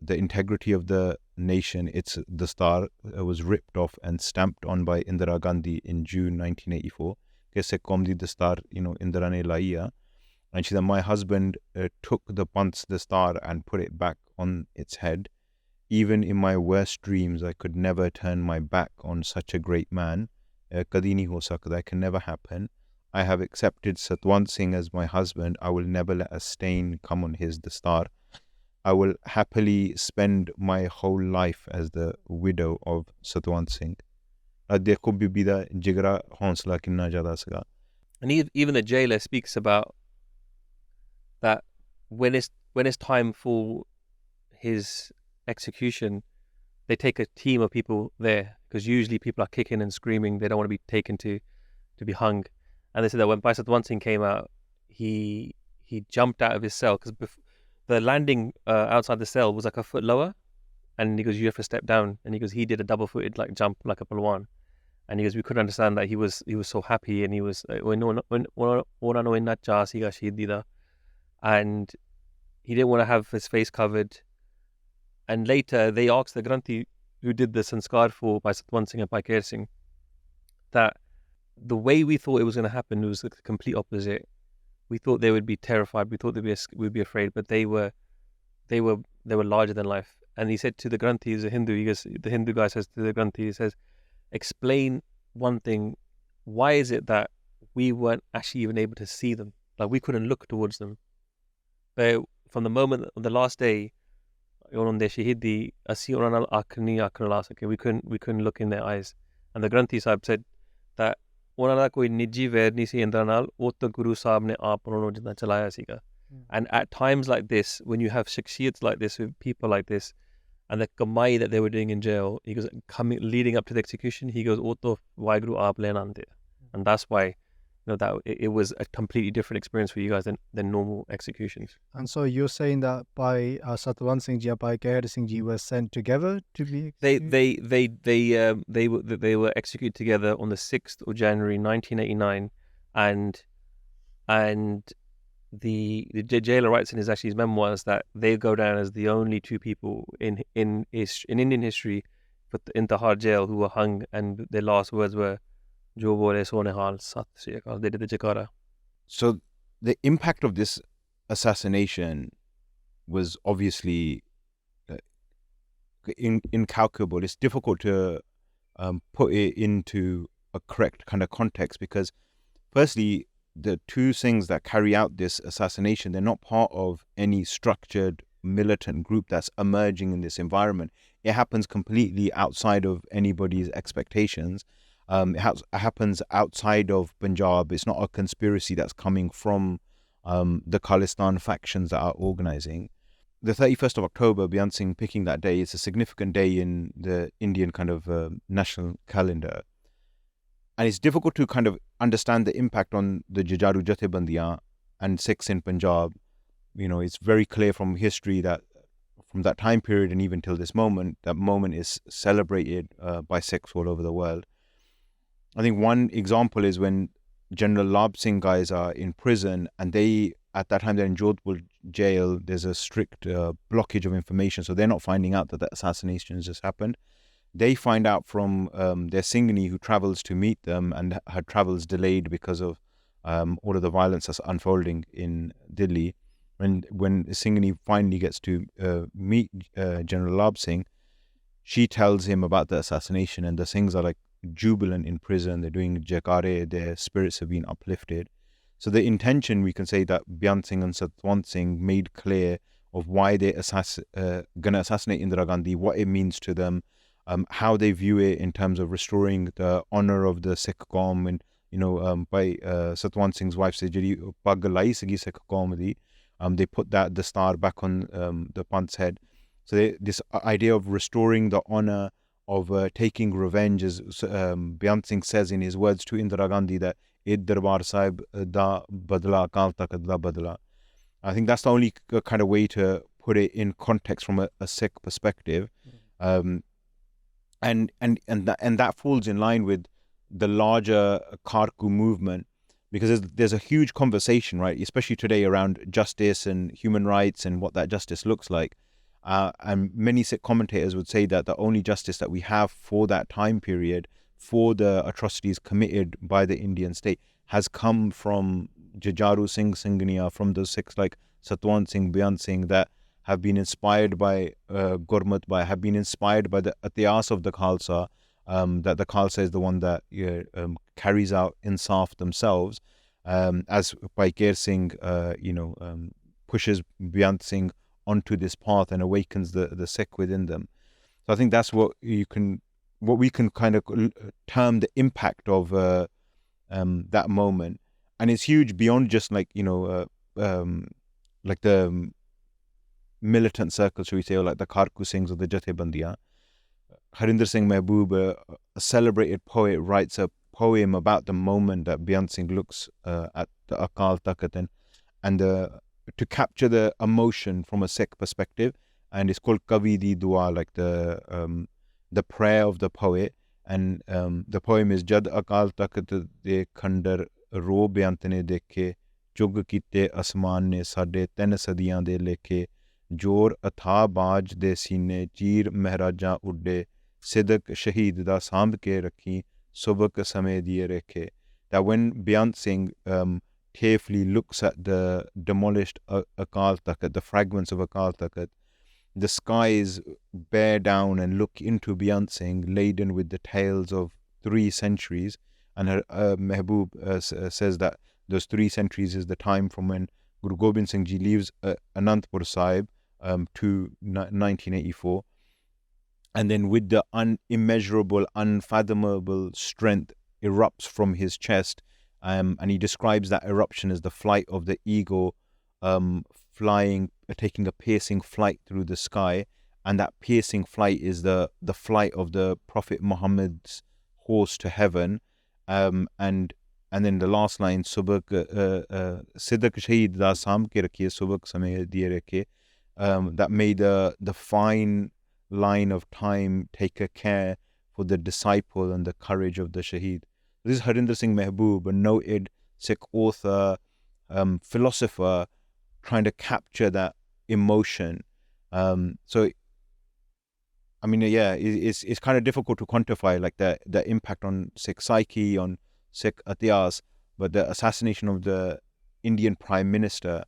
S1: integrity of the nation, the star was ripped off and stamped on by Indira Gandhi in June 1984. Kaise qaum di dastar, Indira ne laiya. And she said, my husband took the star and put it back on its head. Even in my worst dreams, I could never turn my back on such a great man. Kadi nahi ho sakta, that can never happen. I have accepted Satwant Singh as my husband. I will never let a stain come on his dastar. I will happily spend my whole life as the widow of Satwant Singh. Dekho Bibi da jigra honsla kinna jada siga.
S2: And even the jailer speaks about that when it's time for his execution, they take a team of people there, because usually people are kicking and screaming. They don't want to be taken to be hung. And they said that when Bhai Satwant Singh came out, he jumped out of his cell, because the landing outside the cell was like a foot lower, and he goes, you have to step down. And he goes, he did a double-footed like jump like a palwan. And he goes, we couldn't understand that he was so happy, and he was and he didn't want to have his face covered. And later they asked the Granthi who did the sanskar for Bhai Satwant Singh and Bhai Kehar Singh that the way we thought it was going to happen was the complete opposite. We thought they would be terrified. We thought we'd be afraid, but they were larger than life. And he said to the Granthi, he's a Hindu. The Hindu guy says to the Granthi, he says, explain one thing. Why is it that we weren't actually even able to see them? Like, we couldn't look towards them. But from the moment of the last day, we couldn't look in their eyes. And the Granthi Sahib said that and at times like this, when you have shakhsiyats like this, with people like this, and the kamai that they were doing in jail, he goes, leading up to the execution, he goes, and that's why that it was a completely different experience for you guys than normal executions.
S3: And so you're saying that Bhai Satwant Singh Ji and Bhai Kehar Singh Ji were sent together to be executed?
S2: They were executed together on the 6th of January 1989, and the jailer writes in his memoirs that they go down as the only two people in Indian history in Tahar jail who were hung, and their last words were "Jo bole sonehal sat sri akal." They did the Jakara.
S1: So the impact of this assassination was obviously incalculable. It's difficult to put it into a correct kind of context because, firstly, the two Singhs that carry out this assassination, they're not part of any structured militant group that's emerging in this environment. It happens completely outside of anybody's expectations. It happens outside of Punjab. It's not a conspiracy that's coming from the Khalistan factions that are organizing. The 31st of October, Beant Singh picking that day, is a significant day in the Indian kind of national calendar. And it's difficult to kind of understand the impact on the Jujaru Jathebandiyan and Sikhs in Punjab. It's very clear from history that from that time period and even till this moment, that moment is celebrated by Sikhs all over the world. I think one example is when General Labh Singh guys are in prison, and at that time they're in Jodhpur jail. There's a strict blockage of information, so they're not finding out that the assassination has just happened. They find out from their Singhani who travels to meet them, and her travel's delayed because of all of the violence that's unfolding in Delhi. When Singhani finally gets to meet General Labh Singh, she tells him about the assassination, and the Singhs are like jubilant in prison. They're doing jakare, their spirits have been uplifted. So the intention, we can say, that Beant Singh and Satwant Singh made clear of why they're going to assassinate Indira Gandhi, what it means to them, how they view it in terms of restoring the honor of the Sikh Qaum. And by Satwant Singh's wife said, "Jehdi pag lai sigi Sikh Qaum di," they put the star back on the Panth's head. So this idea of restoring the honor, of taking revenge, as Beant Singh says in his words to Indira Gandhi, that "Id Darbar Sahib da badla, Akal Takat da badla." I think that's the only kind of way to put it in context from a Sikh perspective. And that falls in line with the larger Kharku movement, because there's a huge conversation, right, especially today, around justice and human rights and what that justice looks like. And many Sikh commentators would say that the only justice that we have for that time period, for the atrocities committed by the Indian state, has come from Jujaru Singh Singhania, from those Sikhs like Satwant Singh, Beant Singh, that have been inspired by Gurmat, have been inspired by the Ityas of the Khalsa, that the Khalsa is the one that carries out Insaf themselves, as Bhai Kehar Singh, pushes Beant Singh onto this path and awakens the Sikh within them. So I think that's what we can kind of term the impact of that moment, and it's huge beyond just like the militant circle, should we say, or like the Kharku Singhs or the Jathebandiyan. Harinder Singh Mehboob, a celebrated poet, writes a poem about the moment that Beant Singh looks at the Akal Takat and to capture the emotion from a Sikh perspective, and it's called Kavi Di Dua, like the prayer of the poet. And the poem is Jad Akal Takat de Khandar ro Beant ne dekhe, Chug kite asman ne sade ten sadiyan de lekhe, Jor atha Baaj de sine cheer mehraja udde, Sidak Shaheed da samb ke rakhi, Subak same diye rekhe. That when Beant Singh carefully looks at the demolished Akal Takat, the fragments of Akal Takat, the skies bear down and look into Beant Singh, laden with the tales of 3 centuries. And her Mehboob says that those 3 centuries is the time from when Guru Gobind Singh Ji leaves Anandpur Sahib to 1984. And then with the unimmeasurable, unfathomable strength erupts from his chest. And he describes that eruption as the flight of the ego, taking a piercing flight through the sky. And that piercing flight is the flight of the Prophet Muhammad's horse to heaven. And And then the last line, Subak Sidak Shaheed da Sam ke rakhiye, Subak samay diye rakhiye. That may the fine line of time take a care for the disciple and the courage of the Shaheed. This is Harinder Singh Mehboob, a noted Sikh author, philosopher, trying to capture that emotion. So, I mean, yeah, it's kind of difficult to quantify like the impact on Sikh psyche, on Sikh Ityas, but the assassination of the Indian Prime Minister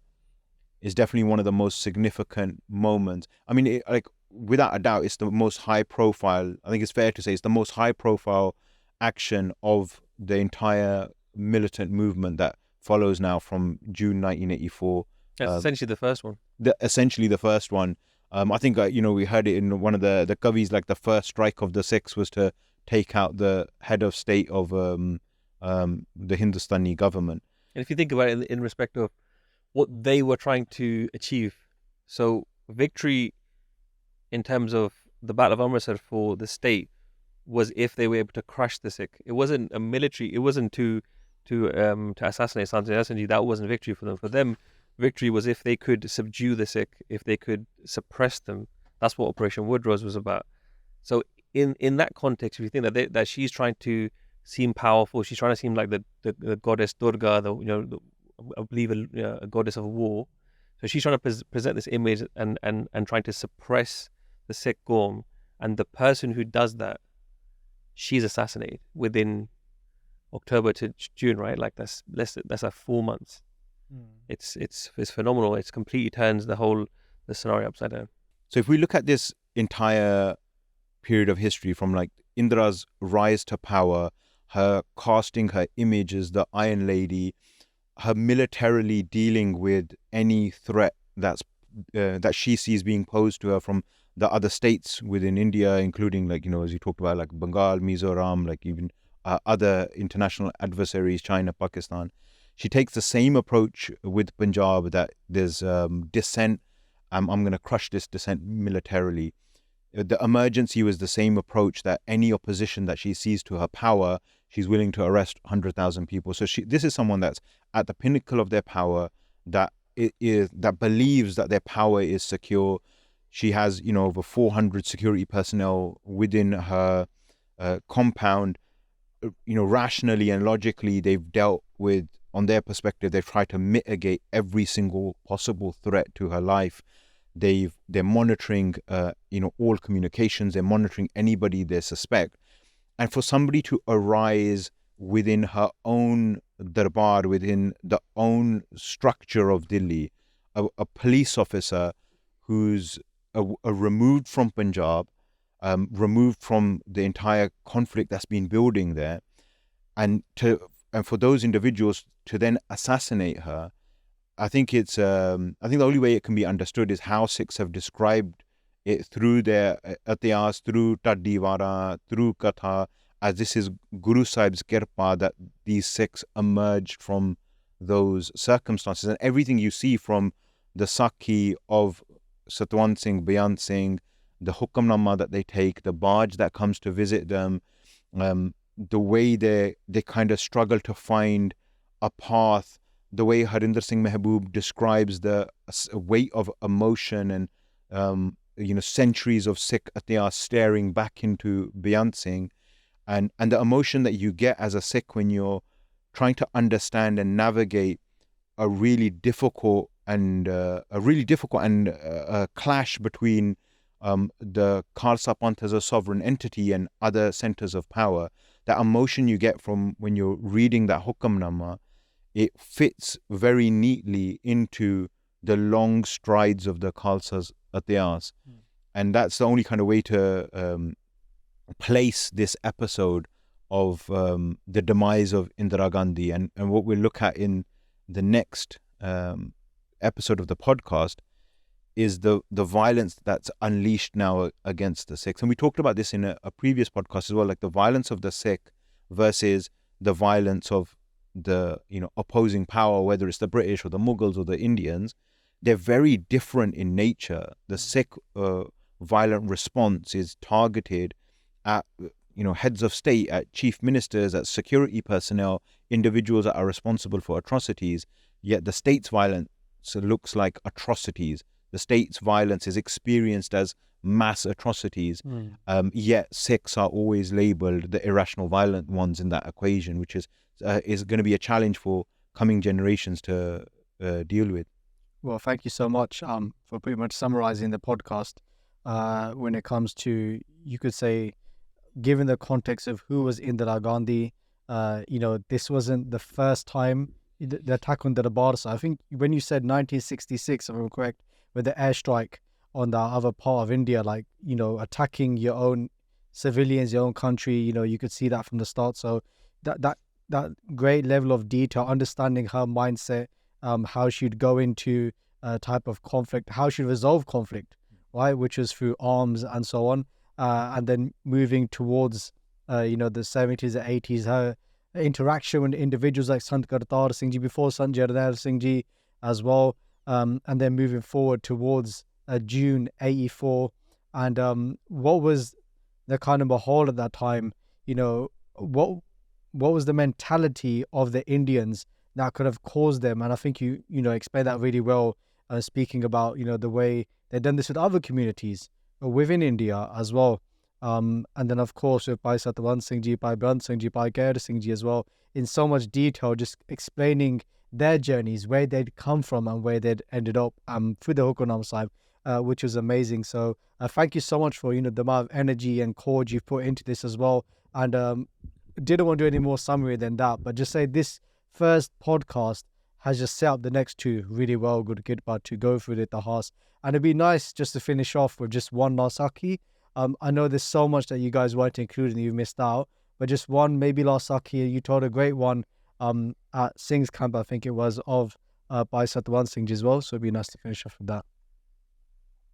S1: is definitely one of the most significant moments. I mean, like without a doubt, it's the most high profile. I think it's fair to say it's the most high profile action of the entire militant movement that follows now from June 1984.
S2: That's essentially the first one.
S1: Essentially the first one. I think we heard it in one of the Kavis, like the first strike of the Sikhs was to take out the head of state of the Hindustani government.
S2: And if you think about it in respect of what they were trying to achieve, so victory in terms of the Battle of Amritsar for the state was if they were able to crush the Sikh. It wasn't a military. It wasn't to assassinate Sant Singh Ji. That wasn't victory for them. For them, victory was if they could subdue the Sikh, if they could suppress them. That's what Operation Woodrose was about. So in that context, if you think that she's trying to seem powerful, she's trying to seem like the goddess Durga, I believe a goddess of war. So she's trying to present this image and trying to suppress the Sikh Qaum, and the person who does that, she's assassinated within October to June, right? Like that's 4 months. It's phenomenal. It's completely turns the scenario upside down.
S1: So if we look at this entire period of history from like Indira's rise to power, her casting her image as the Iron Lady, her militarily dealing with any threat that she sees being posed to her from the other states within India, including as you talked about, like Bengal, Mizoram, like even other international adversaries, China, Pakistan. She takes the same approach with Punjab, that there's dissent. I'm going to crush this dissent militarily. The emergency was the same approach, that any opposition that she sees to her power, she's willing to arrest 100,000 people. So this is someone that's at the pinnacle of their power, that believes that their power is secure. She has, over 400 security personnel within her compound. Rationally and logically, they've dealt with, on their perspective, they've tried to mitigate every single possible threat to her life. They're monitoring, all communications. They're monitoring anybody they suspect. And for somebody to arise within her own darbar, within the own structure of Delhi, a police officer who's removed from Punjab, removed from the entire conflict that's been building there, and for those individuals to then assassinate her, I think the only way it can be understood is how Sikhs have described it through their Ityas, through Taddiwara, through Katha, as this is Guru Sahib's kirpa, that these Sikhs emerged from those circumstances. And everything you see from the sakhi of Satwant Singh, Beant Singh, the Hukamnamma that they take, the Baaj that comes to visit them, the way they kind of struggle to find a path, the way Harinder Singh Mehboob describes the weight of emotion and centuries of Sikh Ityas staring back into Beant Singh, and the emotion that you get as a Sikh when you're trying to understand and navigate a really difficult clash between the Khalsa Panth as a sovereign entity and other centers of power. That emotion you get from when you're reading that Hukamnamma, it fits very neatly into the long strides of the Khalsa's Ityas. And that's the only kind of way to place this episode of the demise of Indira Gandhi. And what we'll look at in the next episode of the podcast is the violence that's unleashed now against the Sikhs. And we talked about this in a previous podcast as well, like the violence of the Sikh versus the violence of the opposing power, whether it's the British or the Mughals or the Indians. They're very different in nature. The Sikh violent response is targeted at heads of state, at chief ministers, at security personnel. individuals that are responsible for atrocities, yet the state's violence looks like atrocities. The state's violence is experienced as mass atrocities, yet Sikhs are always labelled the irrational violent ones in that equation, which is going to be a challenge for coming generations to deal with.
S3: Well, thank you so much for pretty much summarizing the podcast when it comes to, you could say, given the context of who was Indira Gandhi, this wasn't the first time the attack on the Darbar Sahib. I think when you said 1966, if I'm correct, with the airstrike on the other part of India, attacking your own civilians, your own country, you could see that from the start. So that great level of detail, understanding her mindset, how she'd go into a type of conflict, how she'd resolve conflict, right, which is through arms and so on, and then moving towards, the 70s and 80s, her interaction with individuals like Sant Kartar Singh Ji, before Sant Darbar Singh Ji as well, and then moving forward towards June 84. And what was the kind of mahal at that time? What was the mentality of the Indians that could have caused them? And I think you explained that really well, speaking about the way they've done this with other communities within India as well. And then of course with Bhai Satwant Singh Ji, Bhai Beant Singh Ji, Bhai Kehar Singh Ji as well, in so much detail, just explaining their journeys, where they'd come from and where they'd ended up through the Hukamnamma Sahib, which was amazing. So thank you so much for the amount of energy and chord you've put into this as well. And didn't want to do any more summary than that, but just say this first podcast has just set up the next two really well, good, but to go through the Tahas. And it'd be nice just to finish off with just one last sakhi. I know there's so much that you guys weren't including, you've missed out, but just one maybe last sakhi. You told a great one at Singh's camp, I think it was, of Bhai Satwant Singh Ji as well. So it'd be nice to finish off with that.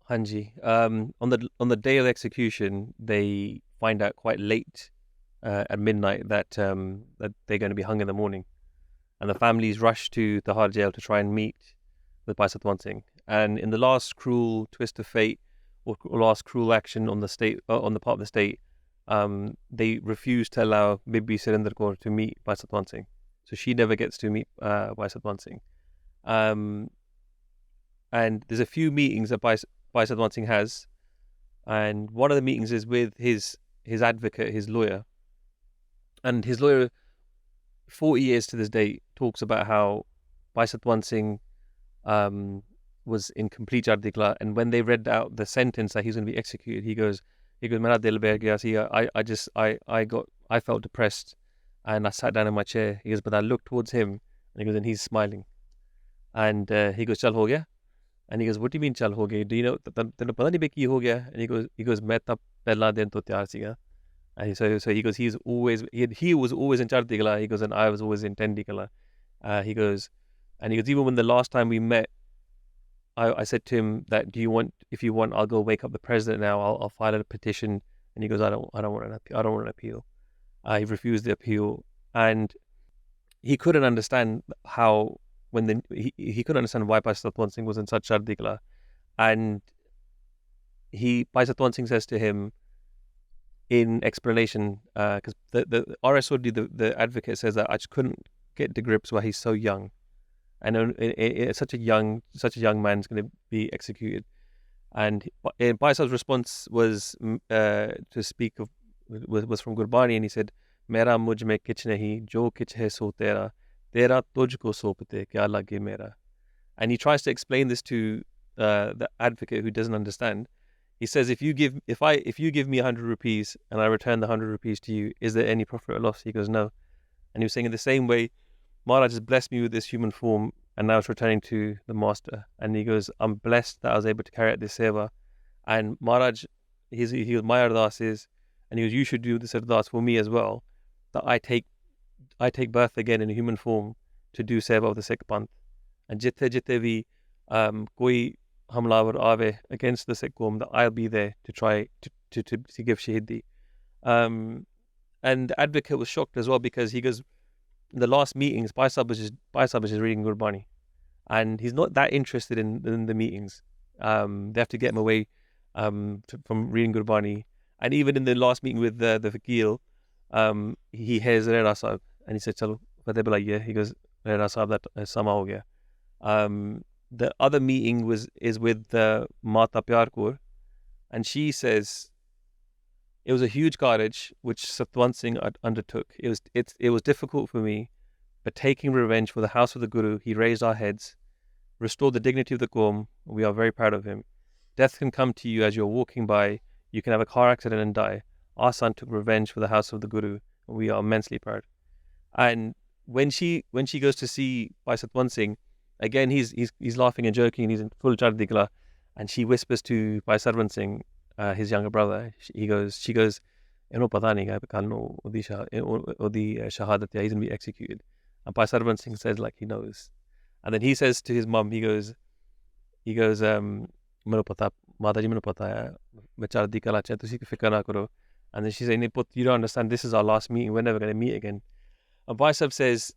S2: Hanji. On the day of the execution, they find out quite late at midnight that they're going to be hung in the morning, and the families rush to Tahar jail to try and meet with Bhai Satwant Singh. And in the last cruel twist of fate, or last cruel action on the state, on the part of the state, they refuse to allow Bibi Surinder Kaur to meet Bhai Satwant Singh. So she never gets to meet Bhai Satwant Singh. And there's a few meetings that Bhai Satwant Singh has, and one of the meetings is with his advocate, his lawyer. And his lawyer, 40 years to this day, talks about how Bhai Satwant Singh was in complete Jardikla, and when they read out the sentence that he's going to be executed, he goes, "Mera dil beh gaya si." I felt depressed, and I sat down in my chair. He goes, but I looked towards him, and he goes, and he's smiling, and he goes, "Chal ho gaya," and he goes, "What do you mean chal ho gaya? Do you know? Tenu pata nahi bhe ki ho gaya?" And he goes, "Main tab pehla din to tyaar siga." And so he goes, he was always in Jardikla. He goes, and I was always in Tendikala. He goes, even when the last time we met, I said to him that, if you want, I'll go wake up the president now. I'll file a petition. And he goes, I don't want an appeal. He refused the appeal, and he couldn't understand how he couldn't understand why Bhai Satwant Singh was in such Jardikla. And Bhai Satwant Singh says to him in explanation, because the RSOD, the advocate, says that I just couldn't get to grips why he's so young. And such a young man is going to be executed. And Bhai Sahib's response was to speak of was from Gurbani, and he said, "Mera mujh mein kich nahi, jo kich hai so tera, tera tujhko sopte, kya lage mera." And he tries to explain this to the advocate who doesn't understand. He says, if you give me 100 rupees and I return the 100 rupees to you, is there any profit or loss? He goes, no. And he was saying, in the same way, Maharaj has blessed me with this human form, and now it's returning to the master. And he goes, I'm blessed that I was able to carry out this seva. And Maharaj, he was my Ardaas is, and he goes, you should do this Ardaas for me as well, that I take birth again in a human form to do seva of the Sikh Panth. And jitte vi koi hamlavar ave against the Sikh Qawm, that I'll be there to try to give Shahidi. And the advocate was shocked as well, because he goes, in the last meetings, Bhai Sahib is just reading Gurbani, and he's not that interested in the meetings. They have to get him away from reading Gurbani. And even in the last meeting with the Fakir, he hears Rera Sahib, and he said, "Chalo, but they'd be like, yeah. He goes, Rehra Sahib, that sama ho gaya. The other meeting is with Mata Pyar Kaur, and she says it was a huge Kaaraj which Satwant Singh undertook. It was difficult for me, but taking revenge for the house of the Guru, he raised our heads, restored the dignity of the Qawm. We are very proud of him. Death can come to you as you're walking by. You can have a car accident and die. Our son took revenge for the house of the Guru. We are immensely proud. And when she goes to see Bhai Satwant Singh, again he's laughing and joking, and he's in full chardi kala, and she whispers to Bhai Satwant Singh, his younger brother. She goes, "Ino pata nahi hai kal nu odi shahadat ya, he's going to be executed." And Bhai Satwant Singh says like he knows, and then he says to his mum, he goes, "Mainu pata, Mata ji mainu pata hai, main chardi kala cha, tusi fikr na karo." And then she says, "Put, you don't understand. This is our last meeting. We're never going to meet again." And Bhai Sahib says,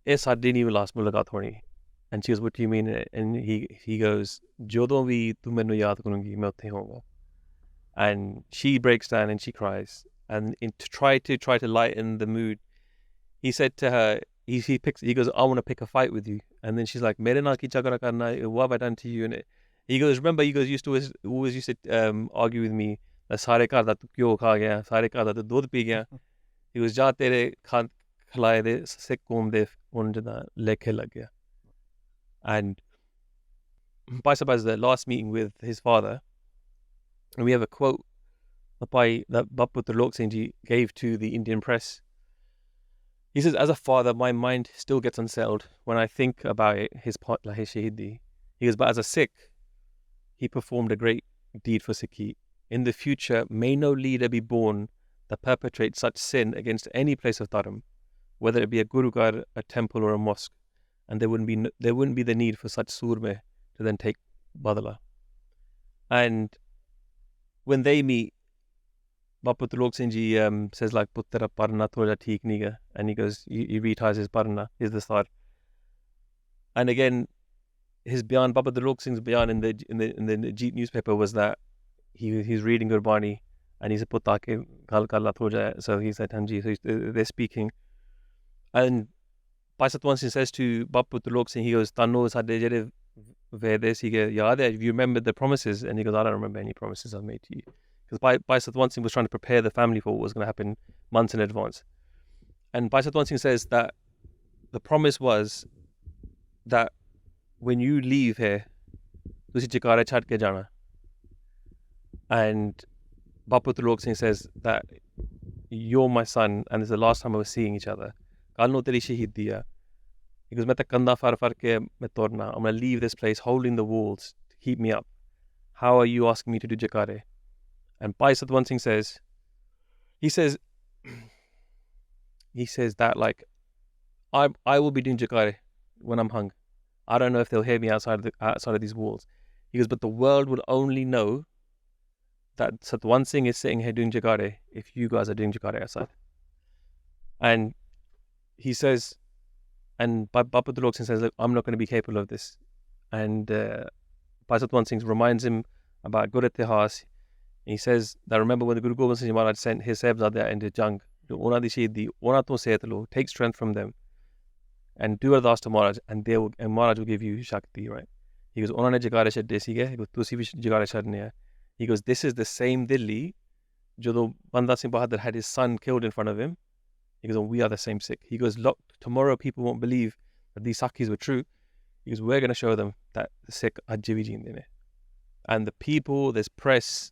S2: "Eh, saadi nahi last mulaqat honi." And she goes, "What do you mean?" And he goes, "Jodon bhi tu mainu yaad karungi, main utthe hounga." And she breaks down and she cries. And to try to lighten the mood, he said to her, he goes, "I want to pick a fight with you." And then she's like, "Mere naal ki jhagda karna, what have I done to you?" And he goes, "Remember," he goes, always used to argue with me, "Sare ghar da tu kyo kha gaya, sare ghar da tu dudh pi gaya." He goes, "Ja tere khalaye de Sikh qawm de un jada lekhe lag gaya." And Bhai Sahib has the last meeting with his father, and we have a quote that Bapu Lok Singh Ji gave to the Indian press. He says, "As a father, my mind still gets unsettled when I think about it, his shahidi." He goes, "But as a Sikh, he performed a great deed for Sikhi. In the future, may no leader be born that perpetrates such sin against any place of dharam, whether it be a Gurugar, a temple, or a mosque, and there wouldn't be the need for such surme to then take badala." And when they meet, Bapu Lok Singh Ji says like, "Puttara parna thoda theek niga," and he goes, he retires his parna, his dastar. And again, his bayan, Bapu Lok Singh's bayan in the Jeet newspaper was that he's reading Gurbani, and he said, "Putta ke gal kala thoda." So he said, "Hanji." So they're speaking, and Bhai Satwant Singh says to Bapu Lok Singh, he goes, "Tano sade jere vedes hi ge yaad hai, you remember the promises?" And he goes, "I don't remember any promises I've made to you." Because Bhai Satwant Singh was trying to prepare the family for what was going to happen months in advance. And Bhai Satwant Singh says that the promise was that when you leave here, tusi chikare chhad ke jana. And Bapu Lok Singh says that you're my son, and this is the last time I was seeing each other. Kal no teri shahidi hai. He goes, "Main tak kanda far ke main torna. I'm going to leave this place holding the walls to keep me up. How are you asking me to do jakare?" And Bhai Satwant Singh says, he says that like, I will be doing jakare when I'm hung. I don't know if they'll hear me outside of these walls. He goes, but the world will only know that Satwant Singh is sitting here doing jakare if you guys are doing jakare outside. And he says, and Bapu Lok Singh says, "Look, I'm not going to be capable of this." And Bhai Satwant Singh reminds him about Gur Itihas. He says that remember when the Guru Gobind Singh Ji Maharaj sent his Sahibzade into Jang, take strength from them and do Ardaas to Maharaj, and Maharaj will give you Shakti, right? He goes, "Unhone jagare chhadde sige." He goes, "Tusi bhi jagare chhadne hai." He goes, "This is the same Delhi jado Banda Singh Bahadur had his son killed in front of him." He goes, "We are the same Sikh." He goes, "Look, tomorrow people won't believe that these Sakhis were true." He goes, "We're going to show them that the Sikh ajji bhi jeende ne." And the people, there's press,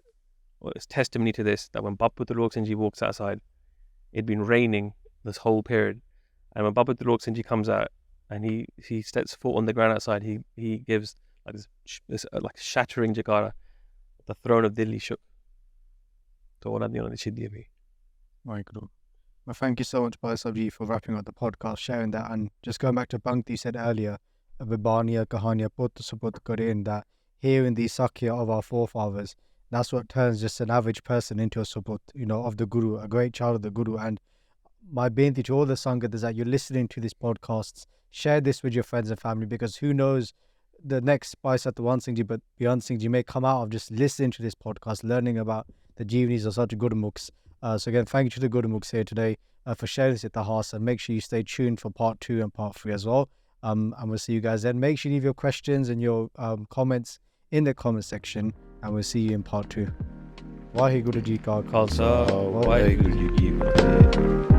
S2: it's testimony to this, that when Bapu Lok Singh Ji walks outside, it'd been raining this whole period, and when Bapu Lok Singh Ji comes out and he steps foot on the ground outside, he gives like this like shattering jagara. The throne of Delhi shook. So what Well,
S3: thank you so much, Bhai Sahib Ji, for wrapping up the podcast, sharing that, and just going back to Bhakti you said earlier, Vibhaniya Kahaniya Put Suput Karin, that hearing the sakhi of our forefathers, that's what turns just an average person into a support, of the Guru, a great child of the Guru. And my beinti to all the Sangat is that you're listening to these podcasts, share this with your friends and family, because who knows, the next Bhai Satwant Singh Ji, but Beant Singh Ji may come out of just listening to this podcast, learning about the jeevnis of such Gurmukhs. So again, thank you to the good Mughs here today for sharing this itihas, and make sure you stay tuned for part 2 and part 3 as well. And we'll see you guys then. Make sure you leave your questions and your comments in the comment section, and we'll see you in part 2. Waheguru Ji Ka
S2: Khalsa,
S1: Waheguru Ji Ki Fateh.